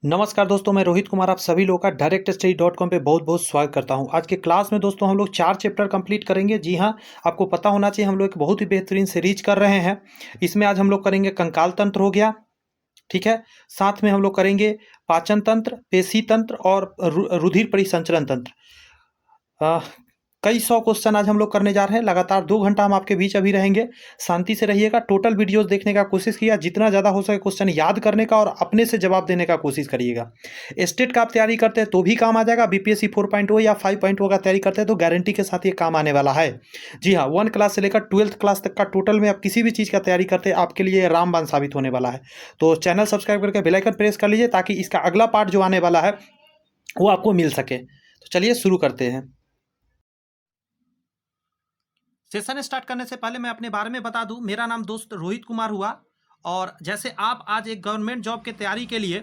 नमस्कार दोस्तों, मैं रोहित कुमार आप सभी लोगों का directstudy.com पे बहुत बहुत स्वागत करता हूं। आज के क्लास में दोस्तों हम लोग 4 चैप्टर कंप्लीट करेंगे। जी हां, आपको पता होना चाहिए हम लोग एक बहुत ही बेहतरीन सीरीज कर रहे हैं। इसमें आज हम लोग करेंगे कंकाल तंत्र हो गया, ठीक है। साथ में हम लोग करेंगे पाचन तंत्र, पेशी तंत्र और रुधिर परिसंचरण तंत्र। अ, कई सौ क्वेश्चन आज हम लोग करने जा रहे हैं। लगातार 2 घंटा हम आपके बीच अभी रहेंगे। शांति से रहिएगा। टोटल वीडियोस देखने का कोशिश किया, जितना ज़्यादा हो सके क्वेश्चन याद करने का और अपने से जवाब देने का कोशिश करिएगा। स्टेट का आप तैयारी करते हैं तो भी काम आ जाएगा। बीपीएससी 4.0 या 5.0 का तैयारी करते हैं तो गारंटी के साथ ये काम आने वाला है। जी हाँ, 1 क्लास से लेकर 12th क्लास तक का टोटल में आप किसी भी चीज़ का तैयारी करते हैं, आपके लिए रामबाण साबित होने वाला है। तो चैनल सब्सक्राइब करके बेल आइकन प्रेस कर लीजिए ताकि इसका अगला पार्ट जो आने वाला है वो आपको मिल सके। तो चलिए शुरू करते हैं। सेशन स्टार्ट करने से पहले मैं अपने बारे में बता दूं, मेरा नाम दोस्त रोहित कुमार हुआ। और जैसे आप आज एक गवर्नमेंट जॉब की तैयारी के लिए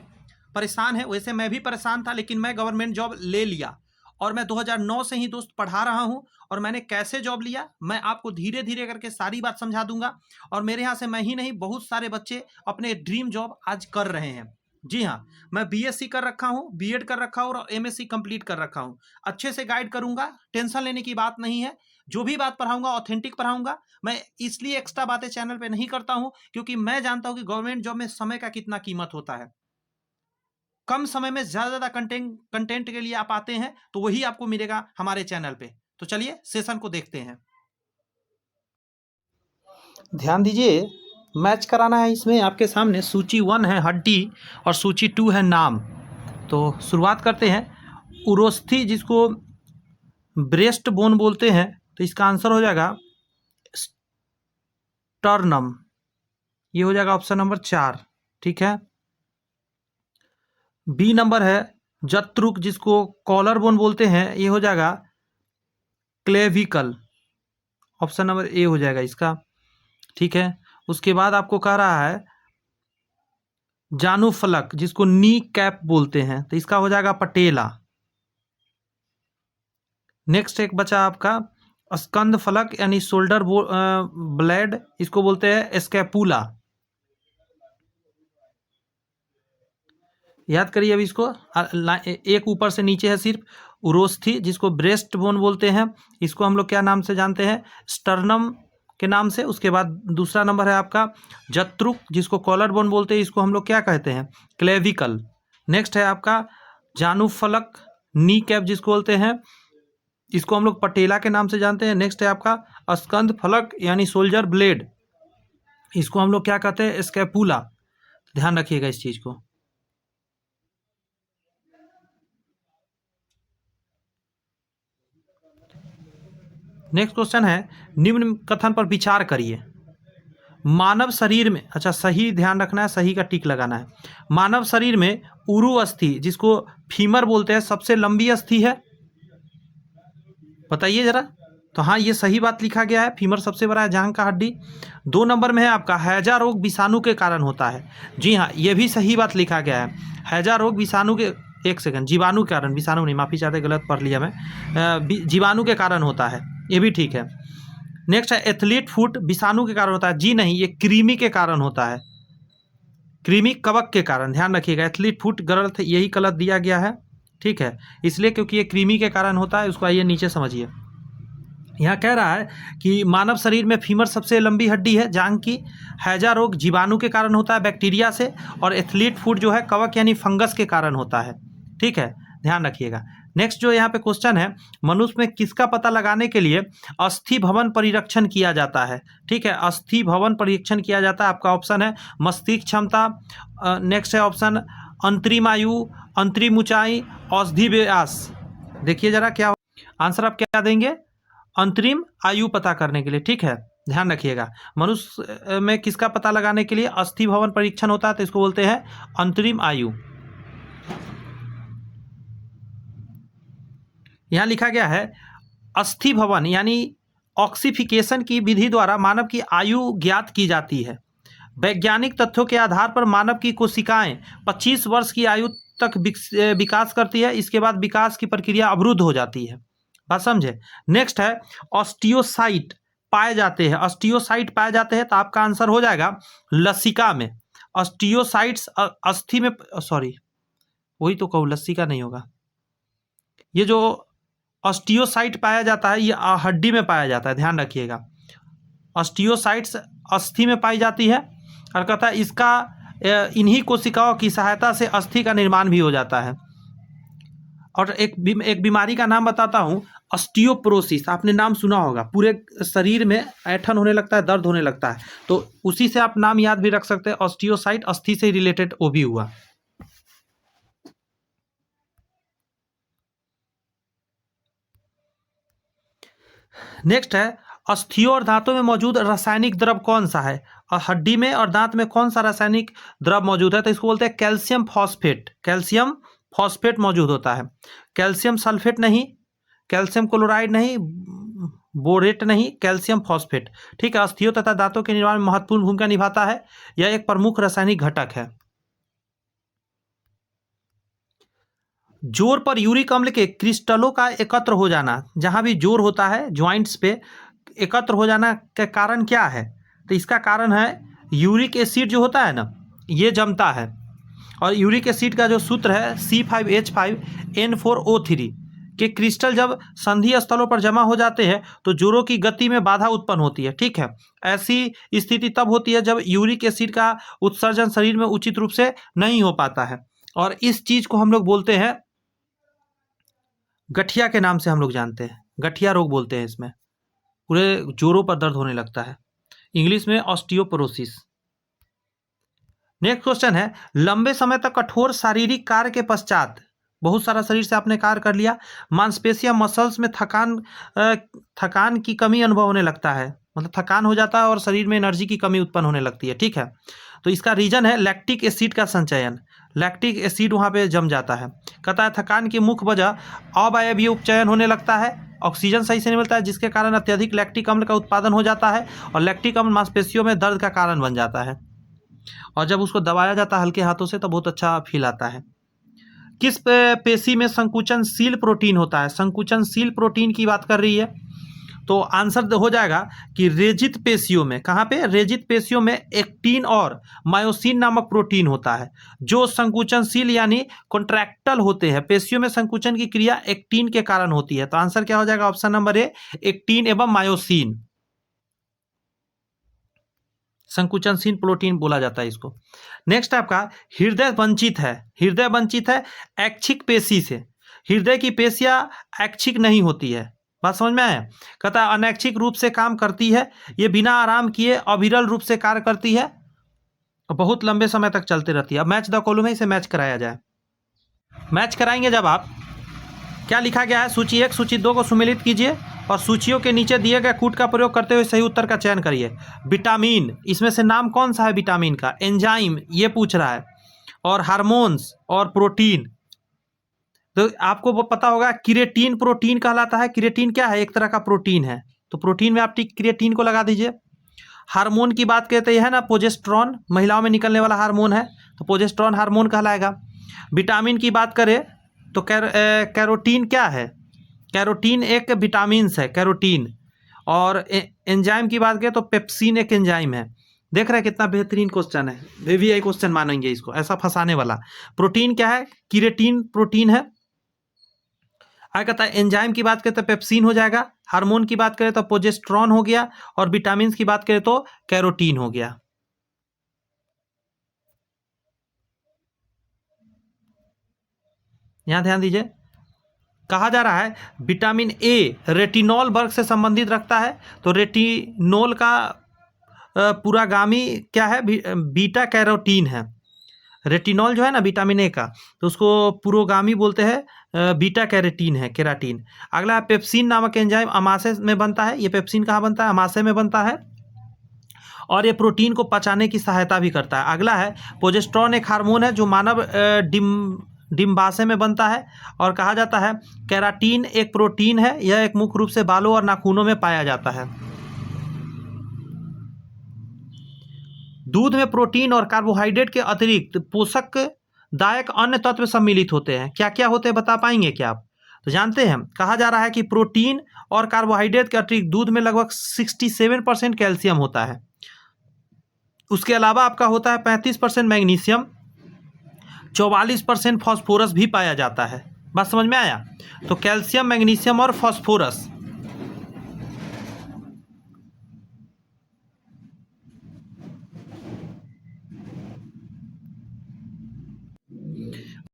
परेशान हैं, वैसे मैं भी परेशान था, लेकिन मैं गवर्नमेंट जॉब ले लिया। और मैं 2009 से ही दोस्त पढ़ा रहा हूं। और मैंने कैसे जॉब लिया मैं आपको धीरे धीरे करके सारी बात समझा दूंगा। और मेरे यहाँ से मैं ही नहीं, बहुत सारे बच्चे अपने ड्रीम जॉब आज कर रहे हैं। जी हाँ, मैं बीएससी कर रखा हूँ, बीएड कर रखा हूँ और एमएससी कंप्लीट कर रखा हूँ। अच्छे से गाइड करूंगा, टेंशन लेने की बात नहीं है। जो भी बात पढ़ाऊंगा ऑथेंटिक पढ़ाऊंगा। मैं इसलिए एक्स्ट्रा बातें चैनल पे नहीं करता हूं क्योंकि मैं जानता हूं कि गवर्नमेंट जॉब में समय का कितना कीमत होता है। कम समय में ज्यादा कंटेंट के लिए आप आते हैं तो वही आपको मिलेगा हमारे चैनल पे। तो चलिए सेशन को देखते हैं। ध्यान दीजिए, मैच कराना है। इसमें आपके सामने सूची 1 है हड्डी और सूची 2 है नाम। तो शुरुआत करते हैं। उरोस्थी जिसको ब्रेस्ट बोन बोलते हैं, तो इसका आंसर हो जाएगा स्टर्नम। ये हो जाएगा ऑप्शन नंबर 4, ठीक है। बी नंबर है जत्रुक जिसको कॉलर बोन बोलते हैं, ये हो जाएगा क्लेविकल। ऑप्शन नंबर ए हो जाएगा इसका, ठीक है। उसके बाद आपको कह रहा है जानू फलक जिसको नी कैप बोलते हैं, तो इसका हो जाएगा पटेला। नेक्स्ट एक बचा आपका स्कंद फलक यानी शोल्डर ब्लेड, इसको बोलते हैं स्कैपुला। याद करिए अभी इसको, एक ऊपर से नीचे है सिर्फ। उरोस्थी जिसको ब्रेस्ट बोन बोलते हैं, इसको हम लोग क्या नाम से जानते हैं, स्टर्नम के नाम से। उसके बाद दूसरा नंबर है आपका जत्रुक जिसको कॉलर बोन बोलते हैं, इसको हम लोग क्या कहते हैं, क्लेविकल। नेक्स्ट है आपका जानुफलक नी कैप जिसको बोलते हैं, इसको हम लोग पटेला के नाम से जानते हैं। नेक्स्ट है आपका स्कंद फलक यानी सोल्जर ब्लेड, इसको हम लोग क्या कहते हैं, स्कैपुला। ध्यान रखिएगा इस चीज़ को। नेक्स्ट क्वेश्चन है निम्न कथन पर विचार करिए। मानव शरीर में, अच्छा सही ध्यान रखना है, सही का टिक लगाना है। मानव शरीर में उरु अस्थि जिसको फीमर बोलते हैं सबसे लंबी अस्थि है, बताइए जरा। तो हाँ, ये सही बात लिखा गया है, फीमर सबसे बड़ा है जांघ का हड्डी। 2 नंबर में है आपका हैजा रोग विषाणु के कारण होता है। जी हाँ, ये भी सही बात लिखा गया है। हैजा रोग विषाणु के, एक सेकंड, जीवाणु के कारण, विषाणु नहीं, माफ़ी चाहते, गलत पढ़ लिया मैं, जीवाणु के कारण होता है, ये भी ठीक है। नेक्स्ट है एथलीट फुट विषाणु के कारण होता है, जी नहीं, ये कृमि के कारण होता है, कृमि कवक के कारण। ध्यान रखिएगा, एथलीट फुट गलत, यही गलत दिया गया है, ठीक है, इसलिए क्योंकि ये कृमि के कारण होता है। उसको आइए नीचे समझिए। यहाँ कह रहा है कि मानव शरीर में फीमर सबसे लंबी हड्डी है जांघ की। हैजा रोग जीवाणु के कारण होता है, बैक्टीरिया से। और एथलीट फुट जो है कवक यानी फंगस के कारण होता है, ठीक है, ध्यान रखिएगा। नेक्स्ट जो यहाँ पे क्वेश्चन है, मनुष्य में किसका पता लगाने के लिए अस्थि भवन परीक्षण किया जाता है, ठीक है, अस्थि भवन परीक्षण किया जाता है। आपका ऑप्शन है मस्तिष्क क्षमता, नेक्स्ट है ऑप्शन अंतरिम आयु, अंतरिम ऊंचाई, औषधि व्यास। देखिए जरा क्या आंसर आप क्या देंगे, अंतरिम आयु पता करने के लिए, ठीक है, ध्यान रखिएगा। मनुष्य में किसका पता लगाने के लिए अस्थि भवन परीक्षण होता है, तो इसको बोलते हैं अंतरिम आयु। यहाँ लिखा गया है अस्थि भवन यानी ऑक्सीफिकेशन की विधि द्वारा मानव की आयु ज्ञात की जाती है। वैज्ञानिक तथ्यों के आधार पर मानव की कोशिकाएं 25 वर्ष की आयु तक विकास करती है, इसके बाद विकास की प्रक्रिया अवरुद्ध हो जाती है। बात समझे। नेक्स्ट है ऑस्टियोसाइट पाए जाते हैं, ऑस्टियोसाइट पाए जाते हैं, तो आपका आंसर हो जाएगा लसिका में। ऑस्टियोसाइट्स अस्थि में, सॉरी वही तो कहूँ, लस्सी का नहीं होगा। ये जो ऑस्टियोसाइट पाया जाता है ये हड्डी में पाया जाता है, ध्यान रखिएगा। ऑस्टियोसाइट्स अस्थि में पाई जाती है और कहता है इसका इन्हीं कोशिकाओं की सहायता से अस्थि का निर्माण भी हो जाता है। और एक बीमारी का नाम बताता हूँ, ऑस्टियोपोरोसिस। आपने नाम सुना होगा, पूरे शरीर में ऐंठन होने लगता है, दर्द होने लगता है, तो उसी से आप नाम याद भी रख सकते हैं। ऑस्टियोसाइट अस्थि से रिलेटेड वो भी हुआ। नेक्स्ट है, अस्थियों और दांतों में मौजूद रासायनिक द्रव कौन सा है? और हड्डी में और दांत में कौन सा रासायनिक द्रव मौजूद है? तो इसको बोलते हैं कैल्शियम फॉस्फेट। कैल्शियम फॉस्फेट मौजूद होता है, कैल्शियम सल्फेट नहीं, कैल्शियम क्लोराइड नहीं, बोरेट नहीं, कैल्शियम फॉस्फेट। ठीक है, अस्थियों तथा दांतों के निर्माण में महत्वपूर्ण भूमिका निभाता है। यह एक प्रमुख रासायनिक घटक है। जोर पर यूरिक अम्ल के क्रिस्टलों का एकत्र हो जाना, जहां भी जोर होता है ज्वाइंट्स पे एकत्र हो जाना का कारण क्या है? तो इसका कारण है यूरिक एसिड जो होता है ना, ये जमता है। और यूरिक एसिड का जो सूत्र है C5H5N4O3 के क्रिस्टल जब संधि स्थलों पर जमा हो जाते हैं तो जोड़ों की गति में बाधा उत्पन्न होती है। ठीक है, ऐसी स्थिति तब होती है जब यूरिक एसिड का उत्सर्जन शरीर में उचित रूप से नहीं हो पाता है, और इस चीज को हम लोग बोलते हैं गठिया के नाम से हम लोग जानते हैं। गठिया रोग बोलते हैं इसमें, पूरे जोड़ों पर दर्द होने लगता है, इंग्लिश में ऑस्टियोपोरोसिस। नेक्स्ट क्वेश्चन है, लंबे समय तक कठोर शारीरिक कार्य के पश्चात, बहुत सारा शरीर से आपने कार्य कर लिया, मांसपेशियां मसल्स में थकान की कमी अनुभव होने लगता है, मतलब थकान हो जाता है और शरीर में एनर्जी की कमी उत्पन्न होने लगती है। ठीक है, तो इसका रीजन है लैक्टिक एसिड का संचयन। लैक्टिक एसिड वहाँ पे जम जाता है। कहता है थकान की मुख्य वजह अवायवीय उपचयन होने लगता है, ऑक्सीजन सही से नहीं मिलता है, जिसके कारण अत्यधिक लैक्टिक अम्ल का उत्पादन हो जाता है और लैक्टिक अम्ल मांसपेशियों में दर्द का कारण बन जाता है, और जब उसको दबाया जाता है हल्के हाथों से तो बहुत अच्छा फील आता है। किस पेशी में संकुचनशील प्रोटीन होता है? संकुचनशील प्रोटीन की बात कर रही है, तो आंसर हो जाएगा कि रेजित पेशियों में। कहाँ पे? रेजित पेशियों में एक्टिन और मायोसिन नामक प्रोटीन होता है जो संकुचनशील यानी कॉन्ट्रैक्टल होते हैं। पेशियों में संकुचन की क्रिया एक्टिन के कारण होती है, तो आंसर क्या हो जाएगा? ऑप्शन नंबर ए, एक्टिन एवं मायोसिन। संकुचनशील प्रोटीन बोला जाता है इसको। नेक्स्ट आपका हृदय वंचित है। हृदय वंचित है ऐच्छिक पेशी से। हृदय की पेशियां ऐच्छिक नहीं होती है, बात समझ में आया? कहता है अनैच्छिक रूप से काम करती है, ये बिना आराम किए अविरल रूप से कार्य करती है और बहुत लंबे समय तक चलते रहती है। अब मैच द कॉलम है, इसे मैच कराया जाए। मैच कराएंगे जब आप, क्या लिखा गया है? सूची 1 सूची 2 को सुमेलित कीजिए और सूचियों के नीचे दिए गए कूट का प्रयोग करते हुए सही उत्तर का चयन करिए। विटामिन, इसमें से नाम कौन सा है विटामिन का? एंजाइम, ये पूछ रहा है, और हार्मोन्स और प्रोटीन। तो आपको वो पता होगा क्रिएटिन प्रोटीन कहलाता है। क्रिएटिन क्या है? एक तरह का प्रोटीन है, तो प्रोटीन में आप क्रिएटिन को लगा दीजिए। हार्मोन की बात कहते हैं ना, प्रोजेस्टेरॉन महिलाओं में निकलने वाला हार्मोन है, तो प्रोजेस्टेरॉन हार्मोन कहलाएगा। विटामिन की बात करें तो कैरोटीन क्या है? कैरोटीन एक विटामिन है, कैरोटीन। और एंजाइम की बात करें तो पेप्सिन एक एंजाइम है। देख रहे हैं कितना बेहतरीन क्वेश्चन है, VVI क्वेश्चन मानेंगे इसको, ऐसा फंसाने वाला। प्रोटीन क्या है? क्रिएटिन प्रोटीन है। आगे कहता है एंजाइम की बात करें तो पेप्सिन हो जाएगा, हार्मोन की बात करें तो प्रोजेस्टेरॉन हो गया, और विटामिन की बात करें तो कैरोटीन हो गया। यहां ध्यान दीजिए, कहा जा रहा है विटामिन ए रेटिनॉल वर्ग से संबंधित रखता है, तो रेटिनॉल का पुरागामी क्या है? बीटा कैरोटीन है। रेटिनॉल जो है ना विटामिन ए का, तो उसको पुरोगामी बोलते हैं, बीटा कैरोटीन है, केराटीन। अगला पेप्सिन नामक एंजाइम अमाशय में बनता है। ये पेप्सिन कहाँ बनता है? अमाशय में बनता है, और ये प्रोटीन को पचाने की सहायता भी करता है। अगला है प्रोजेस्टेरॉन, एक हार्मोन है जो मानव डिम्बाशय में बनता है, और कहा जाता है केराटीन एक प्रोटीन है, यह एक मुख्य रूप से बालों और नाखूनों में पाया जाता है। दूध में प्रोटीन और कार्बोहाइड्रेट के अतिरिक्त पोषक दायक अन्य तत्व सम्मिलित होते हैं। क्या क्या होते हैं बता पाएंगे क्या आप? तो जानते हैं, कहा जा रहा है कि प्रोटीन और कार्बोहाइड्रेट के अतिरिक्त दूध में लगभग 67% कैल्शियम होता है। उसके अलावा आपका होता है 35% मैग्नीशियम, 44% फॉस्फोरस भी पाया जाता है। बात समझ में आया? तो कैल्शियम, मैग्नीशियम और फॉस्फोरस।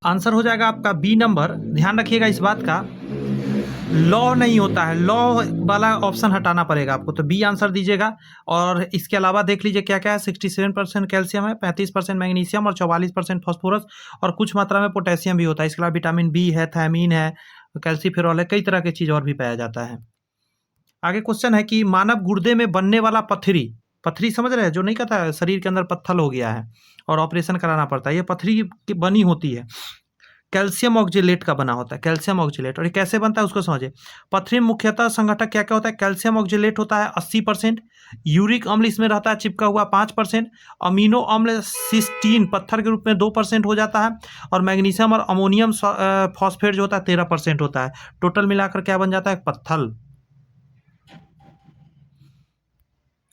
आंसर हो जाएगा आपका बी नंबर। ध्यान रखिएगा इस बात का, लौ नहीं होता है, लौ वाला ऑप्शन हटाना पड़ेगा आपको, तो बी आंसर दीजिएगा। और इसके अलावा देख लीजिए क्या क्या है। 67% कैल्शियम है, 35% मैग्नीशियम और 44% फॉस्फोरस, और कुछ मात्रा में पोटेशियम भी होता है। इसके अलावा विटामिन बी है, थायमीन है, कैल्सीफेरॉल है, कई तरह की चीज़ और भी पाया जाता है। आगे क्वेश्चन है कि मानव गुर्दे में बनने वाला पथरी, पथरी समझ रहे हैं, जो नहीं कहता है शरीर के अंदर पत्थर हो गया है और ऑपरेशन कराना पड़ता है, ये पथरी की बनी होती है, कैल्शियम ऑक्जेलेट का बना होता है, कैल्शियम ऑक्जेलेट। और ये कैसे बनता है उसको समझिए। पथरी में मुख्यतः संघटक क्या क्या होता है? कैल्शियम ऑक्जेलेट होता है 80%, यूरिक अम्ल इसमें रहता है चिपका हुआ 5%, अमीनो अम्ल सिस्टीन पत्थर के रूप में 2% हो जाता है, और मैग्नीशियम और अमोनियम फॉस्फेट जो होता है 13% होता है। टोटल मिलाकर क्या बन जाता है? पत्थल।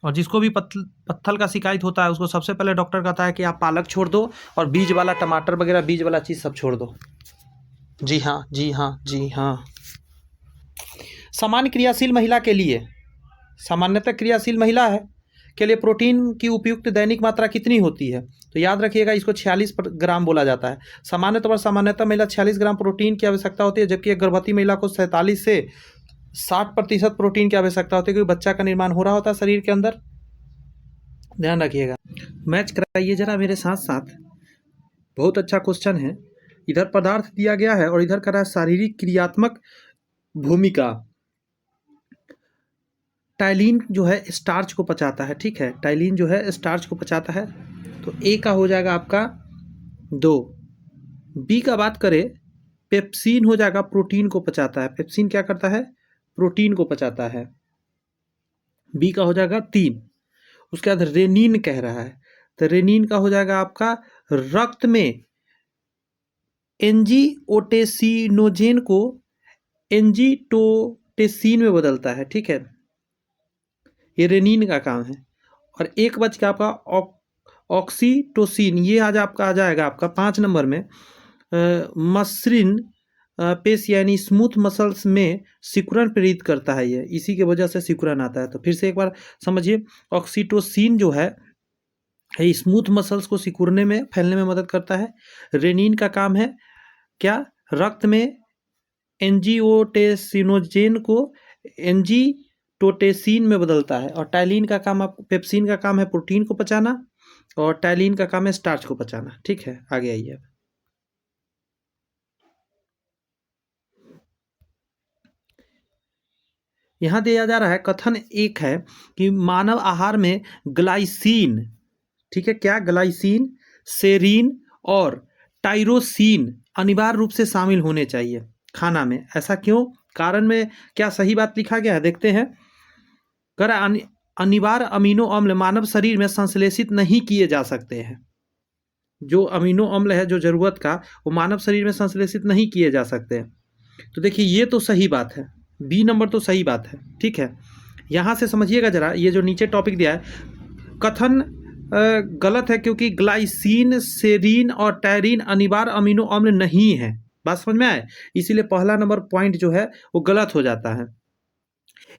और जिसको भी पत्थल का शिकायत होता है उसको सबसे पहले डॉक्टर कहता है कि आप पालक छोड़ दो और बीज वाला टमाटर वगैरह बीज वाला चीज़ सब छोड़ दो। जी हाँ, जी हाँ, जी हाँ। सामान्य क्रियाशील महिला के लिए, सामान्यतः क्रियाशील महिला है के लिए प्रोटीन की उपयुक्त दैनिक मात्रा कितनी होती है? तो याद रखिएगा इसको 46 ग्राम बोला जाता है। सामान्यतः महिला 46 ग्राम प्रोटीन की आवश्यकता होती है, जबकि एक गर्भवती महिला को 47 से 60% प्रोटीन की आवश्यकता होती है, क्योंकि बच्चा का निर्माण हो रहा होता है शरीर के अंदर। ध्यान रखिएगा, मैच कराइए जरा मेरे साथ साथ। बहुत अच्छा क्वेश्चन है। इधर पदार्थ दिया गया है और इधर कर रहा है शारीरिक क्रियात्मक भूमिका। टाइलिन जो है स्टार्च को पचाता है, ठीक है, टाइलिन जो है स्टार्च को पचाता है। तो ए का हो जाएगा आपका 2। बी का बात करें, पेप्सिन हो जाएगा प्रोटीन को पचाता है। पेप्सिन क्या करता है? प्रोटीन को पचाता है। बी का हो जाएगा 3। उसके बाद रेनिन कह रहा है, तो रेनिन का हो जाएगा आपका रक्त में एंजियोटेसिनोजेन को एंजियोटेसिन में बदलता है, ठीक है, ये रेनिन का काम है। और एक बच के आपका ऑक्सीटोसिन, ये आज आपका आ जाएगा आपका 5 नंबर में। मसृण पेश यानी स्मूथ मसल्स में सिकुड़न प्रेरित करता है, ये इसी की वजह से सिकुड़न आता है। तो फिर से एक बार समझिए, ऑक्सीटोसिन जो है स्मूथ मसल्स को सिकुड़ने में, फैलने में मदद करता है। रेनिन का काम है क्या? रक्त में एंजियोटेसिनोजेन को एंजियोटेसिन में बदलता है। और टाइलिन का काम, पेप्सिन का काम है प्रोटीन को पचाना, और टाइलिन का काम है स्टार्च को पचाना, ठीक है। आगे आइए। यहाँ दिया जा रहा है, कथन एक है कि मानव आहार में ग्लाइसिन, ठीक है, क्या? ग्लाइसिन, सेरीन और टाइरोसिन अनिवार्य रूप से शामिल होने चाहिए खाना में। ऐसा क्यों? कारण में क्या सही बात लिखा गया है, देखते हैं। कर अनिवार्य अमीनो अम्ल मानव शरीर में संश्लेषित नहीं किए जा सकते हैं। जो अमीनो अम्ल है जो जरूरत का, वो मानव शरीर में संश्लेषित नहीं किए जा सकते। तो देखिए ये तो सही बात है, बी नंबर तो सही बात है, ठीक है। यहाँ से समझिएगा जरा, ये जो नीचे टॉपिक दिया है, कथन गलत है, क्योंकि ग्लाइसिन, सेरीन और टायरीन अनिवार्य अमीनो अम्ल नहीं है। बात समझ में आए? इसीलिए पहला नंबर पॉइंट जो है वो गलत हो जाता है।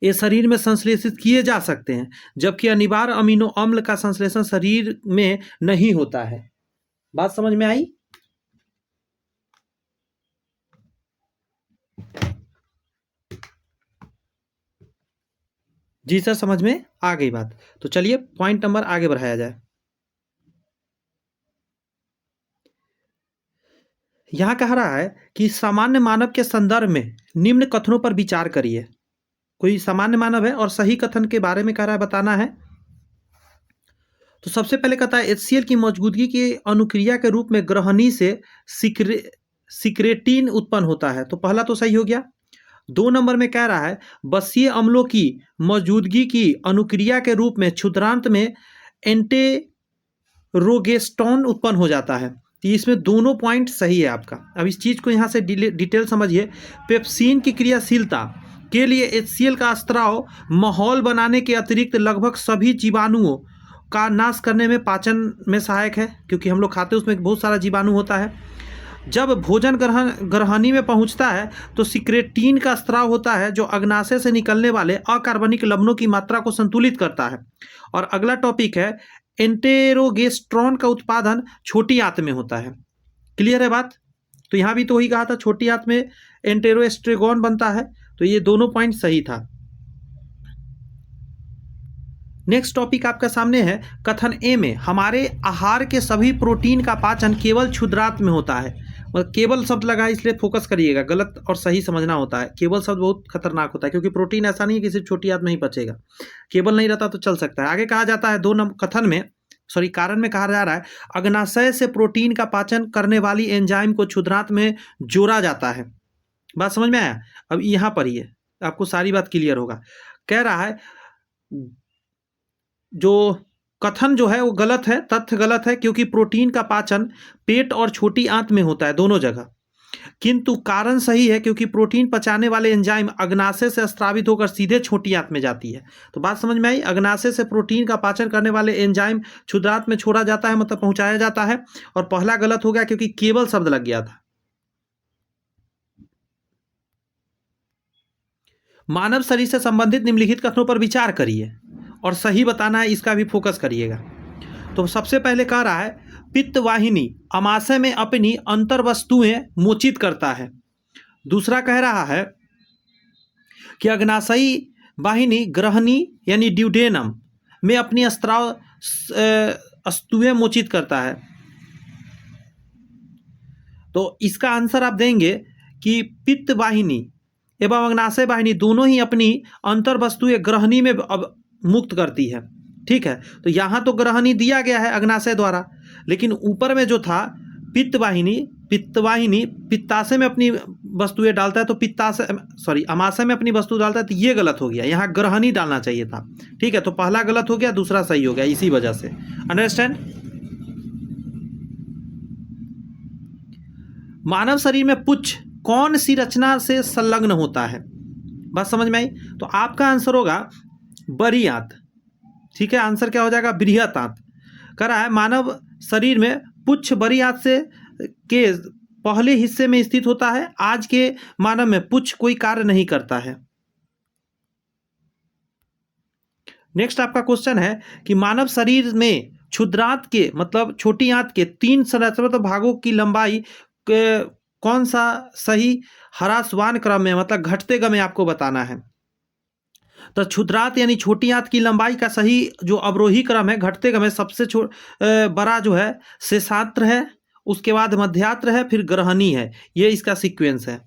ये शरीर में संश्लेषित किए जा सकते हैं, जबकि अनिवार्य अमीनो अम्ल का संश्लेषण शरीर में नहीं होता है। बात समझ में आई? जी सर, समझ में आ गई बात। तो चलिए पॉइंट नंबर आगे बढ़ाया जाए। यहां कह रहा है कि सामान्य मानव के संदर्भ में निम्न कथनों पर विचार करिए। कोई सामान्य मानव है और सही कथन के बारे में कह रहा है, बताना है। तो सबसे पहले कहता है HCl की मौजूदगी की अनुक्रिया के रूप में ग्रहणी से सिक्रेटिन उत्पन्न होता है। तो पहला तो सही हो गया। 2 नंबर में कह रहा है बसीय अम्लों की मौजूदगी की अनुक्रिया के रूप में क्षुद्रांत में एंटेरोगेस्टोन उत्पन्न हो जाता है। तो इसमें दोनों पॉइंट सही है आपका। अब इस चीज़ को यहाँ से डिटेल समझिए। पेप्सिन की क्रियाशीलता के लिए HCl का स्त्राव माहौल बनाने के अतिरिक्त लगभग सभी जीवाणुओं का नाश करने में, पाचन में सहायक है, क्योंकि हम लोग खाते हैं उसमें बहुत सारा जीवाणु होता है। जब भोजन ग्रहणी में पहुंचता है तो सिक्रेटीन का स्राव होता है, जो अग्नाशय से निकलने वाले अकार्बनिक लवणों की मात्रा को संतुलित करता है। और अगला टॉपिक है एंटेरोगेस्ट्रॉन का उत्पादन छोटी आंत में होता है। क्लियर है बात? तो यहाँ भी तो वही कहा था, छोटी आंत में एंटेरोएस्ट्रेगोन बनता है, तो ये दोनों पॉइंट सही था। नेक्स्ट टॉपिक आपका सामने है कथन ए में, हमारे आहार के सभी प्रोटीन का पाचन केवल क्षुद्रांत में होता है। मतलब केवल शब्द लगा है इसलिए फोकस करिएगा, गलत और सही समझना होता है। केवल शब्द बहुत खतरनाक होता है, क्योंकि प्रोटीन ऐसा नहीं है कि सिर्फ छोटी आंत में ही पचेगा, केवल नहीं रहता तो चल सकता है। आगे कहा जाता है कथन में, कारण में कहा जा रहा है, अग्नाशय से प्रोटीन का पाचन करने वाली एंजाइम को क्षुद्रांत में जोड़ा जाता है। बात समझ में आया? अब यहाँ पर ही आपको सारी बात क्लियर होगा। कह रहा है जो कथन जो है वो गलत है, तथ्य गलत है, क्योंकि प्रोटीन का पाचन पेट और छोटी आंत में होता है, दोनों जगह। किंतु कारण सही है, क्योंकि प्रोटीन पचाने वाले एंजाइम अग्नाशय से स्रावित होकर सीधे छोटी आंत में जाती है। तो बात समझ में आई? अग्नाशय से प्रोटीन का पाचन करने वाले एंजाइम क्षुद्रांत में छोड़ा जाता है, मतलब पहुंचाया जाता है। और पहला गलत हो गया क्योंकि केवल शब्द लग गया था। मानव शरीर से संबंधित निम्नलिखित कथनों पर विचार करिए और सही बताना है, इसका भी फोकस करिएगा। तो सबसे पहले कह रहा है पित्त वाहिनी अमाशय में अपनी अंतर वस्तुएं मोचित करता है। दूसरा कह रहा है कि अग्नाशयी वाहिनी ग्रहणी यानी ड्यूडेनम में अपनी स्राव वस्तुएं मोचित करता है। तो इसका आंसर आप देंगे कि पित्त वाहिनी एवं अग्नाशय वाहिनी दोनों ही अपनी अंतर वस्तुएं ग्रहणी में अब मुक्त करती है। ठीक है, तो यहाँ तो ग्रहणी दिया गया है अग्नाशय द्वारा, लेकिन ऊपर में जो था पित्तवाहिनी पित्ताशय में अपनी वस्तुएं डालता है, तो अमाशय में अपनी वस्तु डालता है, तो ये गलत हो गया। यहाँ ग्रहणी डालना चाहिए था। ठीक है, तो पहला गलत हो गया, दूसरा सही हो गया, इसी वजह से। अंडरस्टैंड? मानव शरीर में पुच्छ कौन सी रचना से संलग्न होता है? बात समझ में आई? तो आपका आंसर होगा बड़ी आंत। ठीक है, आंसर क्या हो जाएगा? बृहत आंत। कह रहा है मानव शरीर में पुच्छ बड़ी आंत से के पहले हिस्से में स्थित होता है। आज के मानव में पुच्छ कोई कार्य नहीं करता है। नेक्स्ट आपका क्वेश्चन है कि मानव शरीर में क्षुद्रांत के मतलब छोटी आंत के 3 संरचनात्मक भागों की लंबाई कौन सा सही ह्रासवान क्रम में, मतलब घटते क्रम में आपको बताना है। तो क्षुद्रांत यानी छोटी आंत की लंबाई का सही जो अवरोही क्रम है, घटते क्रम में सबसे बड़ा जो है शेषात्र है, उसके बाद मध्यात्र है, फिर ग्रहणी है। ये इसका सीक्वेंस है,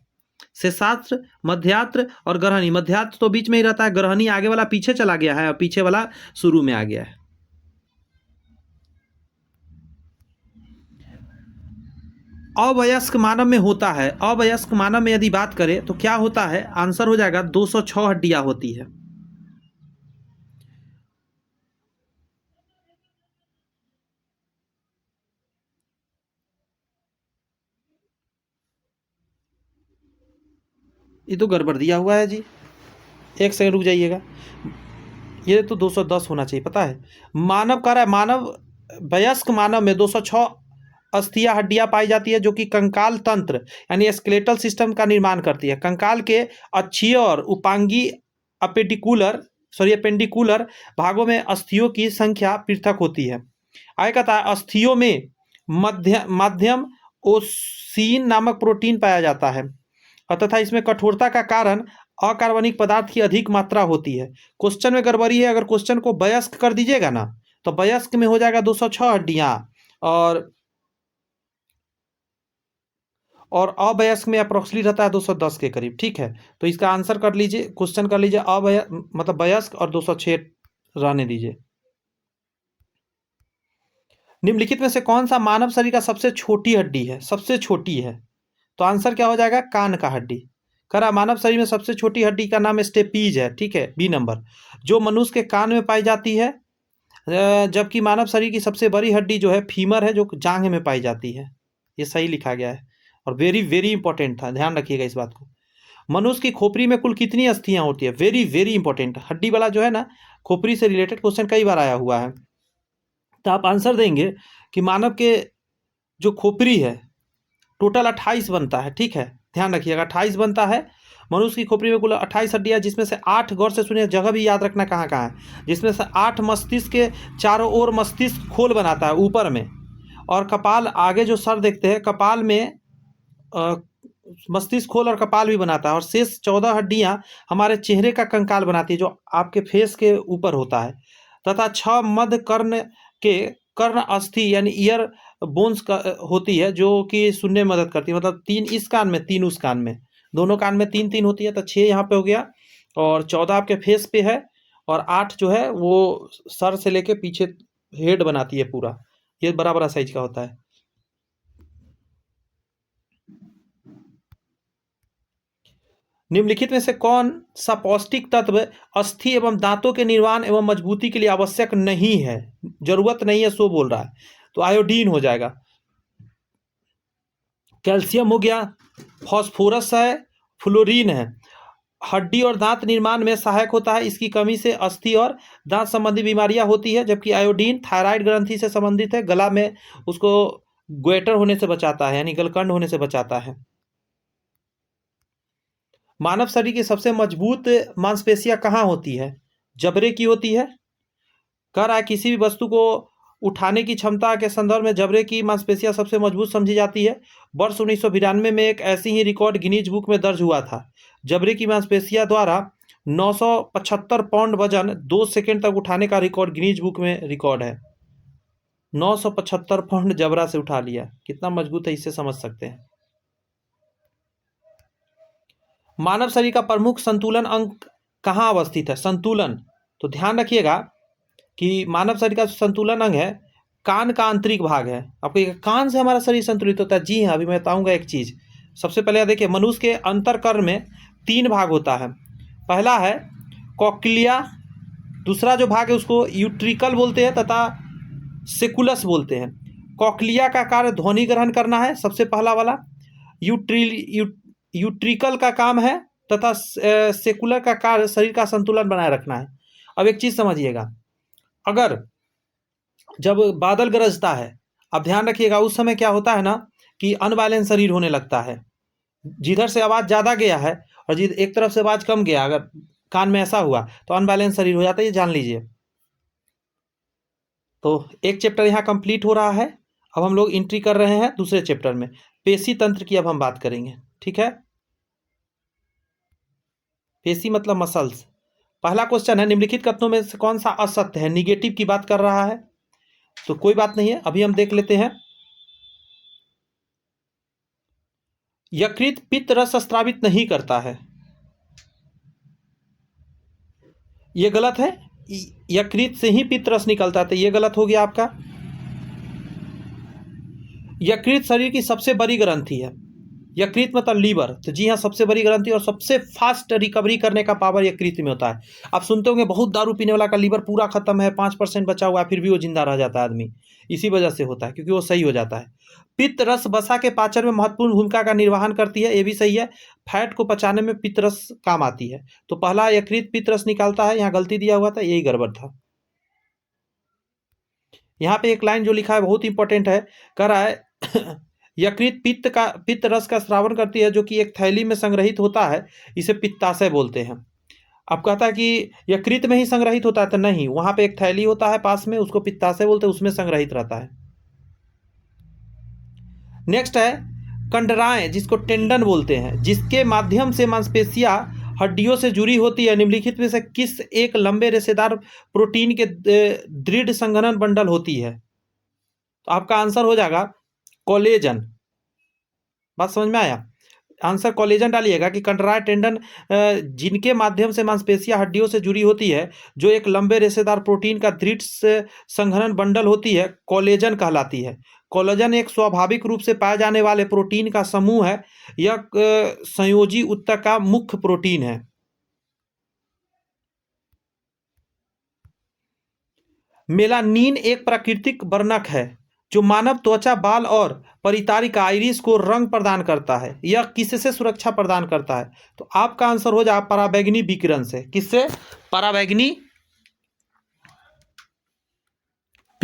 शेषात्र, मध्यात्र और ग्रहणी। मध्यात्र तो बीच में ही रहता है, ग्रहणी आगे वाला पीछे चला गया है और पीछे वाला शुरू में आ गया है। अवयस्क मानव में होता है, अवयस्क मानव में यदि बात करें तो क्या होता है? आंसर हो जाएगा 206 हड्डियां होती है। ये तो गड़बड़ दिया हुआ है जी, एक सेकंड रुक जाइएगा। ये तो 210 होना चाहिए, पता है। मानव कह रहा है मानव वयस्क मानव में 206 अस्थियां हड्डियां पाई जाती है, जो कि कंकाल तंत्र यानी स्केलेटल सिस्टम का निर्माण करती है। कंकाल के अक्षीय और उपांगी अपेंडिकुलर भागों में अस्थियों की संख्या पृथक होती है। आगे कहता है अस्थियों में माध्यम ओसीन नामक प्रोटीन पाया जाता है तथा इसमें कठोरता का कारण अकार्बनिक पदार्थ की अधिक मात्रा होती है। क्वेश्चन में गड़बड़ी है, अगर क्वेश्चन को वयस्क कर दीजिएगा ना तो वयस्क में हो जाएगा 206 हड्डियां और अवयस्क में अप्रोक्सीमेटली रहता है 210 के करीब। ठीक है, तो इसका आंसर कर लीजिए, क्वेश्चन कर लीजिए मतलब वयस्क और 206 रहने दीजिए। निम्नलिखित में से कौन सा मानव शरीर का सबसे छोटी हड्डी है? सबसे छोटी है तो आंसर क्या हो जाएगा? कान का हड्डी। करा मानव शरीर में सबसे छोटी हड्डी का नाम स्टेपीज है। ठीक है, बी नंबर, जो मनुष्य के कान में पाई जाती है, जबकि मानव शरीर की सबसे बड़ी हड्डी जो है फीमर है, जो जांघ में पाई जाती है। ये सही लिखा गया है और वेरी वेरी इंपॉर्टेंट था, ध्यान रखिएगा इस बात को। मनुष्य की खोपड़ी में कुल कितनी अस्थियां होती है? वेरी वेरी इंपॉर्टेंट, हड्डी वाला जो है ना, खोपड़ी से रिलेटेड क्वेश्चन कई बार आया हुआ है। तो आप आंसर देंगे कि मानव के जो खोपड़ी है टोटल 28 बनता है। ठीक है, ध्यान रखिएगा 28 बनता है। मनुष्य की खोपड़ी में कुल 28 हड्डियाँ, जिसमें से 8, गौर से सुनिए, जगह भी याद रखना कहाँ कहाँ है, जिसमें से 8 मस्तिष्क के चारों ओर मस्तिष्क खोल बनाता है ऊपर में, और कपाल आगे जो सर देखते हैं कपाल में मस्तिष्क खोल और कपाल भी बनाता है, और शेष 14 हड्डियाँ हमारे चेहरे का कंकाल बनाती है जो आपके फेस के ऊपर होता है, तथा 6 मध्य कर्ण के कर्ण अस्थि यानी ईयर बोन्स का होती है जो कि सुनने में मदद करती है। मतलब 3 इस कान में 3 उस कान में, दोनों कान में 3-3 होती है, तो 6 यहाँ पे हो गया, और 14 आपके फेस पे है, और 8 जो है वो सर से लेके पीछे हेड बनाती है पूरा। ये बड़ा बड़ा साइज का होता है। निम्नलिखित में से कौन सा पौष्टिक तत्व अस्थि एवं दांतों के निर्माण एवं मजबूती के लिए आवश्यक नहीं है, जरूरत नहीं है, सो बोल रहा है, तो आयोडीन हो जाएगा। कैल्शियम हो गया, फास्फोरस है, फ्लोरीन है। हड्डी और दांत निर्माण में सहायक होता है, इसकी कमी से अस्थि और दांत संबंधी बीमारियां होती है। जबकि आयोडीन थायराइड ग्रंथि से संबंधित है, गला में उसको ग्वेटर होने से बचाता है, यानी गलकंड होने से बचाता है। मानव शरीर की सबसे मजबूत मांसपेशियां कहाँ होती है? जबड़े की होती है। कह रहा है किसी भी वस्तु को उठाने की क्षमता के संदर्भ में जबड़े की मांसपेशियां सबसे मजबूत समझी जाती है। वर्ष 1992 में एक ऐसी ही रिकॉर्ड गिनीज बुक में दर्ज हुआ था। जबड़े की मांसपेशियां द्वारा 975 पाउंड वजन 2 सेकंड तक उठाने का रिकॉर्ड गिनीज बुक में रिकॉर्ड है। 975 पाउंड जबड़ा से उठा लिया, कितना मजबूत है इससे समझ सकते हैं। मानव शरीर का प्रमुख संतुलन अंग कहाँ अवस्थित है? संतुलन, तो ध्यान रखिएगा कि मानव शरीर का संतुलन अंग है कान का आंतरिक भाग है। आपको कान से हमारा शरीर संतुलित होता है। जी हाँ, अभी मैं बताऊंगा एक चीज। सबसे पहले देखिए, मनुष्य के अंतरकर्ण में 3 भाग होता है। पहला है कॉक्लिया, दूसरा जो भाग है उसको यूट्रिकल बोलते हैं तथा सेकुलस बोलते हैं। कॉक्लिया का कार्य ध्वनि ग्रहण करना है, सबसे पहला वाला। यूट्रिकल का काम है तथा सेकुलर का कार्य शरीर का संतुलन बनाए रखना है। अब एक चीज समझिएगा, अगर जब बादल गरजता है, अब ध्यान रखिएगा, उस समय क्या होता है ना कि अनबैलेंस शरीर होने लगता है। जिधर से आवाज़ ज़्यादा गया है और जिधर एक तरफ से आवाज़ कम गया, अगर कान में ऐसा हुआ तो अनबैलेंस शरीर हो जाता है, ये जान लीजिए। तो एक चैप्टर यहाँ कंप्लीट हो रहा है। अब हम लोग एंट्री कर रहे हैं दूसरे चैप्टर में, पेशी तंत्र की अब हम बात करेंगे। ठीक है, पेशी मतलब मसल्स। पहला क्वेश्चन है, निम्नलिखित कथनों में से कौन सा असत्य है? निगेटिव की बात कर रहा है, तो कोई बात नहीं है, अभी हम देख लेते हैं। यकृत पित्त रस स्रावित नहीं करता है, ये गलत है। यकृत से ही पित्त रस निकलता है, तो ये गलत हो गया आपका। यकृत शरीर की सबसे बड़ी ग्रंथि है। यकृत मतलब लीवर, तो जी हाँ, सबसे बड़ी ग्रंथि और सबसे फास्ट रिकवरी करने का पावर यकृत में होता है। आप सुनते होंगे बहुत दारू पीने वाला का लीवर पूरा खत्म है, 5% बचा हुआ है, फिर भी वो जिंदा रह जाता है आदमी। इसी वजह से होता है, क्योंकि वो सही हो जाता है। पित्त रस वसा के पाचन में महत्वपूर्ण भूमिका का निर्वहन करती है, ये भी सही है। फैट को पचाने में पित्त रस काम आती है। तो पहला यकृत पित्त रस निकालता है, यहाँ गलती दिया हुआ था, यही गड़बड़ था। यहाँ पे एक लाइन जो लिखा है बहुत इंपॉर्टेंट है, कह रहा है यकृत पित्त रस का स्रावन करती है, जो कि एक थैली में संग्रहित होता है, इसे पित्ताशय बोलते हैं। अब कहता है कि यकृत में ही संग्रहित होता है, तो नहीं, वहां पे एक थैली होता है पास में, उसको पित्ताशय बोलते हैं, उसमें संग्रहित रहता है। नेक्स्ट है कंडराएं, जिसको टेंडन बोलते हैं, जिसके माध्यम से मांसपेशियां हड्डियों से जुड़ी होती है। निम्नलिखित में से किस एक लंबे रेशेदार प्रोटीन के दृढ़ संघनन बंडल होती है? तो आपका आंसर हो जाएगा कोलेजन। बात समझ में आया? आंसर कोलेजन डालिएगा कि कंडराय टेंडन जिनके माध्यम से मांसपेशियां हड्डियों से जुड़ी होती है, जो एक लंबे रेशेदार प्रोटीन का दृढ़ संघनन बंडल होती है, कोलेजन कहलाती है। कोलेजन एक स्वाभाविक रूप से पाए जाने वाले प्रोटीन का समूह है। यह संयोजी ऊतक का मुख्य प्रोटीन है। मेलानिन एक प्राकृतिक वर्णक है जो मानव त्वचा, बाल और परितारिका आइरिस को रंग प्रदान करता है। यह किससे सुरक्षा प्रदान करता है? तो आपका आंसर हो जाए पराबैंगनी विकिरण से। किससे? पराबैंगनी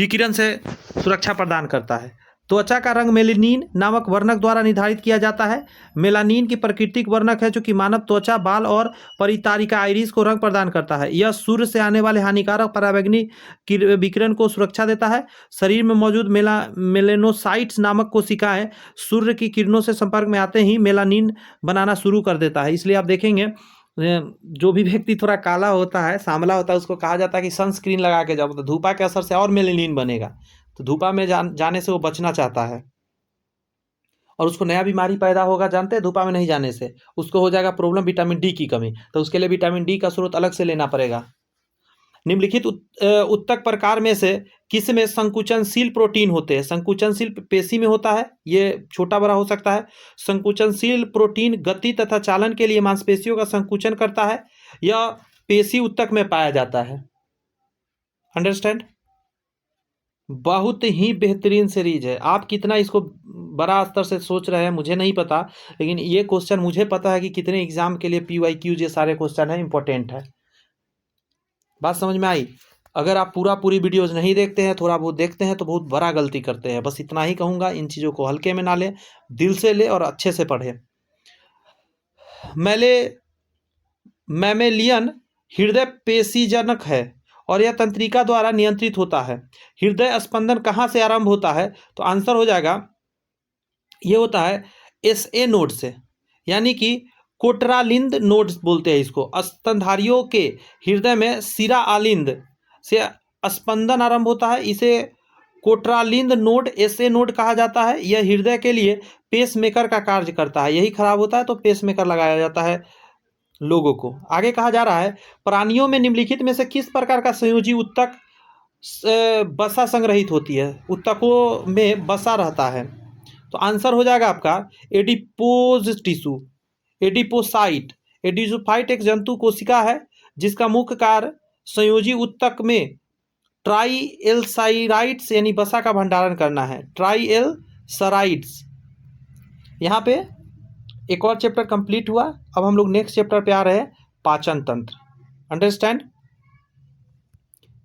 विकिरण से सुरक्षा प्रदान करता है। त्वचा का रंग मेलानिन नामक वर्णक द्वारा निर्धारित किया जाता है। मेलानिन की प्राकृतिक वर्णक है जो कि मानव त्वचा, बाल और परितारिका आइरिस को रंग प्रदान करता है। यह सूर्य से आने वाले हानिकारक पराबैंगनी विकिरण को सुरक्षा देता है। शरीर में मौजूद मेलेनोसाइट्स नामक कोशिकाएं सूर्य की किरणों से संपर्क में आते ही मेलानिन बनाना शुरू कर देता है। इसलिए आप देखेंगे जो भी व्यक्ति थोड़ा काला होता है, सांवला होता है, उसको कहा जाता है कि सनस्क्रीन लगा के जाओ, तो धूपा के असर से और मेलानिन बनेगा, तो धूपा में जाने से वो बचना चाहता है। और उसको नया बीमारी पैदा होगा, जानते हैं, धूपा में नहीं जाने से उसको हो जाएगा प्रॉब्लम विटामिन डी की कमी, तो उसके लिए विटामिन डी का स्रोत अलग से लेना पड़ेगा। निम्नलिखित उत्तक प्रकार में से किस में संकुचनशील प्रोटीन होते हैं? संकुचनशील पेशी में होता है, ये छोटा बड़ा हो सकता है। संकुचनशील प्रोटीन गति तथा चालन के लिए मांसपेशियों का संकुचन करता है। यह पेशी उत्तक में पाया जाता है। अंडरस्टैंड? बहुत ही बेहतरीन सीरीज है। आप कितना इसको बड़ा स्तर से सोच रहे हैं मुझे नहीं पता, लेकिन ये क्वेश्चन मुझे पता है कि कितने एग्जाम के लिए PYQ ये सारे क्वेश्चन है, इंपॉर्टेंट है। बात समझ में आई? अगर आप पूरी वीडियोज नहीं देखते हैं, थोड़ा बहुत देखते हैं, तो बहुत बड़ा गलती करते हैं। बस इतना ही कहूँगा, इन चीज़ों को हल्के में ना लें, दिल से ले और अच्छे से पढ़ें। मैमेलियन हृदय पेशीजनक है और यह तंत्रिका द्वारा नियंत्रित होता है। हृदय स्पंदन कहाँ से आरंभ होता है? तो आंसर हो जाएगा, ये होता है SA नोड से, यानी कि कोटरालिंद नोड्स बोलते हैं इसको। स्तनधारियों के हृदय में शिरा आलिंद से स्पंदन आरंभ होता है, इसे कोटरालिंद नोड SA नोड कहा जाता है। यह हृदय के लिए पेसमेकर का कार्य करता है। यही खराब होता है तो पेसमेकर लगाया जाता है लोगों को। आगे कहा जा रहा है, प्राणियों में निम्नलिखित में से किस प्रकार का संयोजी उत्तक वसा संग्रहित होती है? उत्तकों में वसा रहता है, तो आंसर हो जाएगा आपका एडिपोज टिश्यू, एडिपोसाइट। एडिपोसाइट एक जंतु कोशिका है जिसका मुख्य कार्य संयोजी उत्तक में ट्राइएल्साइराइड्स यानी वसा का भंडारण करना है। ट्राइएल्साइराइड्स। यहाँ पे एक और चैप्टर कंप्लीट हुआ। अब हम लोग नेक्स्ट चैप्टर पे आ रहे हैं, पाचन तंत्र। अंडरस्टैंड?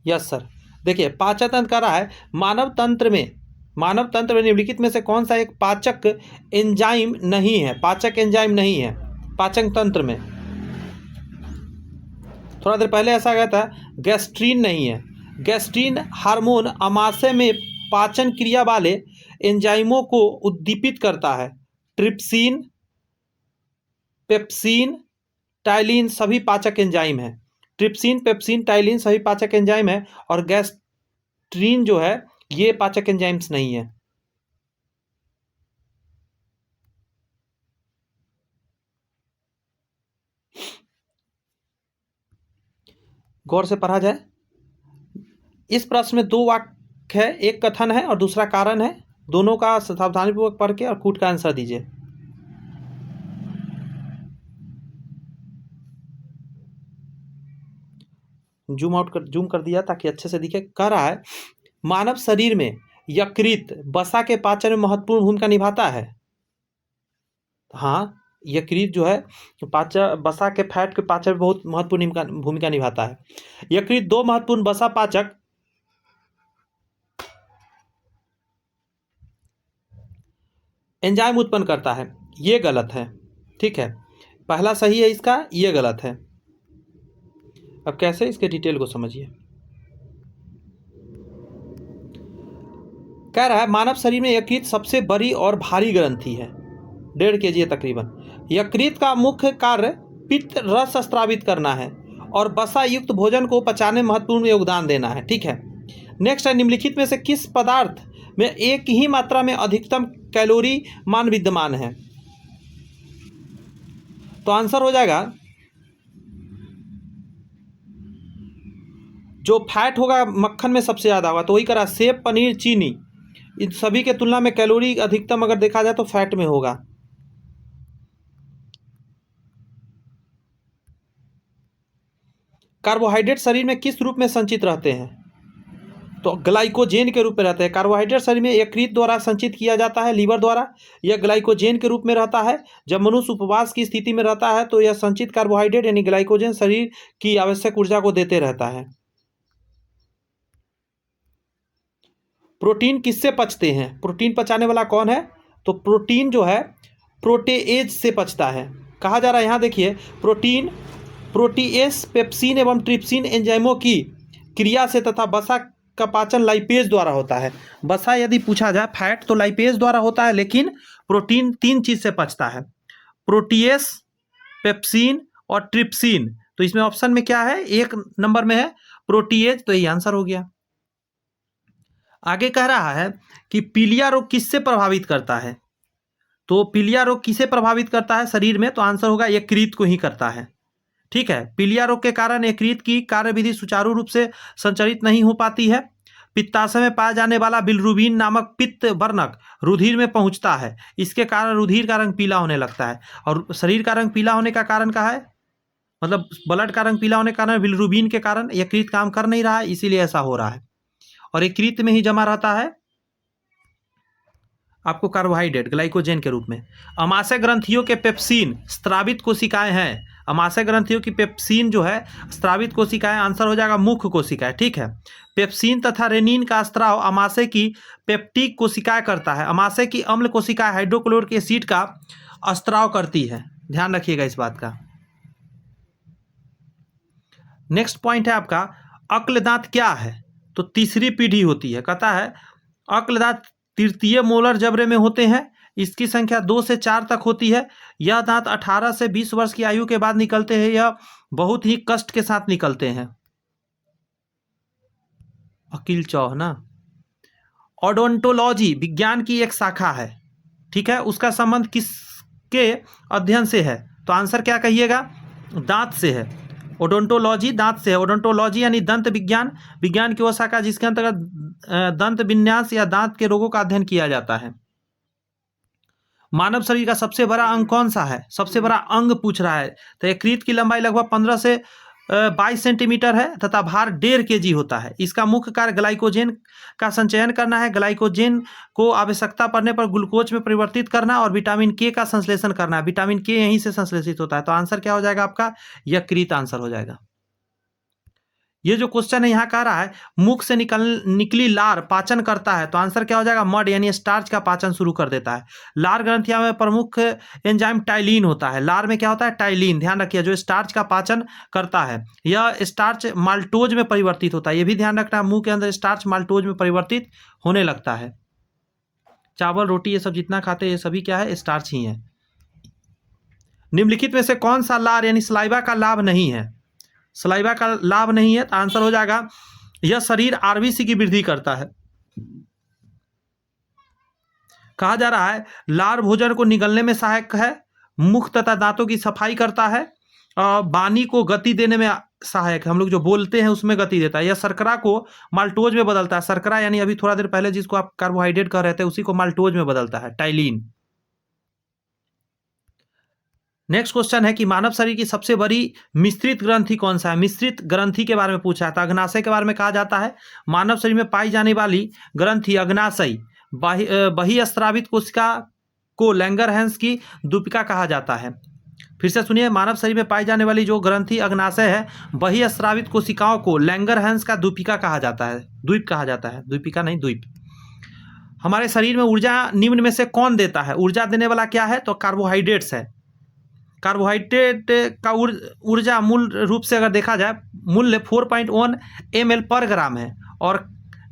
Yes sir. देखिए, पाचन तंत्र कह रहा है मानव तंत्र में निम्नलिखित में से कौन सा एक पाचक एंजाइम नहीं है? पाचक एंजाइम नहीं है पाचन तंत्र में। थोड़ा देर पहले ऐसा गया था, गैस्ट्रीन नहीं है। गैस्ट्रीन हार्मोन आमाशय में पाचन क्रिया वाले एंजाइमों को उद्दीपित करता है। ट्रिप्सिन, पेप्सिन, टाइलिन सभी पाचक एंजाइम है। ट्रिप्सिन, पेप्सिन, टाइलिन सभी पाचक एंजाइम है, और गैस्ट्रीन जो है ये पाचक एंजाइम्स नहीं है। गौर से पढ़ा जाए। इस प्रश्न में 2 वाक्य है, एक कथन है और दूसरा कारण है। दोनों का सावधानीपूर्वक पढ़ के और कूट का आंसर दीजिए। जूम कर दिया ताकि अच्छे से दिखे। कह रहा है मानव शरीर में यकृत वसा के पाचन में महत्वपूर्ण भूमिका निभाता है। हाँ, यकृत जो है पाचन, वसा के फैट के पाचन में बहुत महत्वपूर्ण भूमिका निभाता है। यकृत 2 महत्वपूर्ण वसा पाचक एंजाइम उत्पन्न करता है। ये गलत है, ठीक है। पहला सही है इसका, ये गलत है। अब कैसे, इसके डिटेल को समझिए। कह रहा है मानव शरीर में यकृत सबसे बड़ी और भारी ग्रंथि है, 1.5 kg है तकरीबन। यकृत का मुख्य कार्य पित्त रस स्रावित करना है और वसा युक्त भोजन को पचाने में महत्वपूर्ण योगदान देना है, ठीक है। नेक्स्ट है, निम्नलिखित में से किस पदार्थ में एक ही मात्रा में अधिकतम कैलोरी मान विद्यमान है? तो आंसर हो जाएगा, जो फैट होगा मक्खन में सबसे ज़्यादा होगा, तो वही करा सेब, पनीर, चीनी, इन सभी के तुलना में कैलोरी अधिकतम अगर देखा जाए तो फैट में होगा। कार्बोहाइड्रेट शरीर में किस रूप में संचित रहते हैं? तो ग्लाइकोजेन के रूप में रहते हैं। कार्बोहाइड्रेट शरीर में यकृत द्वारा संचित किया जाता है, लीवर द्वारा। यह ग्लाइकोजेन के रूप में रहता है। जब मनुष्य उपवास की स्थिति में रहता है तो यह संचित कार्बोहाइड्रेट यानी ग्लाइकोजेन शरीर की आवश्यक ऊर्जा को देते रहता है। प्रोटीन किससे पचते हैं? प्रोटीन पचाने वाला कौन है? तो प्रोटीन जो है प्रोटेएज से पचता है। कहा जा रहा है यहाँ देखिए, प्रोटीन प्रोटीएस, पेप्सिन एवं ट्रिप्सिन एंजाइमों की क्रिया से तथा वसा का पाचन लाइपेज द्वारा होता है। वसा यदि पूछा जाए, फैट तो लाइपेज द्वारा होता है, लेकिन प्रोटीन 3 चीज से पचता है, प्रोटीएस, पेप्सिन और ट्रिप्सिन। तो इसमें ऑप्शन में क्या है? 1 नंबर में है प्रोटीएज, तो ये आंसर हो गया। आगे कह रहा है कि पीलिया रोग किससे प्रभावित करता है? तो पीलिया रोग किसे प्रभावित करता है शरीर में? तो आंसर होगा यकृत को ही करता है। ठीक है, पीलिया रोग के कारण यकृत की कार्यविधि सुचारू रूप से संचालित नहीं हो पाती है। पित्ताशय में पाया जाने वाला बिलिरुबिन नामक पित्त वर्णक रुधिर में पहुंचता है, इसके कारण रुधिर का रंग पीला होने लगता है। और शरीर का रंग पीला होने का कारण क्या है? मतलब ब्लड का रंग पीला होने के कारण बिलिरुबिन के कारण यकृत काम कर नहीं रहा है, इसीलिए ऐसा हो रहा है। और यकृत में ही जमा रहता है आपको कार्बोहाइड्रेट ग्लाइकोजन के रूप में। अमाशय ग्रंथियों के पेप्सिन स्रावित कोशिकाएं हैं। अमाशय ग्रंथियों की पेप्सिन जो है स्रावित कोशिकाएं, आंसर हो जाएगा मुख्य कोशिकाएं। ठीक है, पेप्सिन तथा रेनिन का स्राव अमाशय की पेप्टिक कोशिकाएं करता है। अमाशय की अम्ल कोशिकाएं हाइड्रोक्लोरिक एसिड का स्राव करती है, ध्यान रखिएगा इस बात का। नेक्स्ट पॉइंट है आपका, अक्लदांत क्या है? तो तीसरी पीढ़ी होती है। कहता है अक्लदांत तृतीय मोलर जबड़े में होते हैं, इसकी संख्या 2 से 4 तक होती है। यह दांत 18 से 20 वर्ष की आयु के बाद निकलते हैं। यह बहुत ही कष्ट के साथ निकलते हैं। अकील चौह ना। ओडोंटोलॉजी विज्ञान की एक शाखा है, ठीक है, उसका संबंध किसके अध्ययन से है? तो आंसर क्या कहिएगा? दांत से है। ओडोंटोलॉजी दांत से है। ओडोंटोलॉजी यानी दंत विज्ञान, विज्ञान की वो शाखा जिसके अंतर्गत दंत विन्यास या दांत के रोगों का अध्ययन किया जाता है। मानव शरीर का सबसे बड़ा अंग कौन सा है? सबसे बड़ा अंग पूछ रहा है। तो यकृत की लंबाई लगभग 15 से 22 सेंटीमीटर है तथा भार 1.5 kg होता है। इसका मुख्य कार्य ग्लाइकोजन का संचयन करना है, ग्लाइकोजन को आवश्यकता पड़ने पर ग्लूकोज में परिवर्तित करना और विटामिन के का संश्लेषण करना है। विटामिन के यहीं से संश्लेषित होता है। तो आंसर क्या हो जाएगा आपका? यकृत आंसर हो जाएगा। ये जो क्वेश्चन है यहाँ कह रहा है मुख से निकली लार पाचन करता है, तो आंसर क्या हो जाएगा? मड यानी स्टार्च का पाचन शुरू कर देता है। लार ग्रंथिया में प्रमुख एंजाइम टाइलिन होता है। लार में क्या होता है? टाइलिन, ध्यान रखिए, जो स्टार्च का पाचन करता है। यह स्टार्च माल्टोज में परिवर्तित होता है, ये भी ध्यान रखना, मुंह के अंदर स्टार्च माल्टोज में परिवर्तित होने लगता है। चावल रोटी ये सब जितना खाते हैं ये सभी क्या है? स्टार्च ही है। निम्नलिखित में से कौन सा लार यानी सलाइवा का लाभ नहीं है? सलाइवा का लाभ नहीं है, तो आंसर हो जाएगा यह शरीर आरबीसी की वृद्धि करता है। कहा जा रहा है लार भोजन को निगलने में सहायक है, मुख तथा दांतों की सफाई करता है, वाणी को गति देने में सहायक है, हम लोग जो बोलते हैं उसमें गति देता है। यह शर्करा को माल्टोज में बदलता है। शर्करा यानी अभी थोड़ा देर पहले जिसको आप कार्बोहाइड्रेट कह रहे थे उसी को माल्टोज में बदलता है, टाइलिन। नेक्स्ट क्वेश्चन है कि मानव शरीर की सबसे बड़ी मिश्रित ग्रंथि कौन सा है? मिश्रित ग्रंथि के बारे में पूछा है। तो अग्नाशय के बारे में कहा जाता है मानव शरीर में पाई जाने वाली ग्रंथि अग्नाशय बहिःस्रावित कोशिका को लैंगरहैंस की द्वीपिका कहा जाता है। फिर से सुनिए, मानव शरीर में पाई जाने वाली जो ग्रंथि अग्नाशय है बहिःस्रावित कोशिकाओं को लैंगरहैंस का द्वीपिका कहा जाता है, द्वीप कहा जाता है, द्वीपिका नहीं द्वीप। हमारे शरीर में ऊर्जा निम्न में से कौन देता है? ऊर्जा देने वाला क्या है? तो कार्बोहाइड्रेट्स है। कार्बोहाइड्रेट का ऊर्जा मूल रूप से अगर देखा जाए मूल्य 4.1 ml पर ग्राम है और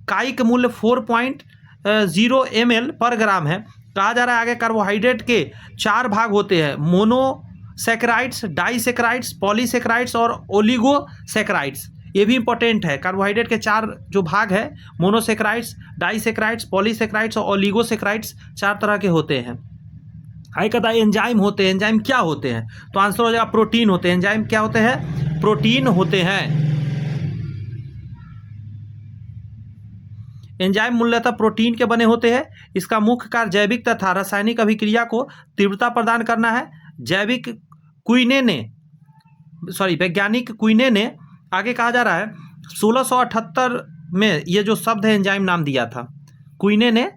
कायिक मूल्य 4.0 ml पर ग्राम है। कहा जा रहा है आगे कार्बोहाइड्रेट के 4 भाग होते हैं, मोनोसैकेराइड्स, डाइसैकेराइड्स, पॉलीसैकेराइड्स और ओलिगोसैकेराइड्स। ये भी इंपॉर्टेंट है। कार्बोहाइड्रेट के 4 जो भाग है मोनोसैकेराइड्स, डाइसैकेराइड्स, पॉलीसैकेराइड्स और ओलिगोसैकेराइड्स 4 तरह के होते हैं। आई कहता है एंजाइम होते हैं। एंजाइम क्या होते हैं? तो आंसर हो जाएगा प्रोटीन होते हैं। एंजाइम क्या होते हैं? प्रोटीन होते हैं। एंजाइम मूलतः प्रोटीन के बने होते हैं। इसका मुख्य कार्य जैविक तथा रासायनिक अभिक्रिया को तीव्रता प्रदान करना है। वैज्ञानिक क्विने ने आगे कहा जा रहा है 1678 में ये जो शब्द है एंजाइम नाम दिया था। क्विने ने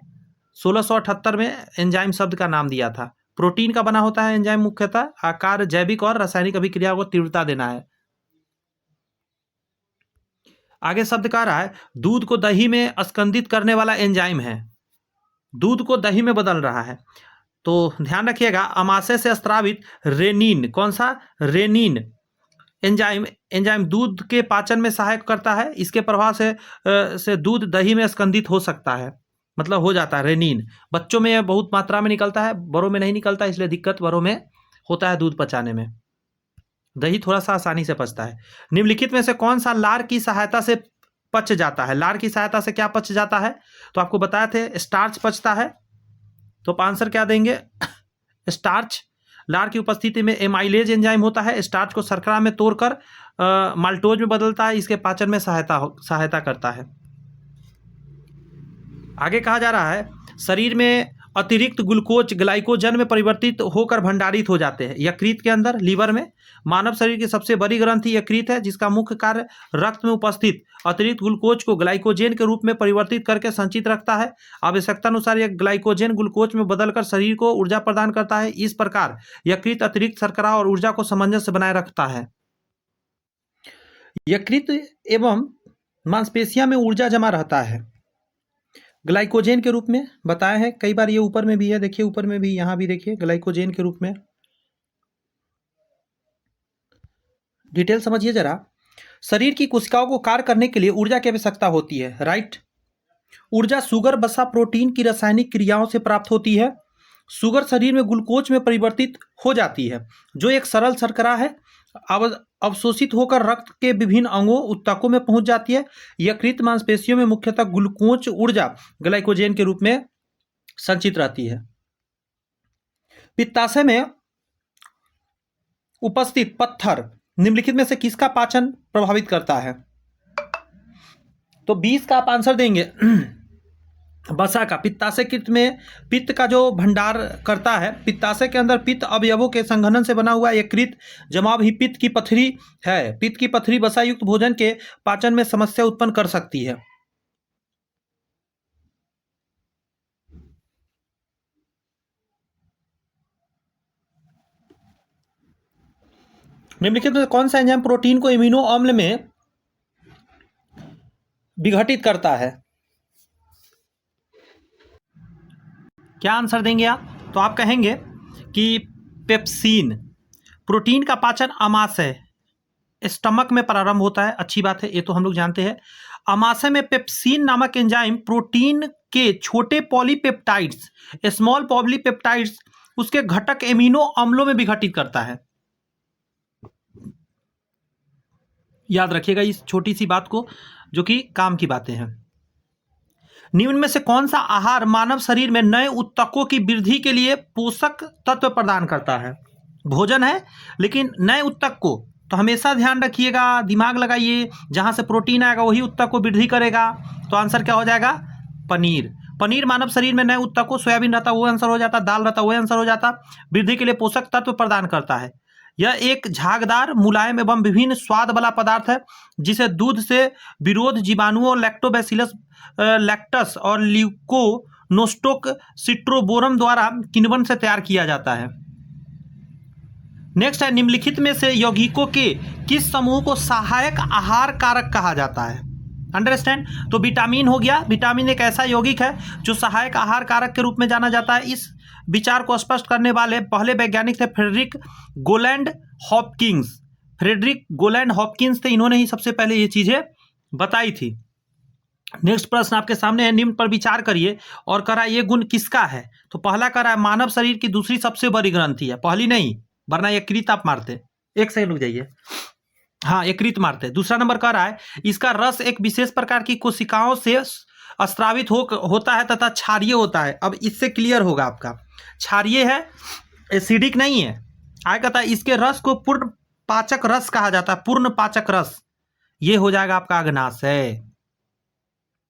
1678 में एंजाइम शब्द का नाम दिया था। प्रोटीन का बना होता है एंजाइम, मुख्यतः आकार जैविक और रासायनिक अभिक्रिया को तीव्रता देना है। आगे शब्द कह रहा है दूध को दही में स्कंदित करने वाला एंजाइम है, दूध को दही में बदल रहा है। तो ध्यान रखिएगा, अमाशय से स्रावित रेनिन, कौन सा? रेनिन एंजाइम दूध के पाचन में सहायक करता है। इसके प्रभाव से दूध दही में स्कंदित हो सकता है, मतलब हो जाता है। रेनिन बच्चों में बहुत मात्रा में निकलता है, बड़ों में नहीं निकलता, इसलिए दिक्कत बड़ों में होता है दूध पचाने में। दही थोड़ा सा आसानी से पचता है। निम्नलिखित में से कौन सा लार की सहायता से पच जाता है? लार की सहायता से क्या पच जाता है? तो आपको बताए थे स्टार्च पचता है। तो आप आंसर क्या देंगे? स्टार्च। लार की उपस्थिति में एमाइलेज एंजाइम होता है, स्टार्च को शर्करा में तोड़कर माल्टोज में बदलता है, इसके पाचन में सहायता करता है। आगे कहा जा रहा है शरीर में अतिरिक्त ग्लूकोज ग्लाइकोजन में परिवर्तित होकर भंडारित हो जाते हैं यकृत के अंदर, लीवर में। मानव शरीर की सबसे बड़ी ग्रंथि यकृत है, जिसका मुख्य कार्य रक्त में उपस्थित अतिरिक्त ग्लूकोज को ग्लाइकोजेन के रूप में परिवर्तित करके संचित रखता है। आवश्यकता अनुसार यह ग्लाइकोजेन ग्लूकोज में बदलकर शरीर को ऊर्जा प्रदान करता है। इस प्रकार यकृत अतिरिक्त शर्करा और ऊर्जा को सामंजस्य बनाए रखता है। यकृत एवं मांसपेशियां में ऊर्जा जमा रहता है ग्लाइकोजेन के रूप में, बताया है कई बार। ये ऊपर में भी है, देखिए ऊपर में भी, यहां भी देखिए ग्लाइकोजेन के रूप में। डिटेल समझिए जरा। शरीर की कोशिकाओं को कार्य करने के लिए ऊर्जा की आवश्यकता होती है, राइट। ऊर्जा शुगर वसा प्रोटीन की रासायनिक क्रियाओं से प्राप्त होती है। शुगर शरीर में ग्लूकोज में परिवर्तित हो जाती है, जो एक सरल शर्करा है। अवशोषित होकर रक्त के विभिन्न अंगों ऊतकों में पहुंच जाती है। यकृत मांसपेशियों में मुख्यतः ग्लूकोज ऊर्जा ग्लाइकोजेन के रूप में संचित रहती है। पित्ताशय में उपस्थित पत्थर निम्नलिखित में से किसका पाचन प्रभावित करता है? तो 20 का आप आंसर देंगे वसा का। पित्ताशय कृत में पित्त का जो भंडार करता है, पित्ताशय के अंदर पित्त अवयवों के संघनन से बना हुआ यकृत जमाव ही पित्त की पथरी है। पित्त की पथरी वसा युक्त भोजन के पाचन में समस्या उत्पन्न कर सकती है। निम्नलिखित में कौन सा एंजाइम प्रोटीन को इम्यूनो अम्ल में विघटित करता है? क्या आंसर देंगे आप? तो आप कहेंगे कि पेप्सिन। प्रोटीन का पाचन आमाशय स्टमक में प्रारंभ होता है, अच्छी बात है, ये तो हम लोग जानते हैं। आमाशय में पेप्सिन नामक एंजाइम प्रोटीन के छोटे पॉलीपेप्टाइड्स, स्मॉल पॉलीपेप्टाइड्स, उसके घटक एमिनो अम्लों में विघटित करता है। याद रखिएगा इस छोटी सी बात को, जो कि काम की बातें हैं। निम्न में से कौन सा आहार मानव शरीर में नए ऊतकों की वृद्धि के लिए पोषक तत्व प्रदान करता है? भोजन है, लेकिन नए ऊतक को, तो हमेशा ध्यान रखिएगा, दिमाग लगाइए, जहां से प्रोटीन आएगा वही ऊतक को वृद्धि करेगा। तो आंसर क्या हो जाएगा? पनीर। पनीर मानव शरीर में नए ऊतकों, सोयाबीन रहता वो आंसर हो जाता, दाल रहता वो आंसर हो जाता, वृद्धि के लिए पोषक तत्व प्रदान करता है। यह एक झागदार, मुलायम एवं विभिन्न स्वाद वाला पदार्थ है, जिसे दूध से विरोध जीवाणुओं लैक्टोबैसिलस लैक्टस और ल्यूकोनोस्टोक सिट्रोबोरम द्वारा किण्वन से तैयार किया जाता है। नेक्स्ट है, निम्नलिखित में से यौगिकों के किस समूह को सहायक आहार कारक कहा जाता है? अंडरस्टैंड। तो विटामिन हो गया। विटामिन एक ऐसा यौगिक है जो सहायक आहार कारक के रूप में जाना जाता है। इस विचार को स्पष्ट करने वाले पहले वैज्ञानिक थे Frederick Gowland Hopkins. Frederick Gowland Hopkins थे, इन्होंने ही सबसे पहले ये चीजें बताई थी। नेक्स्ट प्रश्न आपके सामने है, निम्न पर विचार करिए और कह रहा है ये गुण किसका है? तो पहला कह रहा है मानव शरीर की दूसरी सबसे बड़ी ग्रंथि है, पहली नहीं, वरना यकृत आप मारते। एक सेकंड रुक जाइए, हाँ यकृत मारते। दूसरा नंबर कह रहा है इसका रस एक विशेष प्रकार की कोशिकाओं से स्रावित होता है तथा क्षारीय होता है। अब इससे क्लियर होगा आपका, क्षारीय है, एसिडिक नहीं है। आगे कहता है इसके रस को पूर्ण पाचक रस कहा जाता है, पूर्ण पाचक रस। ये हो जाएगा आपका अग्नाशय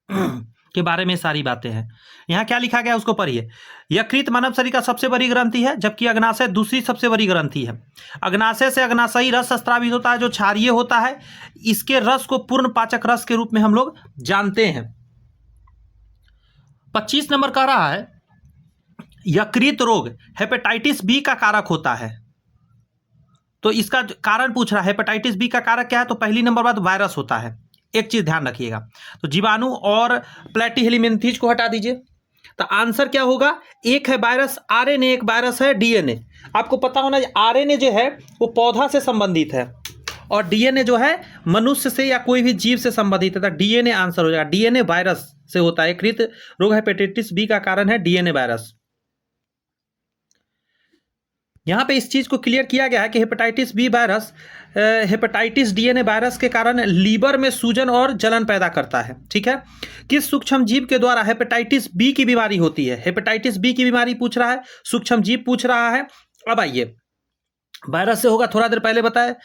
के बारे में सारी बातें हैं। यहाँ क्या लिखा गया उसको पढ़िए। यकृत मानव शरीर का सबसे बड़ी ग्रंथि है, जबकि अग्नाशय दूसरी सबसे बड़ी ग्रंथि है। अग्नाशय से अग्नाशयी रस स्रावित होता है जो क्षारीय होता है। इसके रस को पूर्ण पाचक रस के रूप में हम लोग जानते हैं। 25 नंबर कह रहा है यकृत रोग हेपेटाइटिस बी का कारक होता है। तो इसका कारण पूछ रहा है हेपेटाइटिस बी का कारक क्या है? तो पहली नंबर बात वायरस होता है। एक चीज ध्यान रखिएगा। तो जीवाणु और प्लेटिहेलमिन्थेज को हटा दीजिए, तो आंसर क्या होगा? एक है वायरस आरएनए, एक वायरस है डीएनए। आपको पता होना आरएनए जो है वो पौधा से संबंधित है और डीएनए जो है मनुष्य से या कोई भी जीव से संबंधित है। तो डीएनए आंसर हो जाएगा। डीएनए वायरस से होता है। यकृत रोग हेपेटाइटिस बी का कारण है डीएनए वायरस। यहाँ पे इस चीज को क्लियर किया गया है कि hepatitis B virus hepatitis DNA virus के कारण लीवर में सूजन और जलन पैदा करता है। ठीक है, किस सूक्ष्म जीव के द्वारा हेपेटाइटिस बी की बीमारी होती है? हेपेटाइटिस बी की बीमारी पूछ रहा है, सूक्ष्म जीव पूछ रहा है। अब आइए, वायरस से होगा, थोड़ा देर पहले बताया।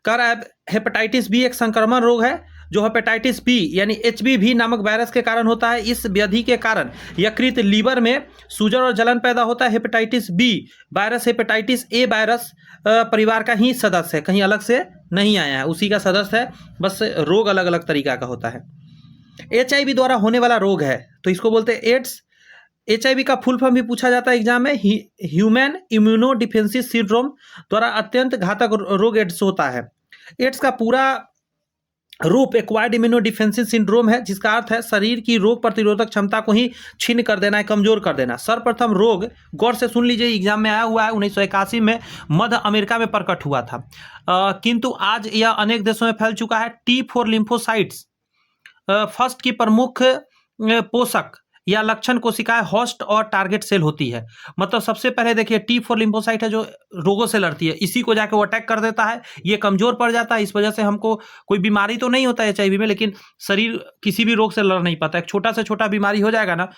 कह रहा है हेपेटाइटिस बी एक संक्रमण रोग है जो हेपेटाइटिस बी यानी एचबीवी नामक वायरस के कारण होता है। इस व्याधि के कारण यकृत लीवर में सूजन और जलन पैदा होता है। Hepatitis B virus hepatitis A virus परिवार का ही सदस्य है, कहीं अलग से नहीं आया है, उसी का सदस्य है, बस रोग अलग अलग तरीका का होता है। एचआईवी द्वारा होने वाला रोग है तो इसको बोलते हैं एड्स। एचआईवी का फुल फॉर्म भी पूछा जाता है एग्जाम में, ह्यूमन इम्यूनो डिफेंसिव सिंड्रोम द्वारा अत्यंत घातक रोग एड्स होता है। एड्स का पूरा रूप एक्वायर्ड इम्यूनो डिफेंसिव सिंड्रोम है, जिसका अर्थ है शरीर की रोग प्रतिरोधक क्षमता को ही छीन कर देना है, कमजोर कर देना। सर्वप्रथम रोग, गौर से सुन लीजिए, एग्जाम में आया हुआ है, 1981 में मध्य अमेरिका में प्रकट हुआ था, किंतु आज यह अनेक देशों में फैल चुका है। T4 लिम्फोसाइट्स फर्स्ट की प्रमुख पोषक या लक्षण कोशिकाएं होस्ट और टारगेट सेल होती है। मतलब सबसे पहले देखिए T4 लिम्फोसाइट है जो रोगों से लड़ती है, इसी को जाके वो अटैक कर देता है, ये कमजोर पड़ जाता है। इस वजह से हमको कोई बीमारी तो नहीं होता है एचआईवी में, लेकिन शरीर किसी भी रोग से लड़ नहीं पाता। एक छोटा से छोटा बीमारी हो जाएगा ना,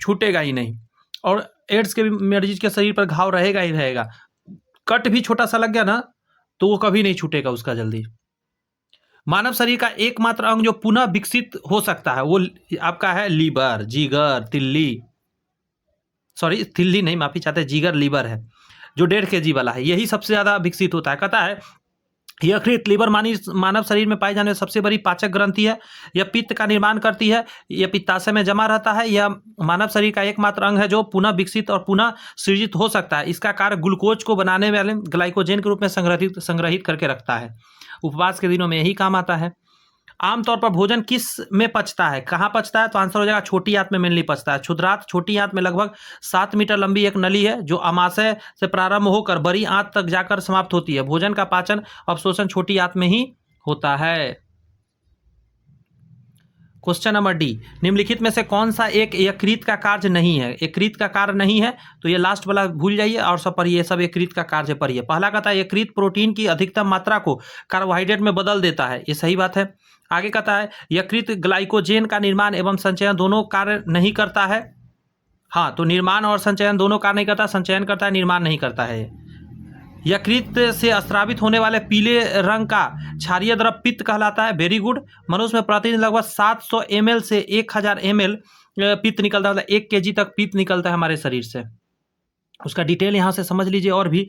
छूटेगा ही नहीं। और एड्स के मरीज के शरीर पर घाव रहेगा ही रहेगा। कट भी छोटा सा लग गया ना तो वो कभी नहीं छूटेगा उसका जल्दी। मानव शरीर का एकमात्र अंग जो पुनः विकसित हो सकता है वो आपका है लीवर, जिगर, तिल्ली, सॉरी तिल्ली नहीं, माफी चाहते, जिगर लीवर है जो 1.5 kg वाला है, यही सबसे ज्यादा विकसित होता है। कहता है यकृत लीवर मानव शरीर में पाई जाने वाली सबसे बड़ी पाचक ग्रंथि है। यह पित्त का निर्माण करती है, यह पित्ताशय में जमा रहता है। यह मानव शरीर का एकमात्र अंग है जो पुनः विकसित और पुनः सृजित हो सकता है। इसका कार्य ग्लूकोज को बनाने वाले ग्लाइकोजेन के रूप में संग्रहित करके रखता है। उपवास के दिनों में यही काम आता है। आमतौर पर भोजन किस में पचता है, कहाँ पचता है? तो आंसर हो जाएगा छोटी आंत में मेनली पचता है। क्षुद्रांत, छोटी आंत में लगभग 7 मीटर लंबी एक नली है जो अमाशय से प्रारंभ होकर बड़ी आंत तक जाकर समाप्त होती है। भोजन का पाचन अवशोषण छोटी आंत में ही होता है। क्वेश्चन नंबर डी, निम्नलिखित में से कौन सा एक यकृत का कार्य नहीं है? यकृत का कार्य नहीं है तो ये लास्ट वाला भूल जाइए और सब पढ़िए, सब यकृत का कार्य पढ़िए। पहला कहता है यकृत प्रोटीन की अधिकतम मात्रा को कार्बोहाइड्रेट में बदल देता है, ये सही बात है। आगे कहता है यकृत ग्लाइकोजेन का निर्माण एवं संचयन दोनों कार्य नहीं करता है। हाँ, तो निर्माण और संचयन दोनों कार्य नहीं करता, संचयन करता है, निर्माण नहीं करता है। यकृत से स्रावित होने वाले पीले रंग का क्षारीय द्रव पित्त कहलाता है। Very good. मनुष्य में प्रतिदिन लगभग 700 ml से 1000 ml पित्त निकलता है, 1 kg तक पित्त निकलता है हमारे शरीर से। उसका डिटेल यहाँ से समझ लीजिए। और भी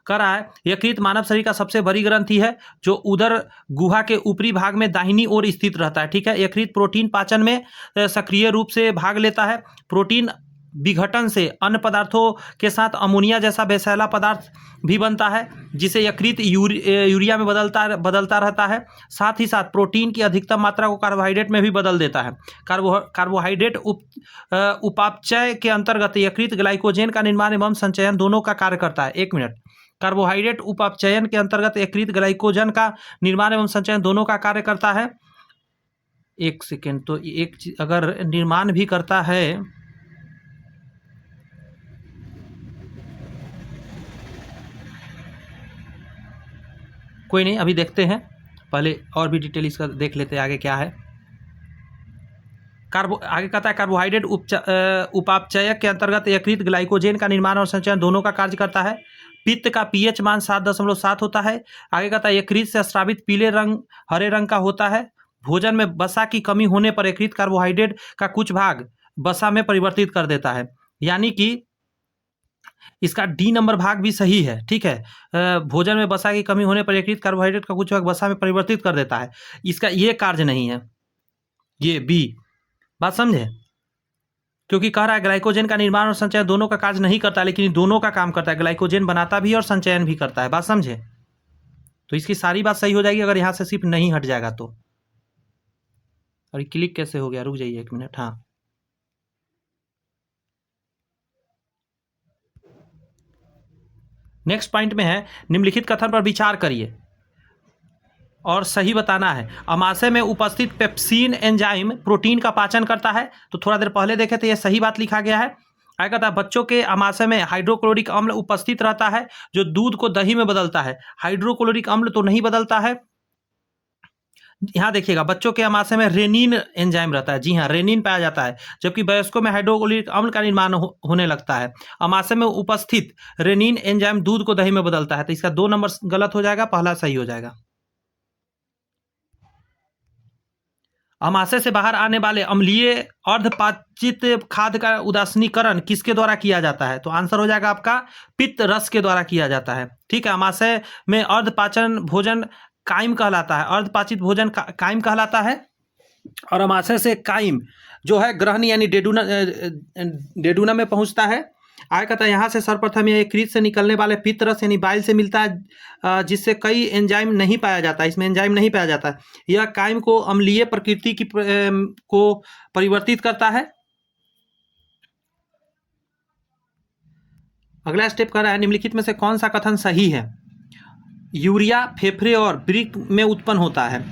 कर रहा है यकृत मानव शरीर का सबसे बड़ी ग्रंथि है जो उदर गुहा के ऊपरी भाग में दाहिनी ओर स्थित रहता है। ठीक है, यकृत प्रोटीन पाचन में सक्रिय रूप से भाग लेता है। प्रोटीन विघटन से अन्य पदार्थों के साथ अमोनिया जैसा विषैला पदार्थ भी बनता है जिसे यकृत यूरिया में बदलता रहता है। साथ ही साथ प्रोटीन की अधिकतम मात्रा को कार्बोहाइड्रेट में भी बदल देता है। कार्बोहाइड्रेट उपापचय के अंतर्गत यकृत ग्लाइकोजेन का निर्माण एवं संचयन दोनों का कार्य करता है। 1 मिनट, कार्बोहाइड्रेट उपापचयन के अंतर्गत यकृत ग्लाइकोजन का निर्माण एवं संचयन दोनों का कार्य करता है। 1 सेकेंड, तो एक चीज अगर निर्माण भी करता है, कोई नहीं, अभी देखते हैं, पहले और भी डिटेल इसका देख लेते हैं आगे क्या है। आगे कहता है कार्बोहाइड्रेट उपापचय के अंतर्गत यकृत ग्लाइकोजेन का निर्माण और संचयन दोनों का कार्य करता है। पित्त का पीएच मान 7.7 होता है। आगे कहता है यकृत से स्रावित पीले रंग हरे रंग का होता है। भोजन में वसा की कमी होने पर यकृत कार्बोहाइड्रेट का कुछ भाग वसा में परिवर्तित कर देता है, यानी कि इसका डी नंबर भाग भी सही है। ठीक है, भोजन में वसा की कमी होने पर यकृत कार्बोहाइड्रेट का कुछ भाग वसा में परिवर्तित कर देता है। इसका ये कार्य नहीं है, ये बी। बात समझे? क्योंकि कह रहा है ग्लाइकोजेन का निर्माण और संचयन दोनों का कार्य नहीं करता, लेकिन दोनों का काम करता है। ग्लाइकोजेन बनाता भी और संचयन भी करता है। बात समझे? तो इसकी सारी बात सही हो जाएगी अगर यहाँ से सिर्फ नहीं हट जाएगा तो। और क्लिक कैसे हो गया, रुक जाइए 1 मिनट। हाँ, नेक्स्ट पॉइंट में है, निम्नलिखित कथन पर विचार करिए और सही बताना है। अमाशय में उपस्थित पेप्सिन एंजाइम प्रोटीन का पाचन करता है। तो थोड़ा देर पहले देखे थे, ये सही बात लिखा गया है। आगे कहता है बच्चों के अमाशय में हाइड्रोक्लोरिक अम्ल उपस्थित रहता है जो दूध को दही में बदलता है। हाइड्रोक्लोरिक अम्ल तो नहीं बदलता है। यहाँ देखिएगा, बच्चों के अमाशय में रेनिन एंजाइम रहता है। जी हाँ, रेनिन पाया जाता है, जबकि वयस्कों में हाइड्रोक्लोरिक अम्ल का निर्माण होने लगता है। अमाशय में उपस्थित रेनिन एंजाइम दूध को दही में बदलता है। तो इसका 2 नंबर गलत हो जाएगा, पहला सही हो जाएगा। अमाशय से बाहर आने वाले अम्लीय अर्धपाचित खाद्य का उदासीनीकरण किसके द्वारा किया जाता है? तो आंसर हो जाएगा आपका पित्त रस के द्वारा किया जाता है। ठीक है, अमाशय में अर्धपाचन भोजन काइम कहलाता है, अर्धपाचित भोजन काइम कहलाता है। और अमाशय से काइम जो है ग्रहण यानी डेडूना में पहुंचता है। आगे कहता है यहाँ से सर्वप्रथम यह यकृत से निकलने वाले पित्त रस यानी बाइल से मिलता है, जिससे कई एंजाइम नहीं पाया जाता, इसमें एंजाइम नहीं पाया जाता। यह काइम को अम्लीय प्रकृति की को परिवर्तित करता है। अगला स्टेप कर रहा है, निम्नलिखित में से कौन सा कथन सही है? यूरिया फेफड़े और वृक्क में उत्पन्न होता है।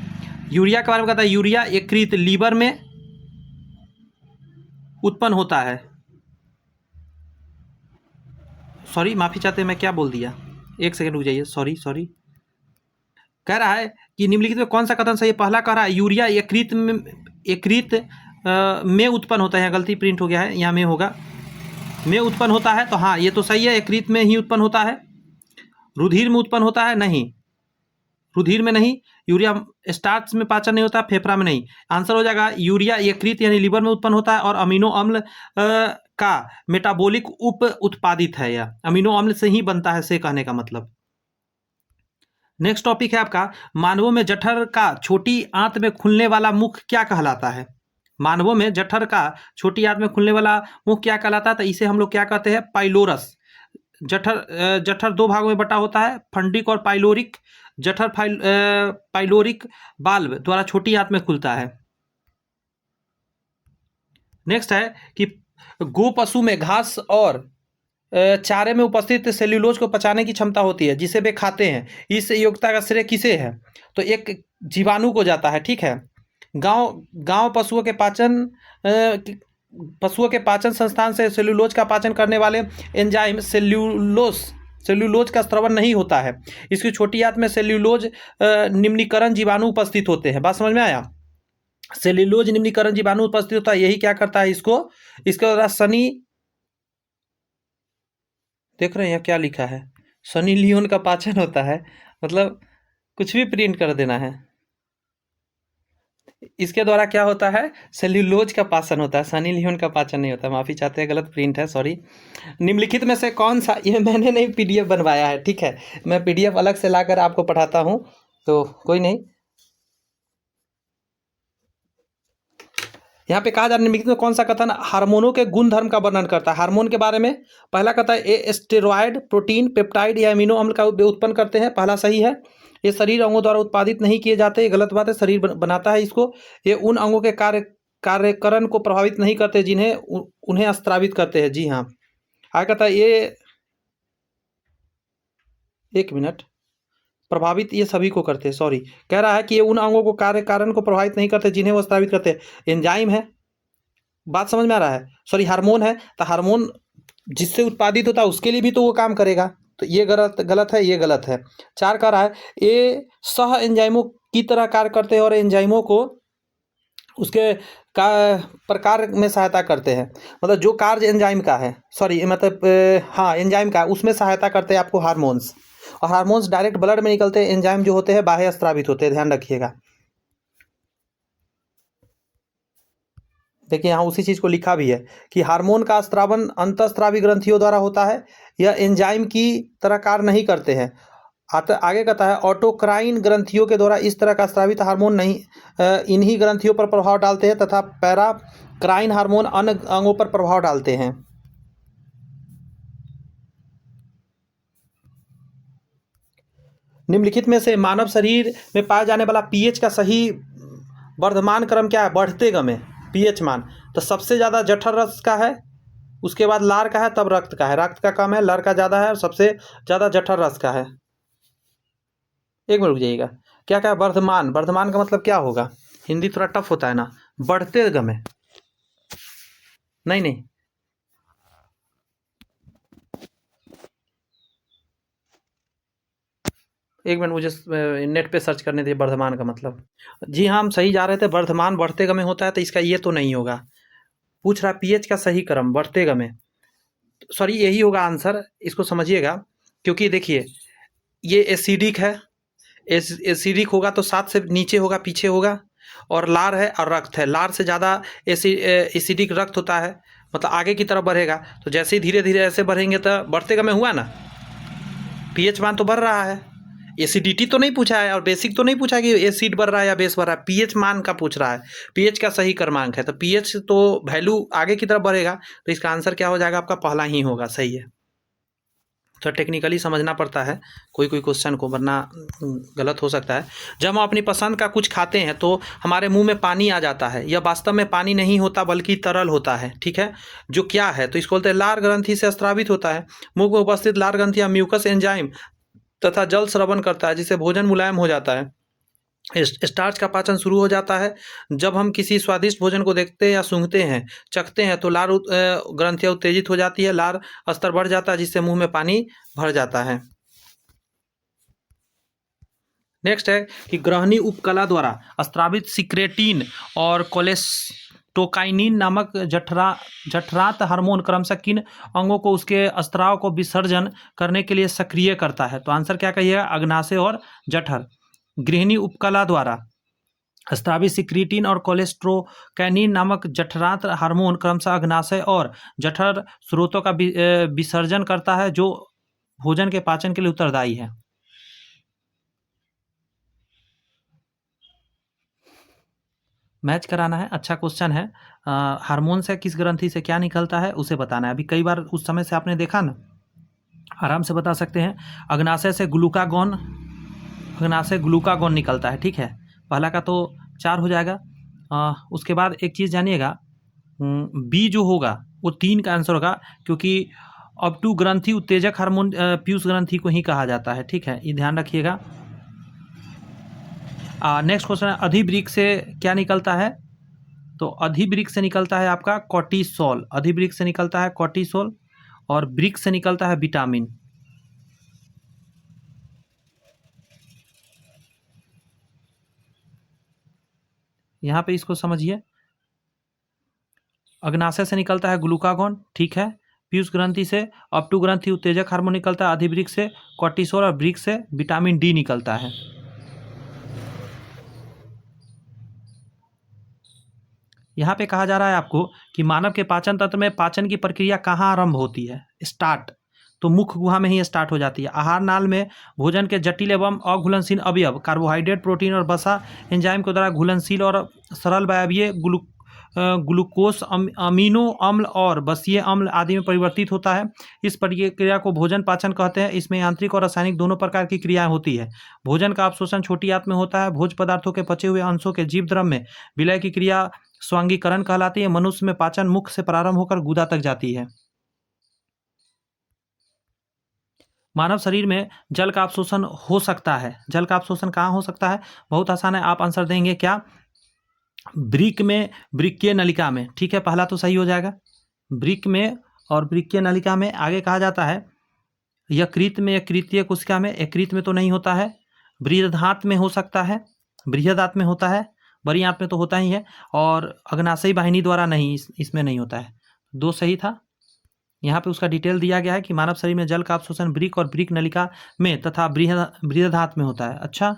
यूरिया के बारे में कहता है यूरिया यकृत लीवर में उत्पन्न होता है। सॉरी, माफ़ी चाहते हैं, मैं क्या बोल दिया, 1 सेकंड रुक जाइए। सॉरी कह रहा है कि निम्नलिखित में कौन सा कथन सही है? पहला कह रहा है यूरिया यकृत में उत्पन्न होता है। यहाँ गलती प्रिंट हो गया है, यहाँ में होगा में उत्पन्न होता है। तो हाँ, ये तो सही है, यकृत में ही उत्पन्न होता है। रुधिर में उत्पन्न होता है? नहीं, रुधिर में नहीं। यूरिया स्टार्च में पाचन नहीं होता, फेफड़ा में नहीं। आंसर हो जाएगा यूरिया यकृत यानी लीवर में उत्पन्न होता है और अमीनो अम्ल का मेटाबॉलिक उप उत्पादित है। यह अमीनो अम्ल से ही बनता है, से कहने का मतलब। नेक्स्ट टॉपिक है आपका, मानवों में जठर का छोटी आंत में खुलने वाला मुख क्या कहलाता है? मानवों में जठर का छोटी आंत में खुलने वाला मुख क्या कहलाता है? तो इसे हम लोग क्या कहते हैं? पाइलोरस। जठर 2 भागों में बटा होता है, फंडिक और पाइलोरिक। जठर पाइलोरिक बाल्ब द्वारा छोटी आंत में खुलता है। नेक्स्ट है कि गो पशु में घास और चारे में उपस्थित सेल्यूलोज को पचाने की क्षमता होती है जिसे वे खाते हैं। इस योग्यता का श्रेय किसे है? तो एक जीवाणु को जाता है। ठीक है, गांव पशुओं के पाचन संस्थान से सेल्यूलोज का पाचन करने वाले एंजाइम सेल्यूलोज का स्रवण नहीं होता है। इसकी छोटी आंत में सेल्यूलोज निम्नीकरण जीवाणु उपस्थित होते हैं। बात समझ में आया? सेल्यूलोज निम्नीकरण जीवाणु उपस्थित होता है, यही क्या करता है इसके द्वारा सनी, देख रहे हैं क्या लिखा है, सनी लियोन का पाचन होता है। मतलब कुछ भी प्रिंट कर देना है। इसके द्वारा क्या होता है? सेल्यूलोज का पाचन होता है, सनी लियोन का पाचन नहीं होता। माफ़ी चाहते हैं, गलत प्रिंट है, सॉरी। निम्नलिखित में से कौन सा, ये मैंने नहीं पीडीएफ बनवाया है, ठीक है, मैं पीडीएफ अलग से लाकर आपको पढ़ाता हूँ, तो कोई नहीं। यहाँ पे कहा जा रहा है निम्नलिखित में कौन सा कथन हार्मोनों के गुण धर्म का वर्णन करता है? हार्मोन के बारे में पहला कहता है ए स्टेरॉयड प्रोटीन पेप्टाइड या अमीनो अम्ल का उत्पन्न करते हैं, पहला सही है। ये शरीर अंगों द्वारा उत्पादित नहीं किए जाते, ये गलत बात है, शरीर बनाता है इसको। ये उन अंगों के कार्यकरण को प्रभावित नहीं करते जिन्हें उन्हें स्त्रावित करते हैं। जी हाँ, आगे कहता है ये 1 मिनट, प्रभावित ये सभी को करते हैं, सॉरी, कह रहा है कि ये उन अंगों को कारण को प्रभावित नहीं करते जिन्हें वो स्त्रावित करते हैं। एंजाइम है, बात समझ में आ रहा है? सॉरी, हार्मोन है, तो हार्मोन जिससे उत्पादित होता है उसके लिए भी तो वो काम करेगा, तो ये गलत है, ये गलत है। 4 कह रहा है ये सह एंजाइमों की तरह कार्य करते हैं और एंजाइमों को उसके का प्रकार में सहायता करते हैं। मतलब जो कार्य एंजाइम का है, सॉरी मतलब हाँ एंजाइम का, उसमें सहायता करते हैं आपको हार्मोन्स। और हार्मोन्स डायरेक्ट ब्लड में निकलते हैं, एंजाइम जो होते हैं बाह्य स्रावित होते हैं, ध्यान रखिएगा। देखिए यहाँ उसी चीज़ को लिखा भी है कि हार्मोन का स्रावन अंतःस्रावी ग्रंथियों द्वारा होता है, यह एंजाइम की तरह कार्य नहीं करते हैं। आगे कहता है ऑटोक्राइन ग्रंथियों के द्वारा इस तरह का स्रावित हार्मोन नहीं इन्हीं ग्रंथियों पर प्रभाव डालते हैं तथा पैराक्राइन हार्मोन अन्य अंगों पर प्रभाव डालते हैं। निम्नलिखित में से मानव शरीर में पाए जाने वाला पीएच का सही वर्धमान क्रम क्या है? बढ़ते गमे, पीएच मान। तो सबसे ज़्यादा जठर रस का है, उसके बाद लार का है, तब रक्त का है। रक्त का कम है, लार का ज़्यादा है, और सबसे ज़्यादा जठर रस का है। एक मिनट रुक जाइएगा। क्या क्या? वर्धमान। वर्धमान का मतलब क्या होगा? हिंदी थोड़ा टफ होता है ना। बढ़ते गमे, नहीं नहीं, एक मिनट मुझे नेट पे सर्च करने दीजिए वर्धमान का मतलब। जी हाँ, हम सही जा रहे थे। वर्धमान बढ़ते गमे होता है, तो इसका ये तो नहीं होगा। पूछ रहा पीएच का सही क्रम बढ़ते गमे, सॉरी यही होगा आंसर। इसको समझिएगा, क्योंकि देखिए ये एसिडिक है, एसिडिक होगा तो 7 से नीचे होगा, पीछे होगा। और लार है और रक्त है, लार से ज़्यादा एसिडिक रक्त होता है, मतलब आगे की तरफ बढ़ेगा। तो जैसे ही धीरे धीरे ऐसे बढ़ेंगे तो बढ़ते गमे हुआ ना, पीएच मान तो बढ़ रहा है। एसिडिटी तो नहीं पूछा है और बेसिक तो नहीं पूछा कि एसिड बढ़ रहा है या बेस बढ़ रहा है, पीएच मान का पूछ रहा है। पीएच का सही क्रमांक है, तो पीएच तो वैल्यू आगे की तरफ बढ़ेगा, तो इसका आंसर क्या हो जाएगा? आपका पहला ही होगा। सही है। तो टेक्निकली समझना पड़ता है कोई कोई क्वेश्चन को, वरना गलत हो सकता है। जब हम अपनी पसंद का कुछ खाते हैं तो हमारे मुंह में पानी आ जाता है। यह वास्तव में पानी नहीं होता बल्कि तरल होता है, ठीक है। जो क्या है? तो इसको बोलते हैं लार ग्रंथि से स्रावित होता है। मुंह में उपस्थित लार ग्रंथि या म्यूकस एंजाइम तथा जल स्रवण करता है, जिससे भोजन मुलायम हो जाता है। स्टार्च का पाचन शुरू हो जाता है। जब हम किसी स्वादिष्ट भोजन को देखते हैं या सूंघते हैं, चखते हैं, तो लार ग्रंथियां उत्तेजित हो जाती है, लार स्तर बढ़ जाता है, जिससे मुंह में पानी भर जाता है। नेक्स्ट है कि ग्रहणी उपकला द्वारा स्रावित सिक्रेटिन और कोलेस्टोकाइनिन नामक जठरांत हार्मोन क्रमशः किन अंगों को उसके स्त्राव को विसर्जन करने के लिए सक्रिय करता है? तो आंसर क्या कहिएगा? अग्नाशय और जठर। गृहिणी उपकला द्वारा स्रावित सिक्रेटिन और कोलेस्ट्रोकैनिन नामक जठरांत हार्मोन क्रमशः अग्नाशय और जठर स्रोतों का विसर्जन करता है, जो भोजन के पाचन के लिए उत्तरदायी है। मैच कराना है, अच्छा क्वेश्चन है। हार्मोन से किस ग्रंथि से क्या निकलता है उसे बताना है। अभी कई बार उस समय से आपने देखा ना, आराम से बता सकते हैं। अग्नाशय से ग्लूकागॉन, अग्नाशय ग्लूकागॉन निकलता है, ठीक है। पहला का तो 4 हो जाएगा। उसके बाद एक चीज़ जानिएगा, बी जो होगा वो 3 का आंसर होगा, क्योंकि अब टू ग्रंथि उत्तेजक हार्मोन पीयूष ग्रंथि को ही कहा जाता है, ठीक है। ये ध्यान रखिएगा। नेक्स्ट क्वेश्चन है, अधिवृक्क से क्या निकलता है? तो अधिवृक्क से निकलता है आपका कॉर्टिसोल। अधिवृक्क से निकलता है कॉर्टिसोल, और वृक्क से निकलता है विटामिन। यहाँ पे इसको समझिए। अग्नाशय से निकलता है ग्लूकागॉन, ठीक है। पीयूष ग्रंथि से अपटू ग्रंथि उत्तेजक हार्मोन निकलता है, अधिवृक्क से कॉर्टिसोल, और वृक्क से विटामिन डी निकलता है। यहाँ पे कहा जा रहा है आपको कि मानव के पाचन तंत्र में पाचन की प्रक्रिया कहाँ आरंभ होती है? स्टार्ट तो मुख गुहा में ही स्टार्ट हो जाती है। आहार नाल में भोजन के जटिल एवं अघुलनशील अवयव कार्बोहाइड्रेट, प्रोटीन और वसा एंजाइम के द्वारा घुलनशील और सरल वायवीय ग्लूकोस, अमीनो अम्ल और बसीय अम्ल आदि में परिवर्तित होता है। इस प्रक्रिया को भोजन पाचन कहते हैं। इसमें यांत्रिक और रासायनिक दोनों प्रकार की क्रियाएं होती है। भोजन का अवशोषण छोटी आंत में होता है। भोज्य पदार्थों के पचे हुए अंशों के जीव द्रव में विलय की क्रिया स्वांगीकरण कहलाती है। मनुष्य में पाचन मुख से प्रारंभ होकर गुदा तक जाती है। मानव शरीर में जल का अवशोषण हो सकता है। जल का अवशोषण कहाँ हो सकता है? बहुत आसान है, आप आंसर देंगे क्या? वृक्क में, वृक्कीय नलिका में, ठीक है। पहला तो सही हो जाएगा, वृक्क में और वृक्कीय नलिका में। आगे कहा जाता है यकृत में, यकृतीय कोशिका में। यकृत में तो नहीं होता है। बृहदांत में हो सकता है, बृहदांत में होता है, बड़ी आंत में तो होता ही है। और अग्नाशयी वाहिनी द्वारा नहीं, इसमें नहीं होता है। 2 सही था। यहाँ पे उसका डिटेल दिया गया है कि मानव शरीर में जल का अवशोषण वृक्क और वृक्क नलिका में तथा बृहदांत में होता है। अच्छा,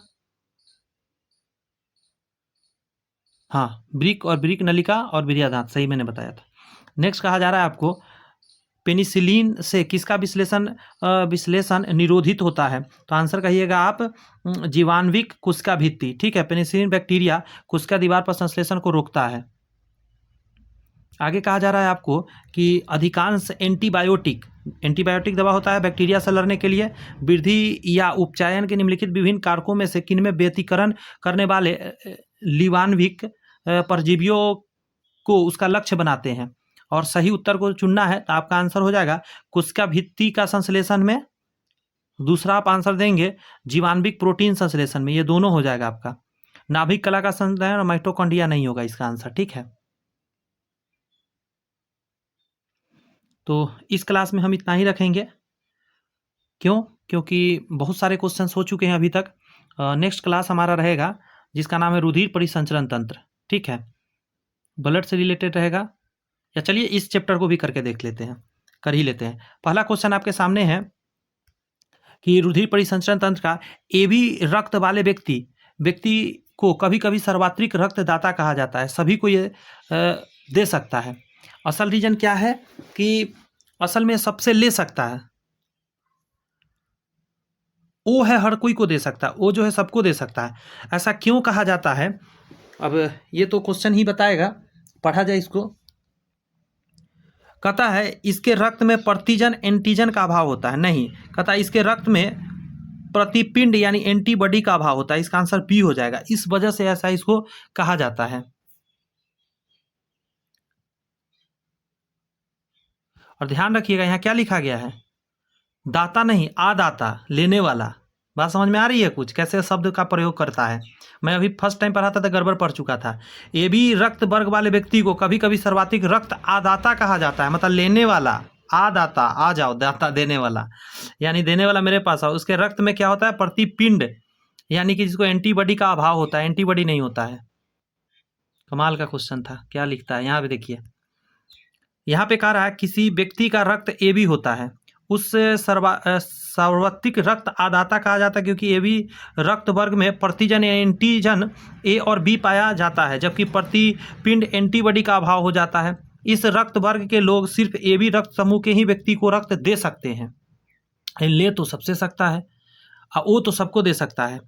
हाँ, वृक्क और वृक्क नलिका और बृहदांत, सही मैंने बताया था। नेक्स्ट कहा जा रहा है आपको पेनिसिलिन से किसका विश्लेषण निरोधित होता है? तो आंसर कहिएगा आप, जीवाणविक कोशिका भित्ति, ठीक है। पेनिसिलिन बैक्टीरिया कोशिका दीवार पर संश्लेषण को रोकता है। आगे कहा जा रहा है आपको कि अधिकांश एंटीबायोटिक दवा होता है बैक्टीरिया से लड़ने के लिए। वृद्धि या उपचायन के निम्नलिखित विभिन्न कारकों में से किनमें व्यतिकरण करने वाले लीवानविक परजीवियों को उसका लक्ष्य बनाते हैं। और सही उत्तर को चुनना है तो आपका आंसर हो जाएगा कोशिका भित्ति का संश्लेषण में, दूसरा आप आंसर देंगे जीवाणविक प्रोटीन संश्लेषण में, ये दोनों हो जाएगा आपका। नाभिक कला का संश्लेषण और माइटोकॉन्ड्रिया नहीं होगा इसका आंसर, ठीक है। तो इस क्लास में हम इतना ही रखेंगे। क्यों? क्योंकि बहुत सारे क्वेश्चंस हो चुके हैं अभी तक। नेक्स्ट क्लास हमारा रहेगा जिसका नाम है रुधिर परिसंचरण तंत्र, ठीक है। ब्लड से रिलेटेड रहेगा। या चलिए इस चैप्टर को भी करके देख लेते हैं, कर ही लेते हैं। पहला क्वेश्चन आपके सामने है कि रुधिर परिसंचरण तंत्र का एबी रक्त वाले व्यक्ति को कभी कभी सर्वात्रिक रक्तदाता कहा जाता है। सभी को ये दे सकता है। असल रीजन क्या है कि असल में सबसे ले सकता है। ओ है हर कोई को दे सकता है, ओ जो है सबको दे सकता है। ऐसा क्यों कहा जाता है? अब ये तो क्वेश्चन ही बताएगा, पढ़ा जाए इसको। कहता है इसके रक्त में प्रतिजन एंटीजन का अभाव होता है। नहीं, कहता है इसके रक्त में प्रतिपिंड यानी एंटीबॉडी का अभाव होता है। इसका आंसर बी हो जाएगा। इस वजह से ऐसा इसको कहा जाता है। और ध्यान रखिएगा यहाँ क्या लिखा गया है, दाता नहीं आदाता, लेने वाला। बात समझ में आ रही है कुछ, कैसे शब्द का प्रयोग करता है? मैं अभी फर्स्ट टाइम पढ़ा था तो गड़बड़ पढ़ चुका था। ये भी रक्त वर्ग वाले व्यक्ति को कभी कभी सर्वाधिक रक्त आदाता कहा जाता है, मतलब लेने वाला। आदाता, आ जाओ, दाता देने वाला, यानी देने वाला मेरे पास आओ। उसके रक्त में क्या होता है? प्रतिपिंड, यानी कि जिसको एंटीबॉडी का अभाव होता है, एंटीबॉडी नहीं होता है। कमाल का क्वेश्चन था। क्या लिखता है यहाँ पे देखिए, यहाँ पे कह रहा है किसी व्यक्ति का रक्त ए बी होता है, उस सार्वत्रिक रक्त आदाता कहा जाता है, क्योंकि ए बी रक्त वर्ग में प्रतिजन या एंटीजन ए और बी पाया जाता है, जबकि प्रतिपिंड एंटीबॉडी का अभाव हो जाता है। इस रक्त वर्ग के लोग सिर्फ ए बी रक्त समूह के ही व्यक्ति को रक्त दे सकते हैं। ले तो सबसे सकता है, ओ तो सबको दे सकता है।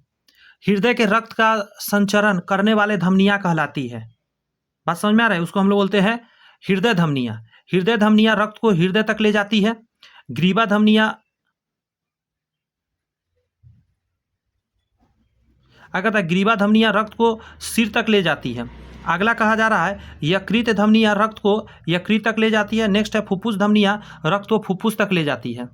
हृदय के रक्त का संचरण करने वाले धमनियाँ कहलाती है। बात समझ में आ रहा है? उसको हम लोग बोलते हैं हृदय धमनियाँ। हृदय धमनियाँ रक्त को हृदय तक ले जाती है। ग्रीवा धमनियाँ, अगर ग्रीवा धमनियाँ रक्त को सिर तक ले जाती है। अगला कहा जा रहा है यकृत धमनियाँ रक्त को यकृत तक ले जाती है। नेक्स्ट है फुफ्फुस धमनियाँ रक्त को फुफ्फुस तक ले जाती है।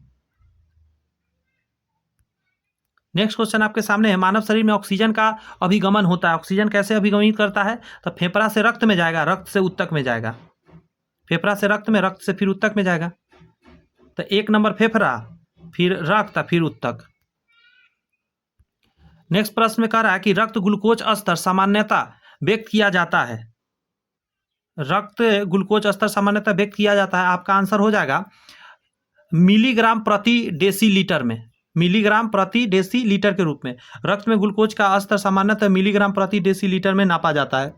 नेक्स्ट क्वेश्चन आपके सामने है, मानव शरीर में ऑक्सीजन का अभिगमन होता है। ऑक्सीजन कैसे अभिगमित करता है? तो फेफड़ा से रक्त में जाएगा, रक्त से ऊतक में जाएगा। फेफड़ा से रक्त में, रक्त से फिर ऊतक में जाएगा। तो एक नंबर फेफड़ा, फिर रक्त, फिर ऊतक। नेक्स्ट प्रश्न में कह रहा है कि रक्त ग्लूकोज स्तर सामान्यतः व्यक्त किया जाता है। रक्त ग्लूकोज स्तर सामान्यतः व्यक्त किया जाता है। आपका आंसर हो जाएगा मिलीग्राम प्रति डेसीलीटर में, मिलीग्राम प्रति डेसीलीटर के रूप में। रक्त में ग्लूकोज का स्तर सामान्यतः मिलीग्राम प्रति डेसीलीटर में नापा जाता है।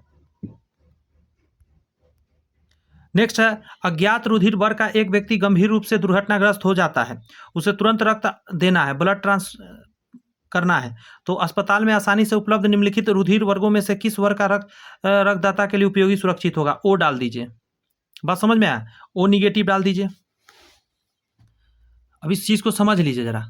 नेक्स्ट है अज्ञात रुधिर वर्ग का एक व्यक्ति गंभीर रूप से दुर्घटनाग्रस्त हो जाता है, उसे तुरंत रक्त देना है, ब्लड ट्रांस करना है, तो अस्पताल में आसानी से उपलब्ध निम्नलिखित रुधिर वर्गों में से किस वर्ग का रक्तदाता के लिए उपयोगी सुरक्षित होगा? ओ डाल दीजिए। बात समझ में आया? ओ निगेटिव डाल दीजिए। अब इस चीज को समझ लीजिए जरा।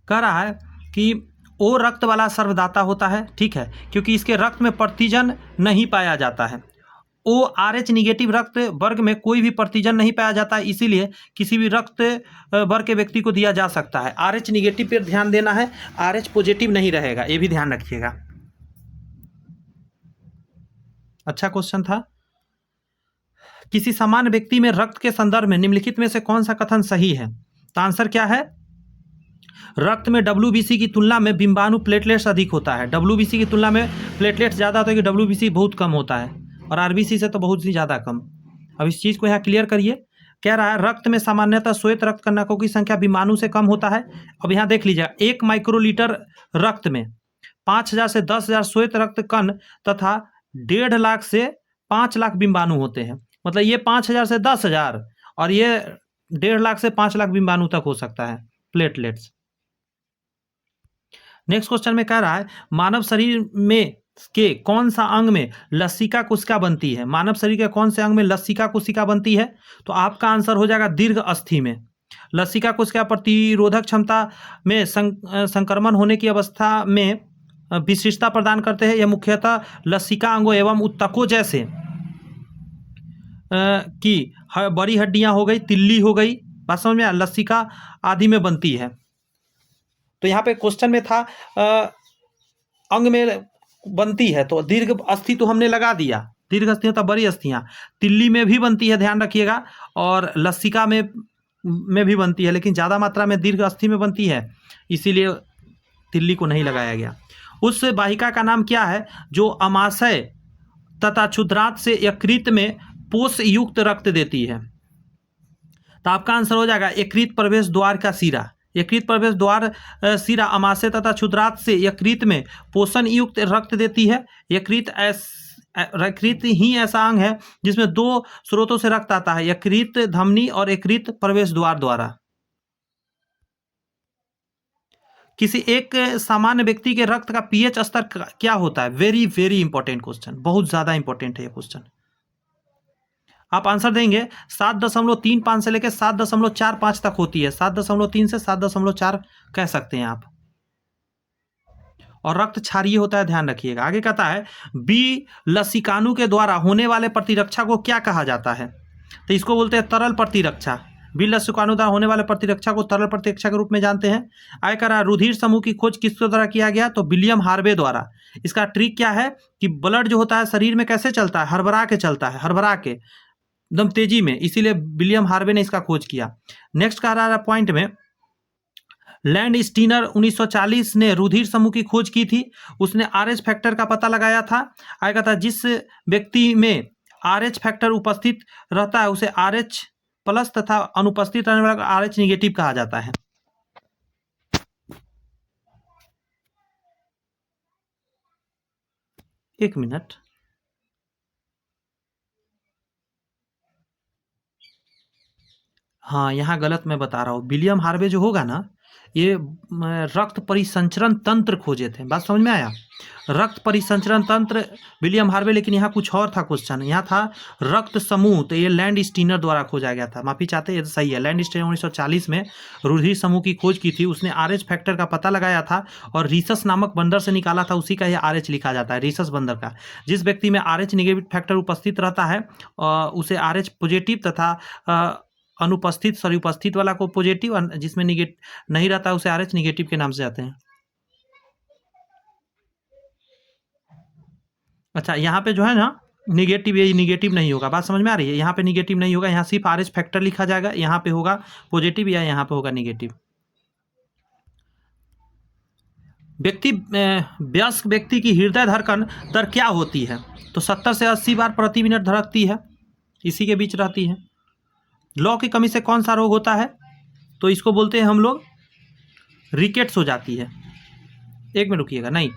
कह रहा है कि ओ रक्त वाला सर्वदाता होता है, ठीक है, क्योंकि इसके रक्त में प्रतिजन नहीं पाया जाता है। ओ आर एच निगेटिव रक्त वर्ग में कोई भी प्रतिजन नहीं पाया जाता है, इसीलिए किसी भी रक्त वर्ग के व्यक्ति को दिया जा सकता है। आर एच निगेटिव पर ध्यान देना है, आर एच पॉजिटिव नहीं रहेगा, ये भी ध्यान रखिएगा। अच्छा क्वेश्चन था। किसी समान व्यक्ति में रक्त के संदर्भ में निम्नलिखित में से कौन सा कथन सही है? तो आंसर क्या है? रक्त में WBC की तुलना में बिंबाणु प्लेटलेट्स अधिक होता है। WBC की तुलना में प्लेटलेट्स ज़्यादा होता है कि WBC बहुत कम होता है, और RBC से तो बहुत ही ज़्यादा कम। अब इस चीज़ को यहाँ क्लियर करिए। कह रहा है रक्त में सामान्यतः श्वेत रक्त कणकों की संख्या बिंबाणु से कम होता है। अब यहाँ देख लीजिएगा, 1 माइक्रोलीटर रक्त में 5000 से 10,000 श्वेत रक्त कण तथा 1.5 लाख से 5 लाख बिंबाणु होते हैं। मतलब ये 5000 से 10,000 और ये 1.5 लाख से 5 लाख बिंबाणु तक हो सकता है प्लेटलेट्स। नेक्स्ट क्वेश्चन में कह रहा है मानव शरीर में के कौन सा अंग में लसिका कोशिका बनती है? मानव शरीर के कौन से अंग में लसिका कोशिका बनती है? तो आपका आंसर हो जाएगा दीर्घ अस्थि में। लसिका कोशिका प्रतिरोधक क्षमता में संक्रमण होने की अवस्था में विशिष्टता प्रदान करते हैं। यह मुख्यतः लसिका अंगों एवं उत्तकों जैसे की बड़ी हड्डियां हो गई, तिल्ली हो गई, बात समझ में, लसिका आदि में बनती है। तो यहाँ पे क्वेश्चन में था अंग में बनती है, तो दीर्घ अस्थि तो हमने लगा दिया, दीर्घ अस्थि होता बड़ी अस्थियां, तिल्ली में भी बनती है, ध्यान रखिएगा, और लसिका में भी बनती है, लेकिन ज़्यादा मात्रा में दीर्घ अस्थि में बनती है, इसीलिए तिल्ली को नहीं लगाया गया। उस वाहिका का नाम क्या है जो अमाशय तथा क्षुद्रांत से यकृत में पोष युक्त रक्त देती है? तो आपका आंसर हो जाएगा यकृत प्रवेश द्वार का शिरा। यकृत प्रवेश द्वार शिरा अमाशय तथा क्षुद्रांत से यकृत में पोषण युक्त रक्त देती है। यकृत ही ऐसा अंग है जिसमें दो स्रोतों से रक्त आता है, यकृत धमनी और यकृत प्रवेश द्वार द्वारा। किसी एक सामान्य व्यक्ति के रक्त का पीएच स्तर क्या होता है? वेरी वेरी इंपॉर्टेंट क्वेश्चन, बहुत ज्यादा इंपॉर्टेंट है ये क्वेश्चन। आप आंसर देंगे 7.35 से लेकर 7.45 तक होती है, 7.3 से 7.4 कह सकते हैं आप, और रक्त क्षारीय होता है, ध्यान रखिएगा। आगे कहता है बी लसिकाणु के द्वारा होने वाले प्रतिरक्षा को क्या कहा जाता है? तो इसको बोलते हैं तरल प्रतिरक्षा। बी लसिकाणु द्वारा होने वाले प्रतिरक्षा को तरल प्रतिरक्षा के रूप में जानते हैं। आगे कह रहा है रुधिर समूह की खोज किसके द्वारा किया गया? तो विलियम हार्वे द्वारा। इसका ट्रिक क्या है कि ब्लड जो होता है शरीर में कैसे चलता है? हड़बड़ा के चलता है, हड़बड़ा के एकदम तेजी में, इसीलिए विलियम हार्वे ने इसका खोज किया। नेक्स्ट कह रहा है पॉइंट में लैंड स्टीनर 1940 ने रुधिर समूह की खोज की थी, उसने आरएच फैक्टर का पता लगाया था। आएगा था जिस व्यक्ति में आरएच फैक्टर उपस्थित रहता है उसे आरएच प्लस तथा अनुपस्थित रहने वाला आरएच निगेटिव कहा जाता है। एक मिनट, हाँ यहाँ गलत मैं बता रहा हूँ। विलियम हार्वे जो होगा ना, ये रक्त परिसंचरण तंत्र खोजे थे, बात समझ में आया? रक्त परिसंचरण तंत्र विलियम हार्वे, लेकिन यहाँ कुछ और था क्वेश्चन, यहाँ था रक्त समूह, तो ये लैंड स्टीनर द्वारा खोजा गया था। माफी चाहते, ये तो सही है। लैंड स्टीनर 1940 में रुधिर समूह की खोज की थी, उसने आरएच फैक्टर का पता लगाया था और रीसस नामक बंदर से निकाला था, उसी का ये आरएच लिखा जाता है, रीसस बंदर का। जिस व्यक्ति में आरएच निगेटिव फैक्टर उपस्थित रहता है उसे आरएच पॉजिटिव तथा उपस्थित वाला को पॉजिटिव, जिसमें निगेटिव नहीं रहता उसे आरएच निगेटिव के नाम से आते हैं। अच्छा, यहाँ पे जो है ना निगेटिव, ये निगेटिव नहीं होगा, बात समझ में आ रही है? यहाँ पे निगेटिव नहीं होगा, यहाँ सिर्फ आरएच फैक्टर लिखा जाएगा, यहाँ पे होगा पॉजिटिव या यहाँ पे होगा निगेटिव। वयस्क व्यक्ति की हृदय धड़कन दर क्या होती है? तो 70 से 80 बार प्रति मिनट धड़कती है, इसी के बीच रहती है। लौ की कमी से कौन सा रोग होता है? तो इसको बोलते हैं हम लोग रिकेट्स हो जाती है। एक मिनट रुकिएगा, नहीं,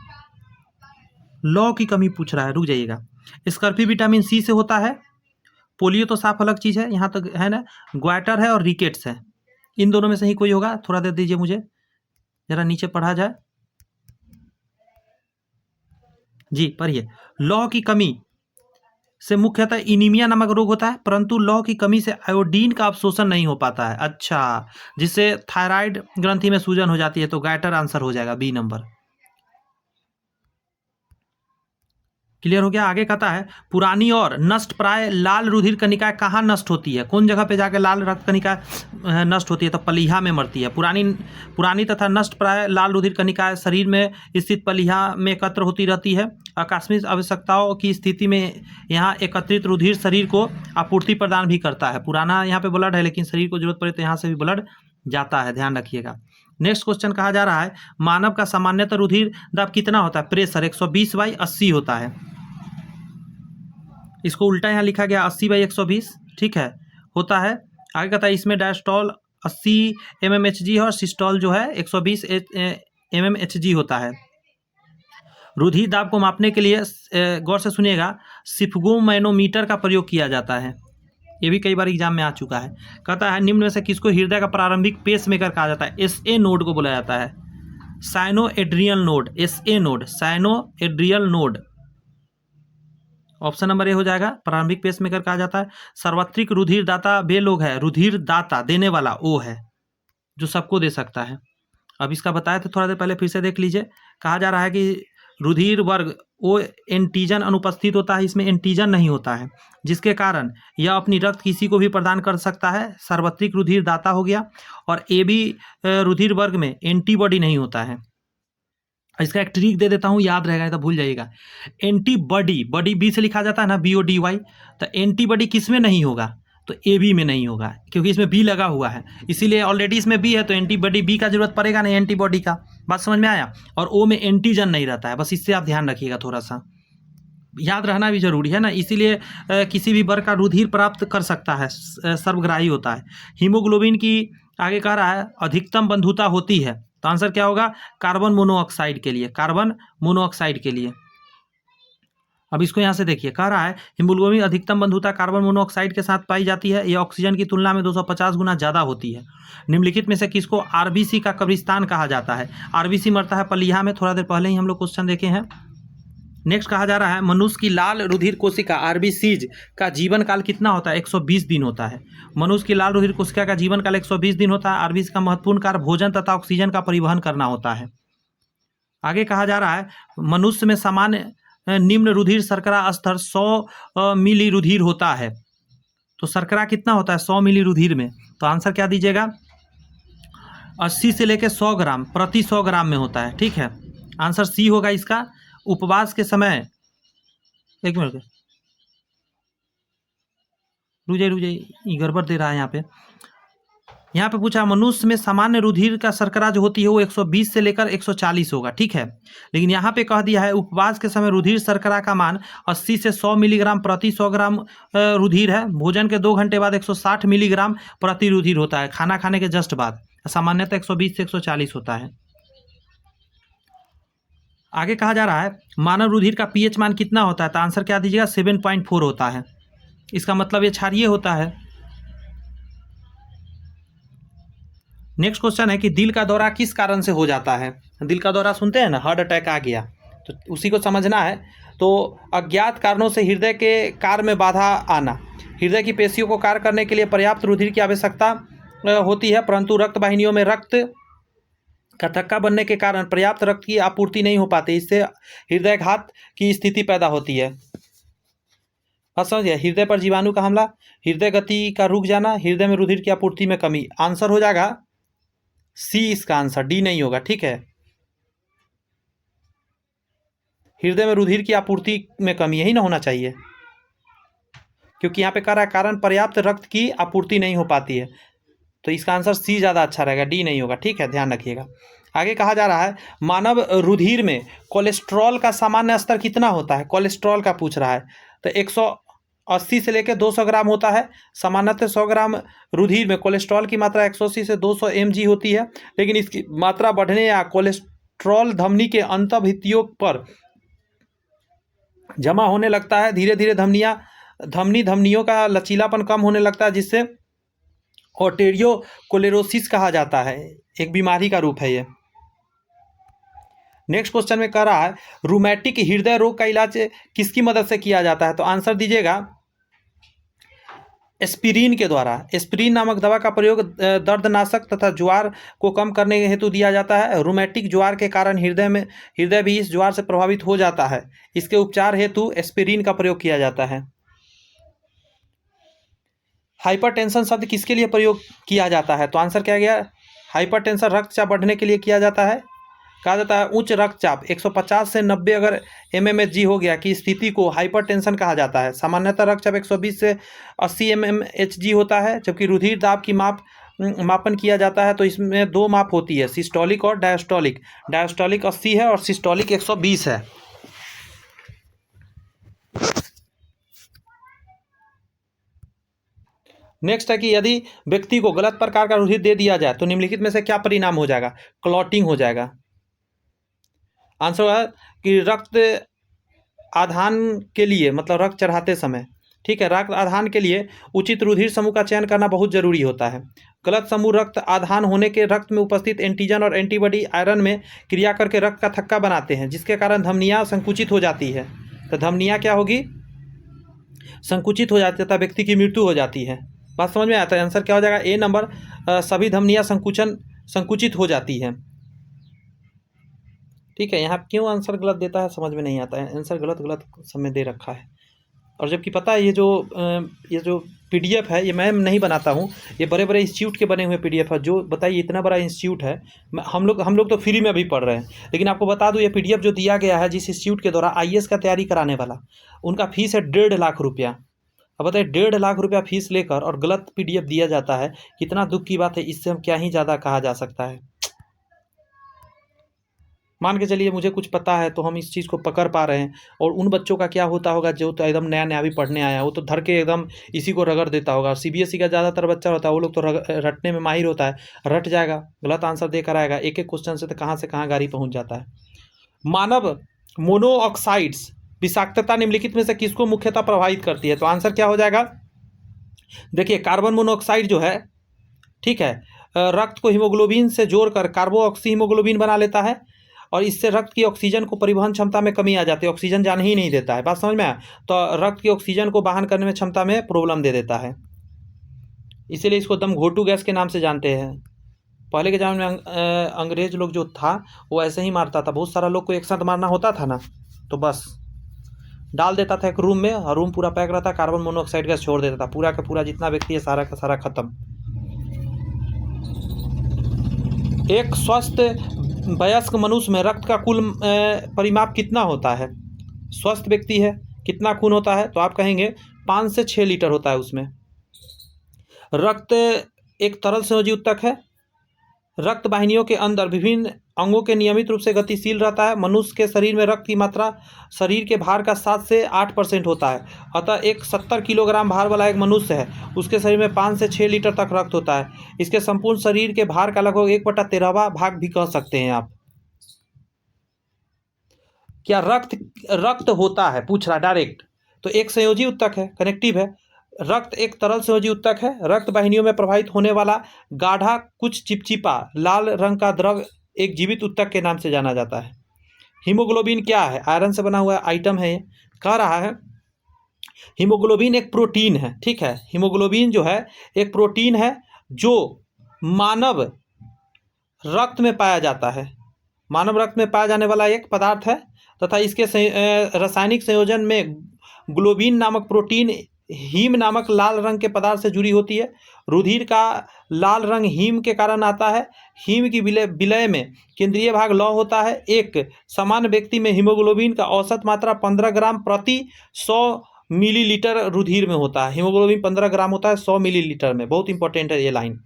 लौ की कमी पूछ रहा है, रुक जाइएगा। स्कर्फी विटामिन सी से होता है। पोलियो तो साफ अलग चीज़ है, यहाँ तक है ना। ग्वाइटर है और रिकेट्स है, इन दोनों में से ही कोई होगा। थोड़ा देर दीजिए मुझे, जरा नीचे पढ़ा जाए जी, पढ़िए। लौ की कमी से मुख्यतः इनीमिया नामक रोग होता है, परंतु लौ की कमी से आयोडीन का अवशोषण नहीं हो पाता है। अच्छा, जिससे थायराइड ग्रंथि में सूजन हो जाती है, तो गाइटर आंसर हो जाएगा बी नंबर। क्लियर हो गया? आगे कहता है पुरानी और नष्ट प्राय लाल रुधिर कणिकाएं कहाँ नष्ट होती है? कौन जगह पे जाकर लाल रक्त कणिका नष्ट होती है? तो पलीहा में मरती है। पुरानी तथा नष्ट प्राय लाल रुधिर कणिकाएं शरीर में स्थित पलीहा में एकत्र होती रहती है। आकस्मिक आवश्यकताओं की स्थिति में यहाँ एकत्रित रुधिर शरीर को आपूर्ति प्रदान भी करता है। पुराना यहाँ पे ब्लड है, लेकिन शरीर को जरूरत पड़े तो यहाँ से भी ब्लड जाता है, ध्यान रखिएगा। नेक्स्ट क्वेश्चन कहा जा रहा है मानव का सामान्यतः रुधिर दाब कितना होता है? प्रेशर 120/80 होता है। इसको उल्टा यहाँ लिखा गया 80/120, ठीक है, होता है। आगे कहता है इसमें डायस्टॉल 80 mmHg है और सिस्टॉल जो है 120 mmHg होता है। रुधिर दाब को मापने के लिए गौर से सुनिएगा सिफगो मैनोमीटर का प्रयोग किया जाता है। ये भी कई बार एग्जाम में आ चुका है। कहता है निम्न में से किसको हृदय का प्रारंभिक पेस मेकर कहा जाता है? SA नोड को बोला जाता है, sinoatrial node, SA node, sinoatrial node. Option number A हो जाएगा, प्रारंभिक पेसमेकर कहा जाता है। सार्वत्रिक रुधिर दाता वे लोग है, रुधिर दाता देने वाला वो है जो सबको दे सकता है। अब इसका बताया था थोड़ा देर पहले, फिर से देख लीजिए। कहा जा रहा है कि रुधिर वर्ग वो एंटीजन अनुपस्थित होता है, इसमें एंटीजन नहीं होता है, जिसके कारण यह अपनी रक्त किसी को भी प्रदान कर सकता है, सार्वत्रिक रुधिर दाता हो गया। और ए बी रुधिर वर्ग में एंटीबॉडी नहीं होता है। इसका एक ट्रिक दे देता हूँ, याद रहेगा, नहीं तो भूल जाइएगा। एंटीबॉडी, बॉडी बी से लिखा जाता है ना, BODY, तो एंटीबॉडी किस में नहीं होगा, तो AB में नहीं होगा, क्योंकि इसमें बी लगा हुआ है, इसीलिए ऑलरेडी इसमें बी है, तो एंटीबॉडी बी का जरूरत पड़ेगा नहीं एंटीबॉडी का। बात समझ में आया। और ओ में एंटीजन नहीं रहता है, बस इससे आप ध्यान रखिएगा, थोड़ा सा याद रहना भी जरूरी है ना, इसीलिए किसी भी वर्ग का रुधिर प्राप्त कर सकता है, सर्वग्राही होता है। हीमोग्लोबिन की आगे कह रहा है अधिकतम बंधुता होती है, तो आंसर क्या होगा, कार्बन मोनोऑक्साइड के लिए, कार्बन मोनोऑक्साइड के लिए। अब इसको यहाँ से देखिए, कह रहा है हीमोग्लोबिन अधिकतम बंधुता कार्बन मोनोऑक्साइड के साथ पाई जाती है, यह ऑक्सीजन की तुलना में 250 गुना ज़्यादा होती है। निम्नलिखित में से किसको RBC का कब्रिस्तान कहा जाता है। RBC मरता है पलिया में, थोड़ा देर पहले ही हम लोग क्वेश्चन देखे हैं। नेक्स्ट कहा जा रहा है मनुष्य की लाल रुधिर कोशिका RBCs का जीवन काल कितना होता है, 120 दिन होता है। मनुष्य की लाल रुधिर कोशिका का जीवन काल 120 दिन होता है। RBC का महत्वपूर्ण कार्य भोजन तथा ऑक्सीजन का परिवहन करना होता है। आगे कहा जा रहा है मनुष्य में सामान्य निम्न रुधिर शर्करा स्तर 100 मिली रुधिर होता है, तो शर्करा कितना होता है 100 मिली रुधिर में, तो आंसर क्या दीजिएगा, 80 से लेकर 100 ग्राम प्रति 100 ग्राम में होता है। ठीक है, आंसर सी होगा इसका। उपवास के समय, एक मिनट रुझे ये गड़बड़ दे रहा है यहाँ पे पूछा मनुष्य में सामान्य रुधिर का शर्करा जो होती है वो 120 से लेकर 140 होगा। ठीक है, लेकिन यहाँ पे कह दिया है उपवास के समय रुधिर शर्करा का मान 80 से 100 मिलीग्राम प्रति 100 ग्राम रुधिर है। भोजन के 2 घंटे बाद 160 मिलीग्राम प्रति रुधिर होता है, खाना खाने के जस्ट बाद। सामान्यतः 120 से 140 होता है। आगे कहा जा रहा है मानव रुधिर का pH मान कितना होता है, तो आंसर क्या दीजिएगा, 7.4 होता है। इसका मतलब ये क्षारीय होता है। नेक्स्ट क्वेश्चन है कि दिल का दौरा किस कारण से हो जाता है। दिल का दौरा सुनते हैं ना, हार्ट अटैक आ गया, तो उसी को समझना है। तो अज्ञात कारणों से हृदय के कार्य में बाधा आना, हृदय की पेशियों को कार्य करने के लिए पर्याप्त रुधिर की आवश्यकता होती है, परंतु रक्त वाहिनियों में रक्त का थक्का बनने के कारण पर्याप्त रक्त की आपूर्ति नहीं हो पाती, इससे हृदयघात की स्थिति पैदा होती है। बात समझिए, हृदय पर जीवाणु का हमला, हृदय गति का रुक जाना, हृदय में रुधिर की आपूर्ति में कमी। आंसर हो जाएगा सी, इसका आंसर डी नहीं होगा। ठीक है, हृदय में रुधिर की आपूर्ति में कमी यही ना होना चाहिए, क्योंकि यहाँ पे कह रहा है कारण पर्याप्त रक्त की आपूर्ति नहीं हो पाती है, तो इसका आंसर सी ज़्यादा अच्छा रहेगा, डी नहीं होगा। ठीक है, ध्यान रखिएगा। आगे कहा जा रहा है मानव रुधिर में कोलेस्ट्रॉल का सामान्य स्तर कितना होता है, कोलेस्ट्रॉल का पूछ रहा है, तो 180 से लेकर 200 ग्राम होता है। सामान्यतः 100 ग्राम रुधिर में कोलेस्ट्रॉल की मात्रा 180 से 200 mg होती है, लेकिन इसकी मात्रा बढ़ने या कोलेस्ट्रॉल धमनी के अंतःभित्तियों पर जमा होने लगता है, धीरे धीरे धमनियों का लचीलापन कम होने लगता है, जिससे आर्टेरियोस्क्लेरोसिस कहा जाता है, एक बीमारी का रूप है ये। नेक्स्ट क्वेश्चन में कह रहा है रूमेटिक हृदय रोग का इलाज किसकी मदद से किया जाता है, तो आंसर दीजिएगा एस्पिरिन के द्वारा। एस्पिरिन नामक दवा का प्रयोग दर्दनाशक तथा ज्वार को कम करने के हेतु दिया जाता है। रूमेटिक ज्वार के कारण हृदय भी इस ज्वार से प्रभावित हो जाता है, इसके उपचार हेतु एस्पिरिन का प्रयोग किया जाता है। हाइपरटेंशन शब्द किसके लिए प्रयोग किया जाता है, तो आंसर क्या गया, हाइपरटेंशन रक्तचाप बढ़ने के लिए किया जाता है। कहा जाता है उच्च रक्तचाप 150 से 90 अगर mmHg हो गया की स्थिति को हाइपरटेंशन कहा जाता है। सामान्यतः रक्तचाप 120 से 80 mmHg होता है, जबकि रुधिर दाब की मापन किया जाता है, तो इसमें 2 माप होती है, सिस्टोलिक और डायस्टोलिक। डायस्टोलिक 80 है और सिस्टोलिक 120 है। नेक्स्ट है कि यदि व्यक्ति को गलत प्रकार का रुधिर दे दिया जाए तो निम्नलिखित में से क्या परिणाम हो जाएगा, क्लॉटिंग हो जाएगा। आंसर है कि रक्त आधान के लिए, मतलब रक्त चढ़ाते समय, ठीक है, रक्त आधान के लिए उचित रुधिर समूह का चयन करना बहुत जरूरी होता है। गलत समूह रक्त आधान होने के रक्त में उपस्थित एंटीजन और एंटीबॉडी आयरन में क्रिया करके रक्त का थक्का बनाते हैं, जिसके कारण धमनियाँ संकुचित हो जाती है। तो धमनियाँ क्या होगी, संकुचित हो जाती है तथा व्यक्ति की मृत्यु हो जाती है। बात समझ में आता है, आंसर क्या हो जाएगा, ए नंबर, सभी धमनियाँ संकुचित हो जाती हैं। ठीक है, यहाँ क्यों आंसर गलत देता है समझ में नहीं आता है, आंसर गलत गलत समय दे रखा है। और जबकि पता है ये जो पीडीएफ है ये मैं नहीं बनाता हूँ, ये बड़े बड़े इंस्टीट्यूट के बने हुए पीडीएफ है। जो बताइए इतना बड़ा इंस्टीट्यूट है, हम लोग तो फ्री में भी पढ़ रहे हैं, लेकिन आपको बता दूँ ये पीडीएफ जो दिया गया है जिस इंस्टीट्यूट के द्वारा आईएएस का तैयारी कराने वाला, उनका फीस है 1.5 लाख रुपया। अब बताइए 1.5 लाख रुपया फीस लेकर और गलत पीडीएफ दिया जाता है, कितना दुख की बात है। इससे हम क्या ही ज़्यादा कहा जा सकता है। मान के चलिए मुझे कुछ पता है तो हम इस चीज़ को पकड़ पा रहे हैं, और उन बच्चों का क्या होता होगा जो तो एकदम नया नया भी पढ़ने आया, वो तो धर के एकदम इसी को रगड़ देता होगा। सीबीएसई का ज़्यादातर बच्चा होता है, वो लोग तो रटने में माहिर होता है, रट जाएगा, गलत आंसर देकर आएगा, एक एक क्वेश्चन से कहाँ गाड़ी पहुँच जाता है। मानव मोनोऑक्साइड्स विषाक्तता निम्नलिखित में से किसको मुख्यतः प्रभावित करती है? तो आंसर क्या हो जाएगा, देखिए कार्बन मोनोऑक्साइड जो है, ठीक है, रक्त को हीमोग्लोबिन से जोड़कर कार्बोऑक्सी हीमोग्लोबिन बना लेता है, और इससे रक्त की ऑक्सीजन को परिवहन क्षमता में कमी आ जाती है, ऑक्सीजन जाने ही नहीं देता है। बात समझ में आया? तो रक्त की ऑक्सीजन को वहन करने में क्षमता में प्रॉब्लम दे देता है, इसीलिए इसको दम घोटू गैस के नाम से जानते हैं। पहले के ज़माने में अंग्रेज लोग जो था वो ऐसे ही मारता था, बहुत सारा लोग को एक साथ मारना होता था ना, तो बस डाल देता था एक रूम में, और रूम पूरा पैक रहता, कार्बन मोनोऑक्साइड गैस छोड़ देता था, पूरा का पूरा जितना व्यक्ति है सारा का सारा खत्म। एक स्वस्थ वयस्क मनुष्य में रक्त का कुल परिमाप कितना होता है? स्वस्थ व्यक्ति है, कितना खून होता है? तो आप कहेंगे 5 से 6 लीटर होता है उसमें। रक्त एक तरल संयोजी उत्तक है, रक्त वाहिनियों के अंदर विभिन्न अंगों के नियमित रूप से गतिशील रहता है। मनुष्य के शरीर में रक्त की मात्रा शरीर के भार का 7 से 8% होता है, अतः एक 70 किलोग्राम भार वाला एक मनुष्य है, उसके शरीर में 5 से 6 लीटर तक रक्त होता है। इसके संपूर्ण शरीर के भार का लगभग 1/13वां भाग भी कह सकते हैं आप। क्या रक्त होता है, पूछ रहा डायरेक्ट, तो एक संयोजी उत्तक है, कनेक्टिव है। रक्त एक तरल संयोजी उत्तक है, रक्त वाहिनियों में प्रवाहित होने वाला गाढ़ा कुछ चिपचिपा लाल रंग का द्रव एक जीवित उत्तक के नाम से जाना जाता है। हीमोग्लोबिन क्या है? आयरन से बना हुआ आइटम है। ये कह रहा है हीमोग्लोबिन एक प्रोटीन है, ठीक है, हीमोग्लोबिन जो है एक प्रोटीन है जो मानव रक्त में पाया जाता है, मानव रक्त में पाया जाने वाला एक पदार्थ है, तथा इसके रासायनिक संयोजन में ग्लोबिन नामक प्रोटीन हीम नामक लाल रंग के पदार्थ से जुड़ी होती है। रुधिर का लाल रंग हीम के कारण आता है। हीम की विलय में केंद्रीय भाग लौ होता है। एक सामान्य व्यक्ति में हीमोग्लोबिन का औसत मात्रा 15 ग्राम प्रति 100 मिलीलीटर रुधिर में होता है। हीमोग्लोबिन 15 ग्राम होता है 100 मिलीलीटर में, बहुत इंपॉर्टेंट है ये लाइन।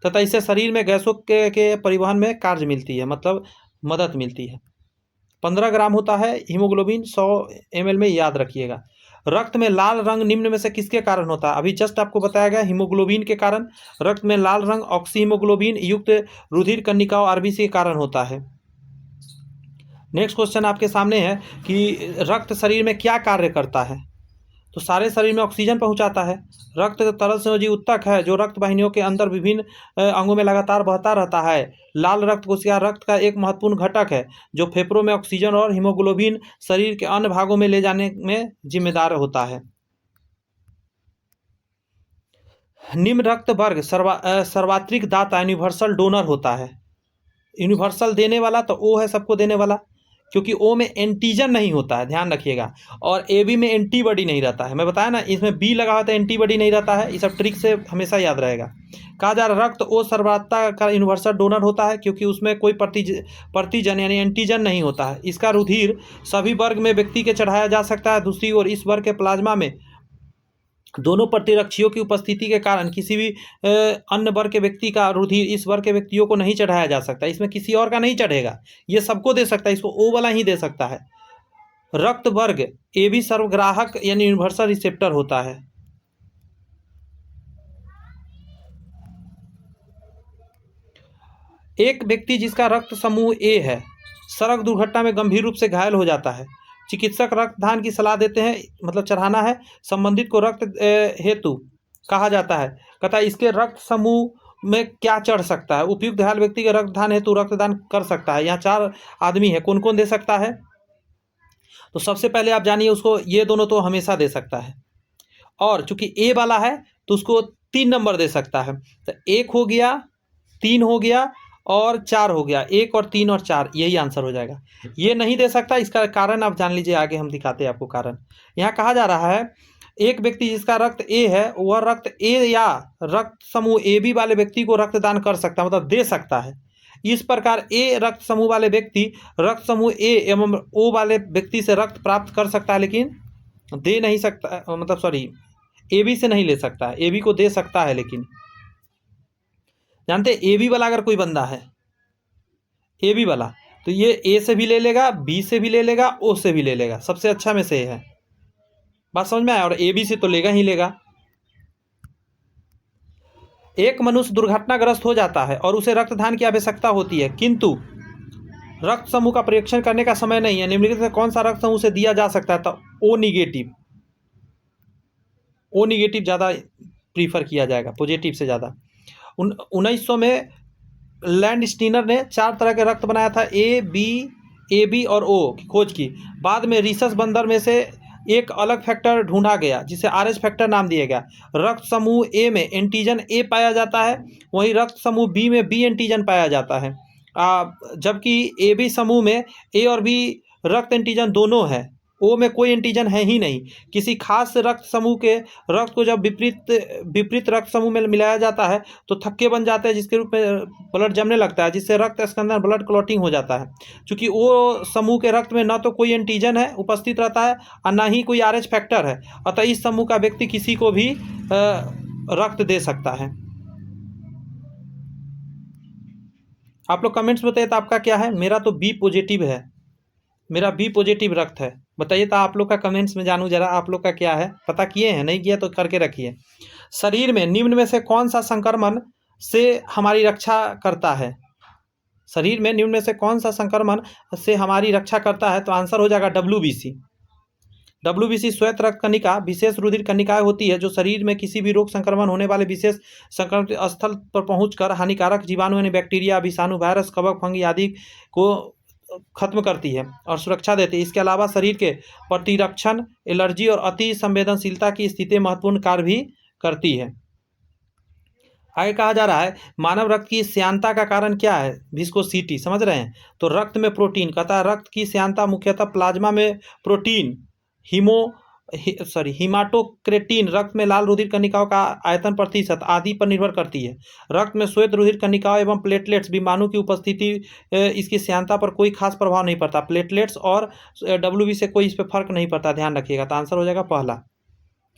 तथा इससे शरीर में गैसों के परिवहन में कार्य मिलती है, मतलब मदद मिलती है। 15 ग्राम होता है हीमोग्लोबिन 100 ml में, याद रखिएगा। रक्त में लाल रंग निम्न में से किसके कारण होता है? अभी जस्ट आपको बताया गया हीमोग्लोबिन के कारण। रक्त में लाल रंग ऑक्सी हीमोग्लोबिन युक्त रुधिर कणिकाओं आरबीसी के कारण होता है। नेक्स्ट क्वेश्चन आपके सामने है कि रक्त शरीर में क्या कार्य करता है? तो सारे शरीर में ऑक्सीजन पहुंचाता है। रक्त तरल संयोजी उत्तक है जो रक्त वाहिनियों के अंदर विभिन्न अंगों में लगातार बहता रहता है। लाल रक्त कोशिका रक्त का एक महत्वपूर्ण घटक है जो फेफड़ों में ऑक्सीजन और हीमोग्लोबिन शरीर के अन्य भागों में ले जाने में जिम्मेदार होता है। निम्न रक्त वर्ग सर्वात्रिक दाता यूनिवर्सल डोनर होता है। यूनिवर्सल देने वाला तो ओ है, सबको देने वाला, क्योंकि ओ में एंटीजन नहीं होता है, ध्यान रखिएगा, और ए बी में एंटीबॉडी नहीं रहता है। मैं बताया ना, इसमें बी लगा होता है, एंटीबॉडी नहीं रहता है। ये सब ट्रिक से हमेशा याद रहेगा। कहा जा रहा रक्त ओ सर्वदाता का यूनिवर्सल डोनर होता है क्योंकि उसमें कोई प्रतिजन यानी एंटीजन नहीं होता है। इसका रुधिर सभी वर्ग में व्यक्ति के चढ़ाया जा सकता है। दूसरी ओर इस वर्ग के प्लाज्मा में दोनों प्रतिरक्षियों की उपस्थिति के कारण किसी भी अन्य वर्ग के व्यक्ति का रुधिर इस वर्ग के व्यक्तियों को नहीं चढ़ाया जा सकता। इसमें किसी और का नहीं चढ़ेगा, ये सबको दे सकता है, इसको ओ वाला ही दे सकता है। रक्त वर्ग ए बी सर्वग्राहक यानी यूनिवर्सल रिसेप्टर होता है। एक व्यक्ति जिसका रक्त समूह ए है सड़क दुर्घटना में गंभीर रूप से घायल हो जाता है। चिकित्सक रक्तदान की सलाह देते हैं, मतलब चढ़ाना है। संबंधित को रक्त हेतु कहा जाता है। कहता है इसके रक्त समूह में क्या चढ़ सकता है? उपयुक्त घायल व्यक्ति के रक्तदान हेतु रक्तदान कर सकता है। यहाँ 4 आदमी है, कौन कौन दे सकता है? तो सबसे पहले आप जानिए उसको, ये दोनों तो हमेशा दे सकता है, और चूंकि ए वाला है तो उसको 3 नंबर दे सकता है। तो 1 हो गया, 3 हो गया और 4 हो गया, 1 और 3 और 4, यही आंसर हो जाएगा। ये नहीं दे सकता, इसका कारण आप जान लीजिए, आगे हम दिखाते हैं आपको कारण। यहाँ कहा जा रहा है एक व्यक्ति जिसका रक्त ए है वह रक्त ए या रक्त समूह ए बी वाले व्यक्ति को रक्तदान कर सकता है, मतलब दे सकता है। इस प्रकार ए रक्त समूह वाले व्यक्ति रक्त समूह ए एवं ओ वाले व्यक्ति से रक्त प्राप्त कर सकता है, लेकिन दे नहीं सकता, मतलब सॉरी, ए बी से नहीं ले सकता है, ए बी को दे सकता है। लेकिन जानते ए बी वाला अगर कोई बंदा है ए बी वाला, तो ये ए से भी ले लेगा, बी से भी ले लेगा, ओ से भी ले लेगा, सबसे अच्छा में से है। बात समझ में आया? और ए बी से तो लेगा ही लेगा। एक मनुष्य दुर्घटनाग्रस्त हो जाता है और उसे रक्तदान की आवश्यकता होती है, किंतु रक्त समूह का परीक्षण करने का समय नहीं है। निम्नलिखित में कौन सा रक्त समूह से दिया जा सकता है? तो ओ निगेटिव, ओ निगेटिव ज़्यादा प्रीफर किया जाएगा पॉजिटिव से ज़्यादा। 1900 में लैंड स्टीनर ने 4 तरह के रक्त बनाया था, ए बी और ओ की खोज की। बाद में रिसस बंदर में से एक अलग फैक्टर ढूंढा गया जिसे RH फैक्टर नाम दिया गया। रक्त समूह ए में एंटीजन ए पाया जाता है, वहीं रक्त समूह बी में बी एंटीजन पाया जाता है, जबकि ए बी समूह में ए और बी रक्त एंटीजन दोनों है, ओ में कोई एंटीजन है ही नहीं। किसी खास रक्त समूह के रक्त को जब विपरीत रक्त समूह में मिलाया जाता है तो थक्के बन जाते हैं, जिसके रूप में ब्लड जमने लगता है, जिससे रक्त स्कंदन ब्लड क्लॉटिंग हो जाता है। चूँकि वो समूह के रक्त में न तो कोई एंटीजन है उपस्थित रहता है और न ही कोई RH फैक्टर है, अतः इस समूह का व्यक्ति किसी को भी रक्त दे सकता है। आप लोग कमेंट्स बताइए तो आपका क्या है? मेरा तो बी पॉजिटिव है, मेरा बी पॉजिटिव रक्त है। बताइए तो आप लोग का कमेंट्स में जानूं जरा, आप लोग का क्या है? पता किए हैं? नहीं किया तो करके रखिए। शरीर में निम्न में से कौन सा संक्रमण से हमारी रक्षा करता है? शरीर में निम्न में से कौन सा संक्रमण से हमारी रक्षा करता है? तो आंसर हो जाएगा WBC। WBC श्वेत रक्त कणिका विशेष रुधिर कणिकाएं होती है जो शरीर में किसी भी रोग संक्रमण होने वाले विशेष संक्रमित स्थल पर पहुंचकर हानिकारक जीवाणु यानी बैक्टीरिया, विषाणु, वायरस, कवक, फंगी आदि को खत्म करती है और सुरक्षा देती है। इसके अलावा शरीर के प्रतिरक्षण, एलर्जी और अति संवेदनशीलता की स्थिति महत्वपूर्ण कार्य भी करती है। आगे कहा जा रहा है मानव रक्त की श्यानता का कारण क्या है? विस्कोसिटी, समझ रहे हैं? तो रक्त में प्रोटीन, कहता है रक्त की श्यानता मुख्यतः प्लाज्मा में प्रोटीन, हिमाटोक्रेटिन, रक्त में लाल रुधिर कणिकाओं का आयतन प्रतिशत आदि पर निर्भर करती है। रक्त में श्वेत रुधिर कणिकाओं एवं प्लेटलेट्स विमाणु की उपस्थिति इसकी श्यानता पर कोई खास प्रभाव नहीं पड़ता। प्लेटलेट्स और WBC से कोई इस पर फर्क नहीं पड़ता, ध्यान रखिएगा। तो आंसर हो जाएगा पहला।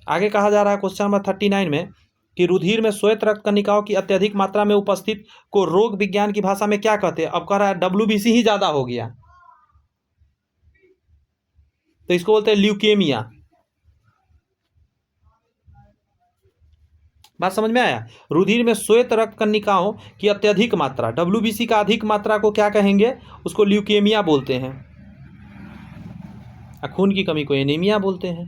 आगे कहा जा रहा है क्वेश्चन नंबर 39 में कि रुधिर में श्वेत रक्त कणिकाओं की अत्यधिक मात्रा में उपस्थित को रोग विज्ञान की भाषा में क्या कहते हैं? अब कह रहा है WBC ही ज़्यादा हो गया तो इसको बोलते हैं ल्यूकेमिया। बात समझ में आया? रुधिर में श्वेत रक्त कणिकाओं की अत्यधिक मात्रा, WBC का अधिक मात्रा को क्या कहेंगे? उसको ल्यूकेमिया बोलते हैं। खून की कमी को एनीमिया बोलते हैं।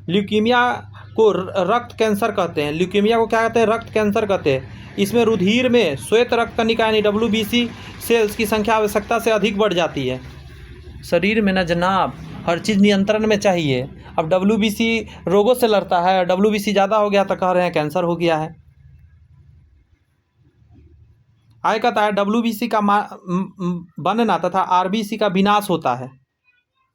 ल्यूकेमिया को रक्त कैंसर कहते हैं। ल्यूकेमिया को क्या कहते हैं? रक्त कैंसर कहते हैं। इसमें रुधिर में श्वेत रक्त कणिका यानी WBC सेल्स की संख्या आवश्यकता से अधिक बढ़ जाती है। शरीर में ना जनाब हर चीज़ नियंत्रण में चाहिए। अब WBC रोगों से लड़ता है और WBC ज़्यादा हो गया तो कह रहे हैं कैंसर हो गया है। आगे कहता है WBC का बनना तथा RBC का विनाश होता है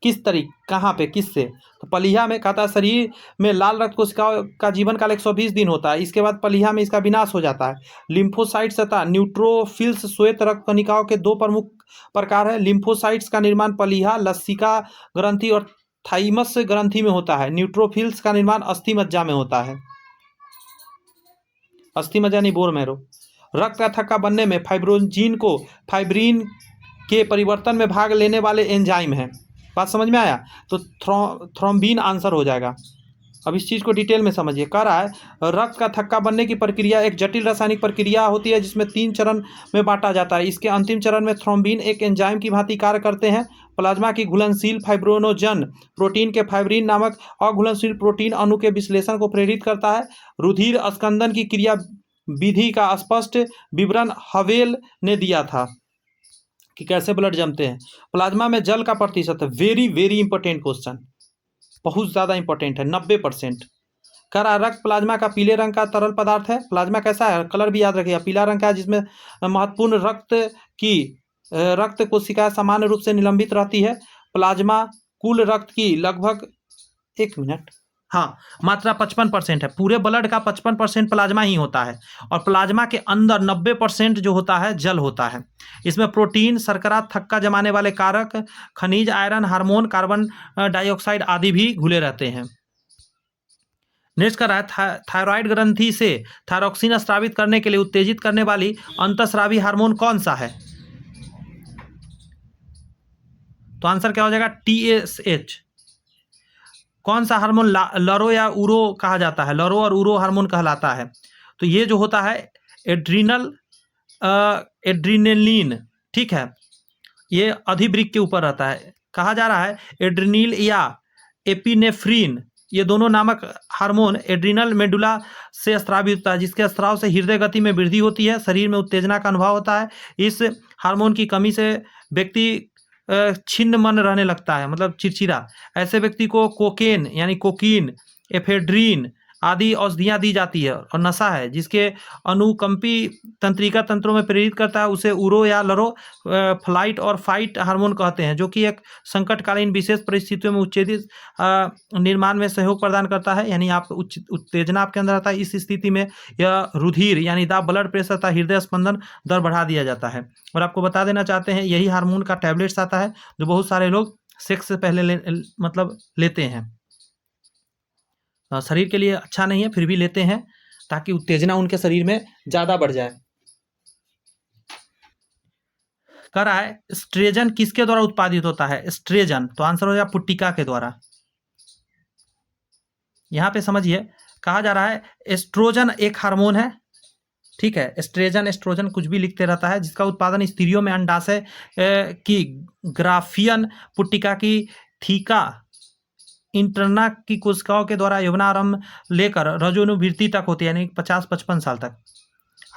किस तरीके, कहाँ पे, किससे? तो पलीहा में, कहता है शरीर में लाल रक्त कोशिकाओं का जीवन काल 120 दिन होता है, इसके बाद पलीहा में इसका विनाश हो जाता है। लिम्फोसाइट्स तथा न्यूट्रोफिल्स श्वेत रक्त कणिकाओं के 2 प्रमुख प्रकार है। लिम्फोसाइट्स का निर्माण पलीहा, लसिका ग्रंथि और थाइमस ग्रंथि में होता है। न्यूट्रोफिल्स का निर्माण अस्थि मज्जा में होता है। अस्थि मज्जा नहीं, बोर मैरो। रक्त का थक्का बनने में फाइब्रिन के परिवर्तन में भाग लेने वाले एंजाइम हैं। बात समझ में आया? तो थ्रोम्बिन आंसर हो जाएगा। अब इस चीज़ को डिटेल में समझिए। कह रहा है रक्त का थक्का बनने की प्रक्रिया एक जटिल रासायनिक प्रक्रिया होती है जिसमें 3 चरण में बांटा जाता है। इसके अंतिम चरण में थ्रोम्बिन एक एंजाइम की भांति कार्य करते हैं। प्लाज्मा की घुलनशील फाइब्रिनोजन प्रोटीन के फाइब्रिन नामक अघुलनशील प्रोटीन अणु के विश्लेषण को प्रेरित करता है। रुधिर स्कंदन की क्रिया विधि का स्पष्ट विवरण हवेल ने दिया था कि कैसे ब्लड जमते हैं। प्लाज्मा में जल का प्रतिशत, वेरी वेरी इंपॉर्टेंट क्वेश्चन, बहुत ज़्यादा इंपॉर्टेंट है, 90%। कह रहा है रक्त प्लाज्मा का पीले रंग का तरल पदार्थ है। प्लाज्मा कैसा है, कलर भी याद रखिएगा, पीला रंग का है, जिसमें महत्वपूर्ण रक्त कोशिकाएं सामान्य रूप से निलंबित रहती है। प्लाज्मा कुल रक्त की लगभग 1 मिनट, हाँ, मात्रा 55% है। पूरे ब्लड का 55% प्लाज्मा ही होता है और प्लाज्मा के अंदर 90% जो होता है जल होता है। इसमें प्रोटीन, शर्करा, थक्का जमाने वाले कारक, खनिज, आयरन, हार्मोन, कार्बन डाइऑक्साइड आदि भी घुले रहते हैं। नेक्स्ट कर रहा है थायराइड ग्रंथि से थायरोक्सिन स्रावित करने के लिए उत्तेजित करने वाली अंतःस्रावी हार्मोन कौन सा है? तो आंसर क्या हो जाएगा, TSH। कौन सा हार्मोन लरो या उरो कहा जाता है? लरो और उरो हार्मोन कहलाता है। तो ये जो होता है एड्रीनलिन, ठीक है, ये अधिवृक्क के ऊपर रहता है। कहा जा रहा है एड्रीनल या एपिनेफ्रीन, ये दोनों नामक हार्मोन एड्रीनल मेडुला से स्रावित होता है, जिसके स्राव से हृदय गति में वृद्धि होती है, शरीर में उत्तेजना का अनुभव होता है। इस हार्मोन की कमी से व्यक्ति छिन्न मन रहने लगता है, मतलब चिड़चिड़ा। ऐसे व्यक्ति को कोकेन यानी कोकीन, एफेड्रीन आदि औषधियाँ दी जाती है और नशा है जिसके अनुकंपी तंत्रिका तंत्रों में प्रेरित करता है, उसे उरो या लरो फ्लाइट और फाइट हार्मोन कहते हैं, जो कि एक संकटकालीन विशेष परिस्थितियों में उत्तेजित निर्माण में सहयोग प्रदान करता है। यानी आप उत्तेजना आपके अंदर आता है, इस स्थिति में यह रुधिर यानी दाब, ब्लड प्रेशर तथा हृदय स्पंदन दर बढ़ा दिया जाता है। और आपको बता देना चाहते हैं यही हार्मोन का टैबलेट्स आता है जो बहुत सारे लोग सेक्स से पहले लेते हैं। शरीर के लिए अच्छा नहीं है फिर भी लेते हैं ताकि उत्तेजना उनके शरीर में ज़्यादा बढ़ जाए। कह रहा है एस्ट्रोजन किसके द्वारा उत्पादित होता है? एस्ट्रोजन, तो आंसर हो जाएगा पुट्टिका के द्वारा। यहाँ पे समझिए, कहा जा रहा है एस्ट्रोजन एक हार्मोन है, ठीक है, एस्ट्रोजन एस्ट्रोजन कुछ भी लिखते रहता है, जिसका उत्पादन स्त्रियों में अंडाशय की ग्राफियन पुट्टिका की थीका इंटरना की कोशिकाओं के द्वारा यौवनारंभ लेकर रजोनुवृत्ति तक होती है, यानी 50-55 साल तक।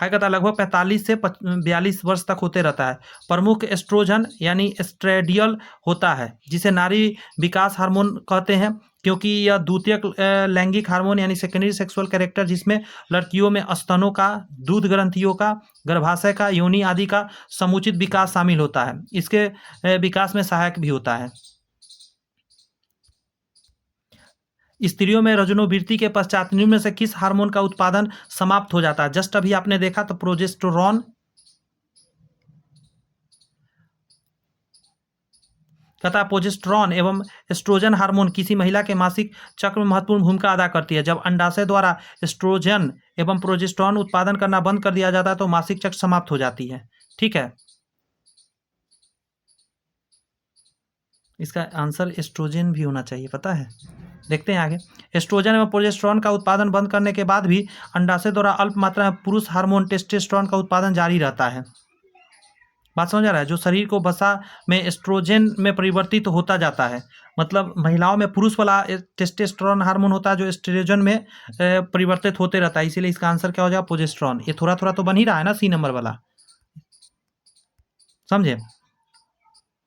कहता लगभग 45 से 42 वर्ष तक होते रहता है। प्रमुख एस्ट्रोजन यानी एस्ट्रेडियल होता है, जिसे नारी विकास हार्मोन कहते हैं, क्योंकि यह द्वितीयक लैंगिक हार्मोन यानी सेकेंडरी सेक्सुअल कैरेक्टर, जिसमें लड़कियों में स्तनों का, दूध ग्रंथियों का, गर्भाशय का, योनि आदि का समुचित विकास शामिल होता है। इसके विकास में सहायक भी होता है। स्त्रियों में रजोनुवृत्ति के पश्चात निम्न में से किस हार्मोन का उत्पादन समाप्त हो जाता है? जस्ट अभी आपने देखा तो प्रोजेस्टेरोन, कहता है प्रोजेस्टेरोन एवं एस्ट्रोजन हार्मोन किसी महिला के मासिक चक्र में महत्वपूर्ण भूमिका अदा करती है। जब अंडाशय द्वारा एस्ट्रोजन एवं प्रोजेस्टेरोन उत्पादन करना बंद कर दिया जाता है तो मासिक चक्र समाप्त हो जाती है, ठीक है। इसका आंसर एस्ट्रोजन भी होना चाहिए, पता है। देखते हैं आगे। एस्ट्रोजन एवं प्रोजेस्टेरोन का उत्पादन बंद करने के बाद भी अंडाशय द्वारा अल्प मात्रा में पुरुष हार्मोन टेस्टोस्टेरोन का उत्पादन जारी रहता है। बात समझ आ रहा है? जो शरीर को वसा में एस्ट्रोजन में परिवर्तित होता जाता है, मतलब महिलाओं में पुरुष वाला टेस्टोस्टेरोन हार्मोन होता है जो एस्ट्रोजन में परिवर्तित होते रहता है, इसीलिए इसका आंसर क्या हो जाएगा? प्रोजेस्टेरोन। ये थोड़ा थोड़ा तो बन ही रहा है ना, सी नंबर वाला, समझे।